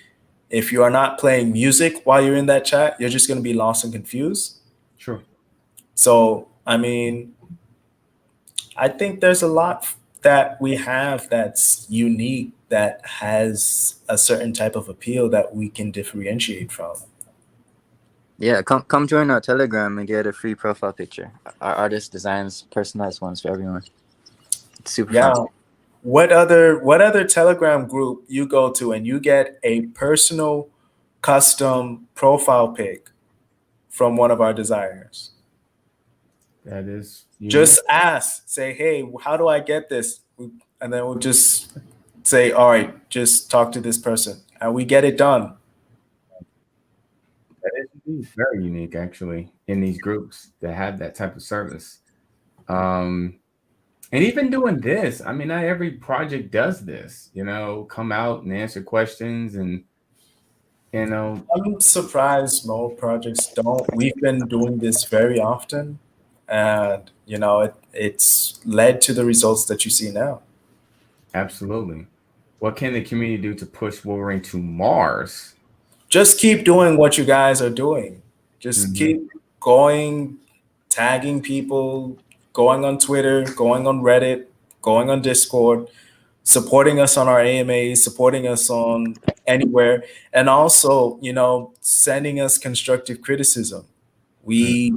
If you are not playing music while you're in that chat, you're just going to be lost and confused. Sure. So, I mean, I think there's a lot that we have that's unique, that has a certain type of appeal that we can differentiate from. Yeah, come join our Telegram and get a free profile picture. Our artist designs personalized ones for everyone. It's super Yeah. fun. What other Telegram group you go to and you get a personal custom profile pic from one of our designers? That is unique. Just ask, say, hey, how do I get this? And then we'll just say, all right, just talk to this person, and we get it done. That is indeed very unique, actually, in these groups that have that type of service. And even doing this, I mean, not every project does this, come out and answer questions and, I'm surprised most projects don't. We've been doing this very often, and it's led to the results that you see now. absolutely. What can the community do to push Wolverine to Mars? Just keep doing what you guys are doing. Just Mhm. keep going, tagging people, going on Twitter, going on Reddit, going on Discord, supporting us on our AMAs, supporting us on anywhere, and also, sending us constructive criticism. We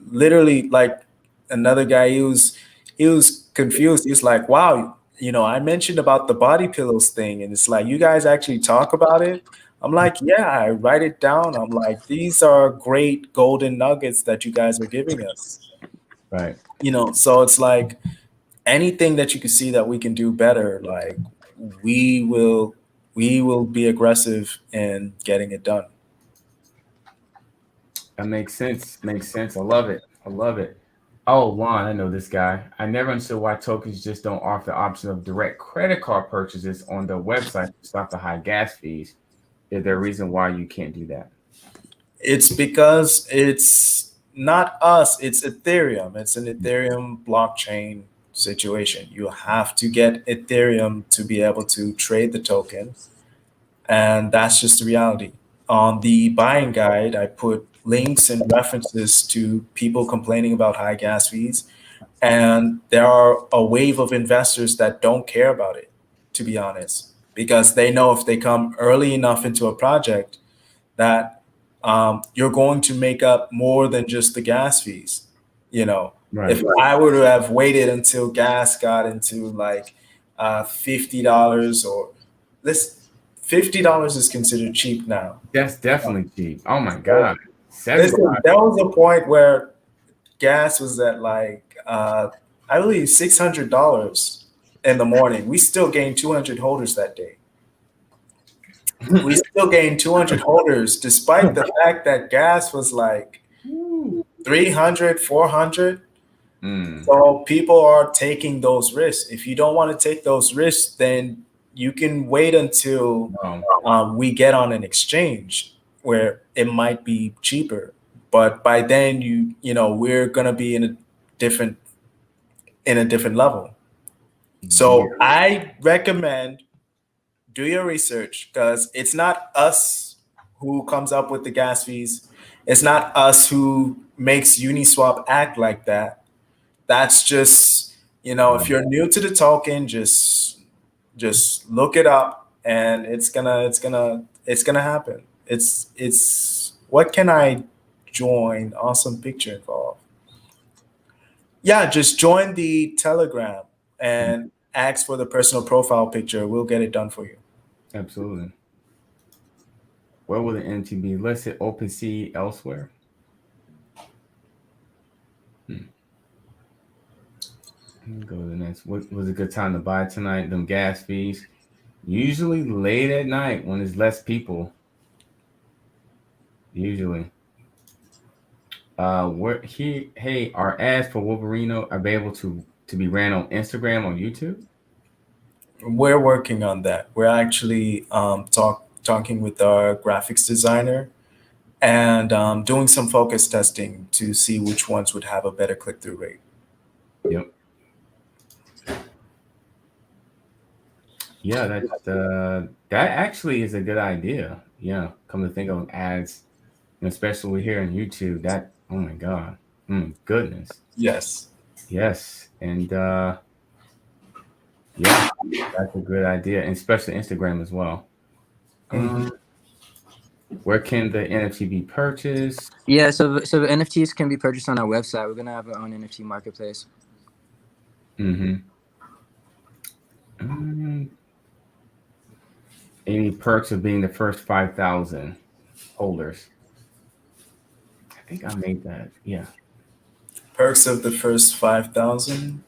literally, like, another guy, he was confused. He's like, wow, I mentioned about the body pillows thing, and it's like, you guys actually talk about it? I'm like, yeah, I write it down. I'm like, these are great golden nuggets that you guys are giving us. Right. So it's like, anything that you can see that we can do better, like, we will be aggressive in getting it done. That makes sense. Makes sense. I love it. I love it. Oh, Lon, I know this guy. I never understood why tokens just don't offer the option of direct credit card purchases on the website to stop the high gas fees. Is there a reason why you can't do that? It's because it's not us, it's Ethereum. It's an Ethereum blockchain situation. You have to get Ethereum to be able to trade the token, and that's just the reality. On the buying guide, I put links and references to people complaining about high gas fees, and there are a wave of investors that don't care about it, to be honest, because they know if they come early enough into a project that you're going to make up more than just the gas fees. Right. If I were to have waited until gas got into like $50, or this $50 is considered cheap now. That's definitely cheap. Oh my God. Listen, 75. there was a point where gas was at like I believe $600 in the morning. We still gained 200 holders that day. We still gained 200 holders despite the fact that gas was like 300, 400. So people are taking those risks. If you don't want to take those risks, then you can wait until we get on an exchange where it might be cheaper. But by then, we're gonna be in a different level. So I recommend do your research, because it's not us who comes up with the gas fees. It's not us who makes Uniswap act like that. That's just, if you're new to the token, just look it up, and it's gonna happen. It's what can I join? Awesome picture involved. Yeah, just join the Telegram and ask for the personal profile picture. We'll get it done for you. Absolutely. Where will the NFT be listed? OpenSea elsewhere? Go to the next. What was a good time to buy tonight? Them gas fees. Usually late at night when there's less people. Usually. Hey, are ads for Wolverinu available to be ran on Instagram or YouTube? We're working on that. We're actually talking with our graphics designer and doing some focus testing to see which ones would have a better click-through rate. Yep. Yeah, that actually is a good idea. Yeah, come to think of ads, especially here on YouTube. That, oh my God, goodness, Yes. yes, and yeah, that's a good idea, and especially Instagram as well. Where can the NFT be purchased? Yeah, so the NFTs can be purchased on our website. We're gonna have our own NFT marketplace. Any perks of being the first 5,000 holders? I think I made that. Yeah. Perks of the first 5,000.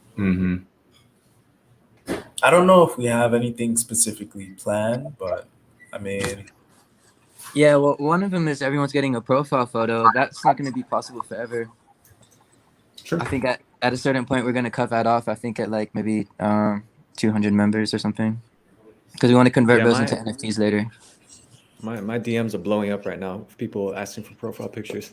I don't know if we have anything specifically planned, but I mean, Yeah, well, one of them is everyone's getting a profile photo. That's not gonna be possible forever. Sure. I think at a certain point we're gonna cut that off. I think at like maybe 200 members or something, because we want to convert those into NFTs later. My DMs are blowing up right now with people asking for profile pictures.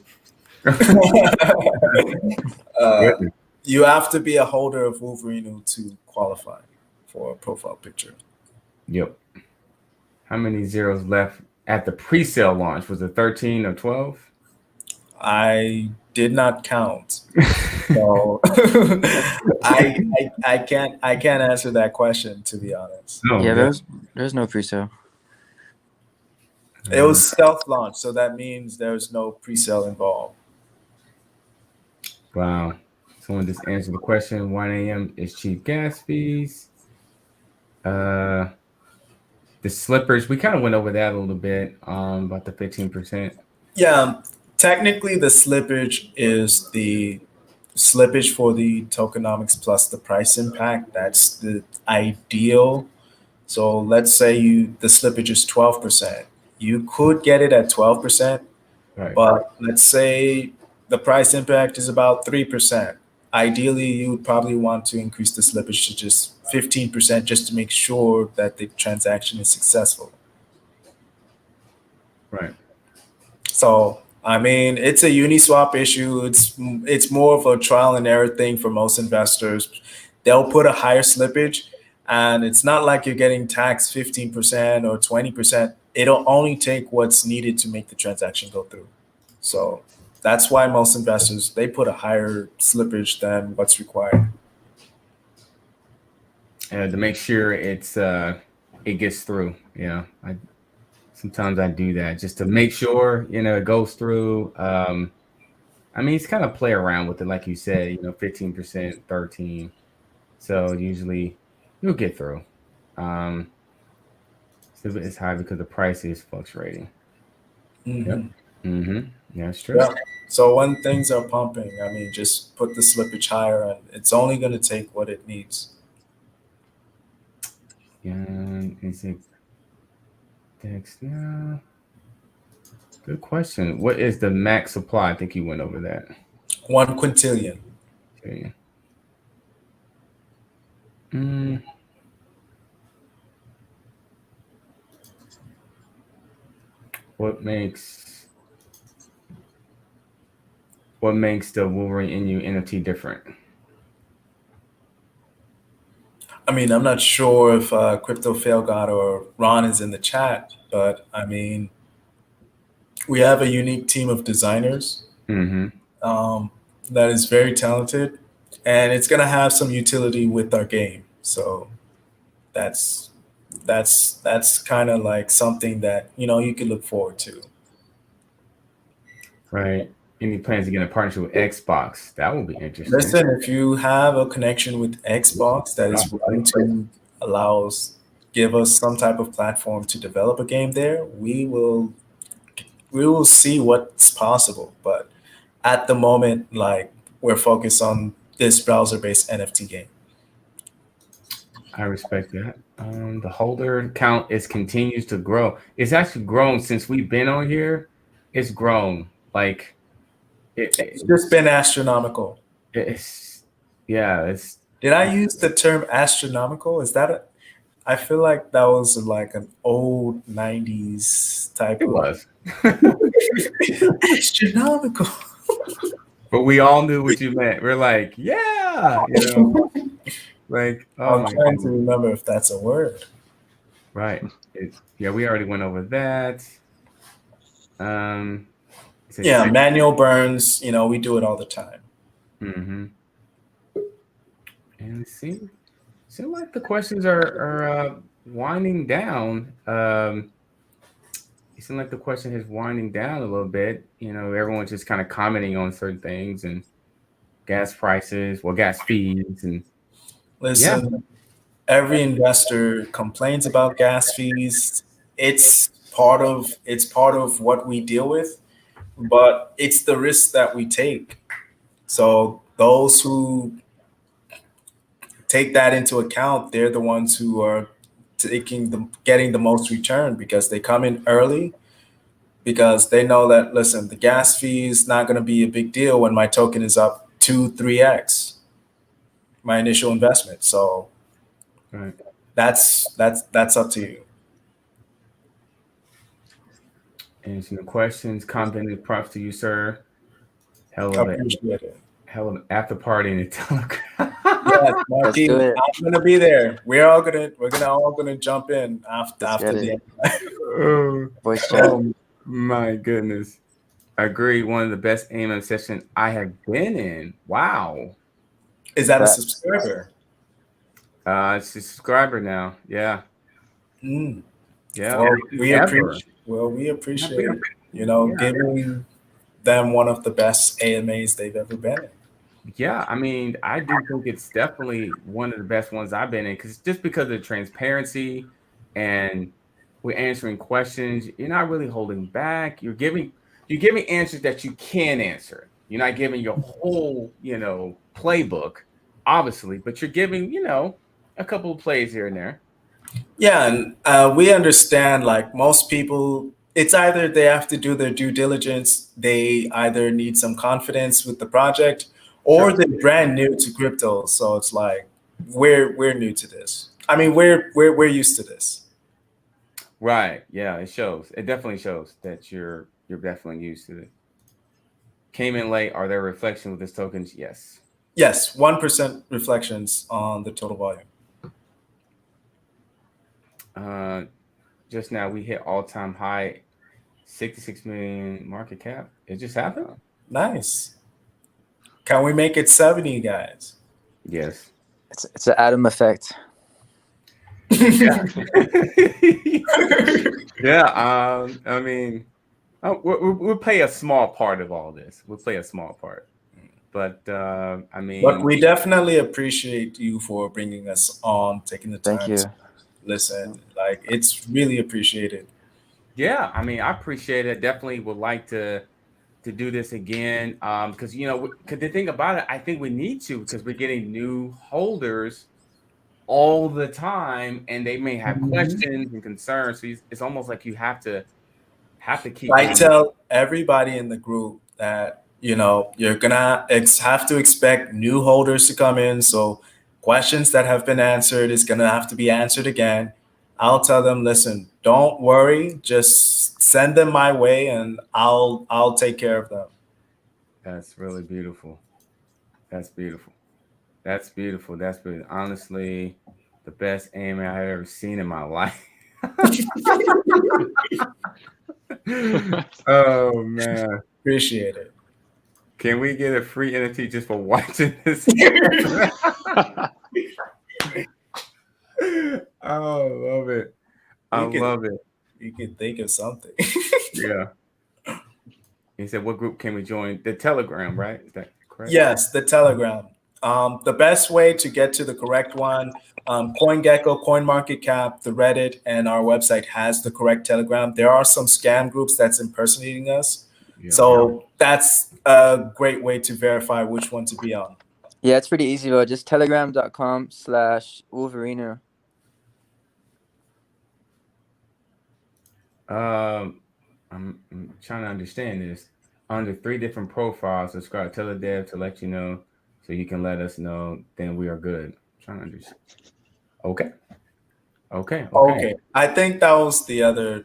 you have to be a holder of Wolverinu to qualify for a profile picture. Yep. How many zeros left at the pre-sale launch? Was it 13 or 12? I did not count. So I can't answer that question, to be honest. No. Yeah, there's no pre-sale. It was stealth launch, so that means there's no pre-sale involved. Wow. Someone just answered the question. 1 a.m. is cheap gas fees. The slippers, we kind of went over that a little bit, about the 15%. Yeah, technically the slippage is the slippage for the tokenomics plus the price impact. That's the ideal. So let's say the slippage is 12%. You could get it at 12%, Right. but let's say the price impact is about 3%. Ideally, you would probably want to increase the slippage to just 15% just to make sure that the transaction is successful. Right. So, I mean, it's a Uniswap issue. It's more of a trial and error thing for most investors. They'll put a higher slippage, and it's not like you're getting taxed 15% or 20%. It'll only take what's needed to make the transaction go through. So that's why most investors, they put a higher slippage than what's required. To make sure it gets through. Yeah. Sometimes I do that just to make sure, it goes through. I mean, it's kind of play around with it, like you said, 15%, 13. So usually you'll get through. So it's high because the price is fluctuating. Yep. Yeah, that's true. Yeah. So when things are pumping, I mean, just put the slippage higher, and it's only going to take what it needs. Yeah, is it text now? Good question. What is the max supply? I think you went over that. 1 quintillion. Okay. What makes the Wolverinu NFT different? I mean, I'm not sure if Crypto Fail God or Ron is in the chat, but I mean, we have a unique team of designers that is very talented, and it's going to have some utility with our game. So that's kind of like something that you can look forward to. Right. Any plans to get a partnership with Xbox? That would be interesting. Listen, if you have a connection with Xbox that is willing to give us some type of platform to develop a game there, we will see what's possible. But at the moment, like, we're focused on this browser-based NFT game. I respect that. The holder count continues to grow. It's actually grown since we've been on here. It's grown. Like It's just been astronomical. it's yeah. It's Did I use the term astronomical? Is that I feel like that was like an old 90s type it of was, astronomical. but we all knew what you meant. We're like, yeah, like oh I'm my trying to goodness. remember if that's a word. Right. Yeah, we already went over that. Yeah, manual burns, we do it all the time. Mm-hmm. And seem like the questions are winding down. It seems like the question is winding down a little bit. Everyone's just kind of commenting on certain things and gas prices, gas fees, and Listen, every investor complains about gas fees. It's part of what we deal with, but it's the risk that we take. So those who take that into account, they're the ones who are getting the most return because they come in early, because they know that, listen, the gas fee is not going to be a big deal when my token is up 2-3x my initial investment. So right. that's up to you. Answering the questions, commenting, props to you, sir. Hell I of appreciate it. an after party in the Telegram. Yes, Marky, do it. I'm gonna be there. We're all gonna jump in after the end. Voice chat. Oh my goodness. Agreed. One of the best AMM sessions I have been in. Wow. Is that a Facts. subscriber? It's a subscriber now. Yeah. Mm. Yeah. Well, we Ever. appreciate it. Giving them one of the best AMAs they've ever been in. Yeah, I mean, I do think it's definitely one of the best ones I've been in because of the transparency, and we're answering questions. You're not really holding back. You're giving answers that you can answer. You're not giving your whole, playbook, obviously, but you're giving, a couple of plays here and there. Yeah, and we understand, like most people, it's either they have to do their due diligence, they either need some confidence with the project, or Sure. they're brand new to crypto. So it's like we're new to this. I mean, we're used to this. Right. Yeah, it shows. It definitely shows that you're definitely used to it. Came in late. Are there reflections with this tokens? Yes. Yes, 1% reflections on the total volume. Just now we hit all-time high, 66 million market cap. It just happened. Nice. Can we make it 70, guys? Yes. It's an Adam effect. Yeah. Yeah. I mean, we'll play a small part of all this. We'll play a small part, but I mean, But we definitely appreciate you for bringing us on, taking the time Thank you. to listen. Like, it's really appreciated. yeah. I mean, I appreciate it. Definitely would like to do this again, because because the thing about it, I think we need to, because we're getting new holders all the time, and they may have questions and concerns. So it's almost like you have to keep. I tell everybody in the group that you're gonna have to expect new holders to come in. So questions that have been answered is gonna have to be answered again. I'll tell them, listen, don't worry, just send them my way, and I'll take care of them. That's really beautiful. That's beautiful. That's beautiful. That's beautiful. Honestly, the best anime I've ever seen in my life. Oh man. Appreciate it. Can we get a free NFT just for watching this? Oh, love it. I love it. You can think of something. Yeah. He said, what group can we join? The Telegram, right? Is that correct? Yes, the Telegram. The best way to get to the correct one, CoinGecko, CoinMarketCap, the Reddit, and our website has the correct Telegram. There are some scam groups that's impersonating us. Yeah. So that's a great way to verify which one to be on. Yeah, it's pretty easy, bro. Just telegram.com/Wolverinu. I'm trying to understand this. Under 3 different profiles, subscribe to Teledev to let you know, so you can let us know. Then we are good. I'm trying to understand. Okay. I think that was the other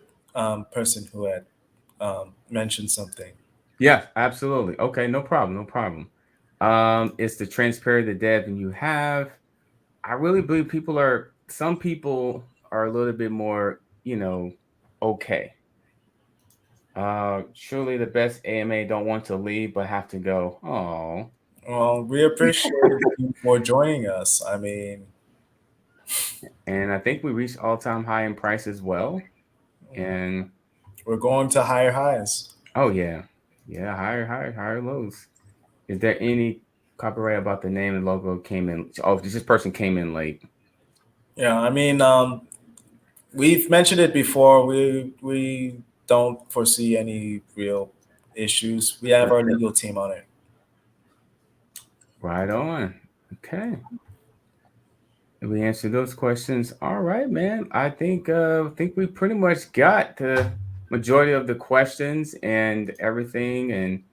person who had mentioned something. Yeah, absolutely. Okay, no problem. It's the transparent the dev and you have. I really believe some people are a little bit more, okay. Surely the best AMA don't want to leave but have to go. Oh. Well, we appreciate you for joining us. I mean, and I think we reached all-time high in price as well. And we're going to higher highs. Oh yeah. Yeah, higher lows. Is there any copyright about the name and logo came in? Oh, this person came in late. Yeah, I mean, we've mentioned it before. We don't foresee any real issues. We have our legal team on it. Right on. Okay. We answered those questions. All right, man. I think we pretty much got the majority of the questions and everything. And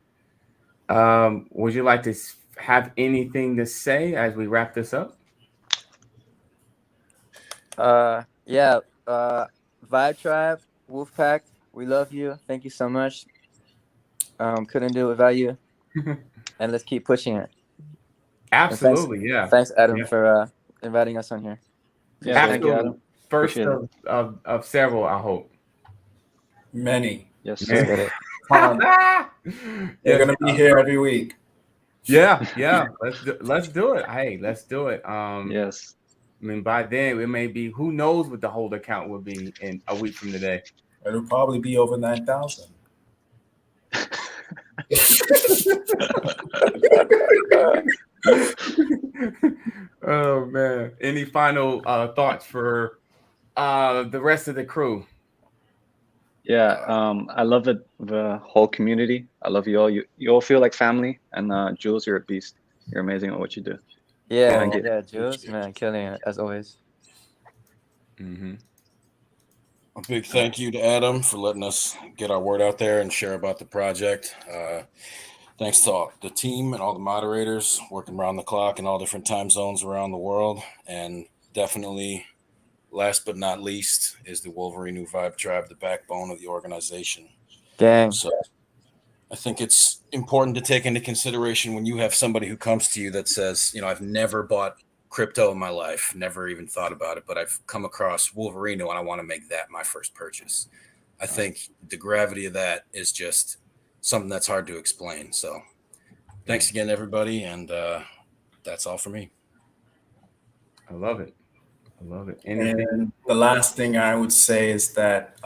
would you like to have anything to say as we wrap this up? Yeah. Vibe Tribe, Wolfpack, we love you. Thank you so much. Couldn't do it without you. And let's keep pushing it. Absolutely, yeah. Thanks, Adam, for inviting us on here. Yeah, absolutely. thank you, Adam. First of several, I hope. Many. Yes, sir. They're gonna be here every week. Yeah. Let's do it. Hey, let's do it. Yes. I mean, by then it may be. Who knows what the holder count will be in a week from today? It'll probably be over 9,000. Oh man! Any final thoughts for the rest of the crew? Yeah, I love it. The whole community. I love you all. You all feel like family. And Jules, you're a beast. You're amazing at what you do. Yeah, Jules, man, killing it as always. Mm-hmm. A big thank you to Adam for letting us get our word out there and share about the project. Thanks to all the team and all the moderators working around the clock in all different time zones around the world. And definitely, last but not least, is the Wolverinu Vibe Tribe, the backbone of the organization. Gang. So I think it's important to take into consideration when you have somebody who comes to you that says, I've never bought crypto in my life, never even thought about it, but I've come across Wolverinu and I want to make that my first purchase. I think the gravity of that is just something that's hard to explain. So thanks again, everybody. And that's all for me. I love it. And the last thing I would say is that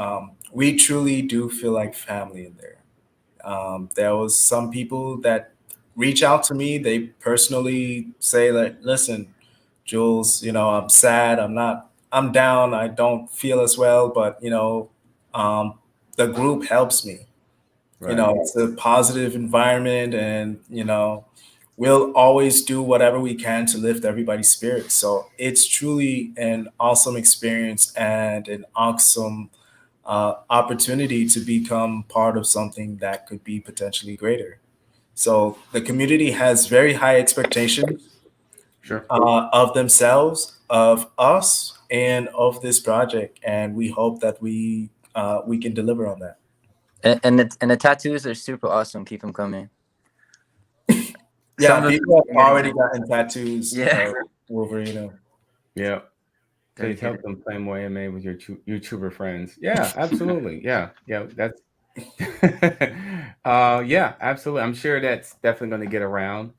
we truly do feel like family in there. There was some people that reach out to me. They personally say that, listen, Jules, I'm sad. I'm down. I don't feel as well, but the group helps me. Right. It's a positive environment, and we'll always do whatever we can to lift everybody's spirits. So it's truly an awesome experience and an awesome opportunity to become part of something that could be potentially greater. So the community has very high expectations of themselves, of us, and of this project, and we hope that we can deliver on that. And the tattoos are super awesome. Keep them coming. Yeah, people have already gotten tattoos. Yeah. Wolverinu. Yeah. Please help them play more AMA with your YouTuber friends. Yeah, absolutely. Yeah. That's yeah, absolutely. I'm sure that's definitely going to get around.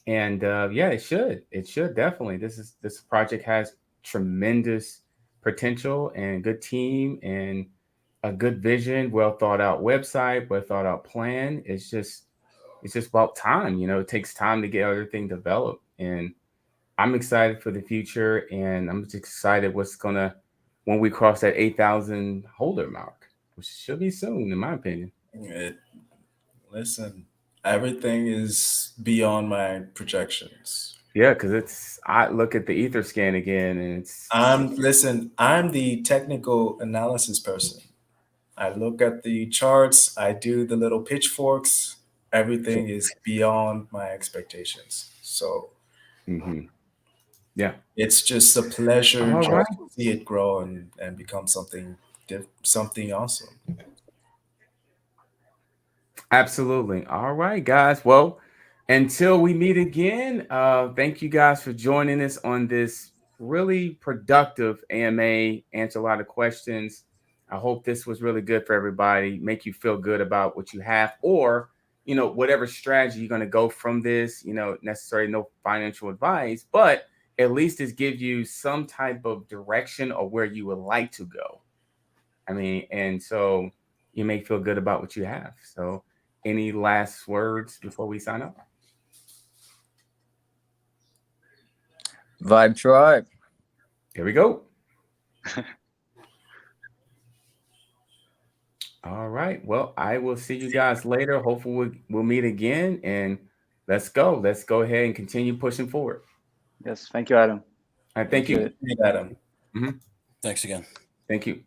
And yeah, it should. It should definitely. This project has tremendous potential and good team, and a good vision, well thought out website, well thought out plan. It's just about time. It takes time to get everything developed, and I'm excited for the future, and I'm just excited when we cross that 8,000 holder mark, which should be soon, in my opinion. Listen, everything is beyond my projections. Yeah, because I look at the Etherscan again, and I'm the technical analysis person. I look at the charts, I do the little pitchforks. Everything is beyond my expectations. So yeah. it's just a pleasure All just right. to see it grow and become something awesome. Absolutely. All right, guys. Well, until we meet again, thank you guys for joining us on this really productive AMA. Answer a lot of questions. I hope this was really good for everybody. Make you feel good about what you have, or whatever strategy you're going to go from this. Necessarily no financial advice, but at least it gives you some type of direction of where you would like to go. I mean, and so you may feel good about what you have. So, any last words before we sign up? Vibe tribe. Here we go. All right. Well, I will see you guys later. Hopefully we'll meet again, and let's go. Let's go ahead and continue pushing forward. Yes. Thank you, Adam. All right. Thank you. Adam. Mm-hmm. Thanks again. Thank you.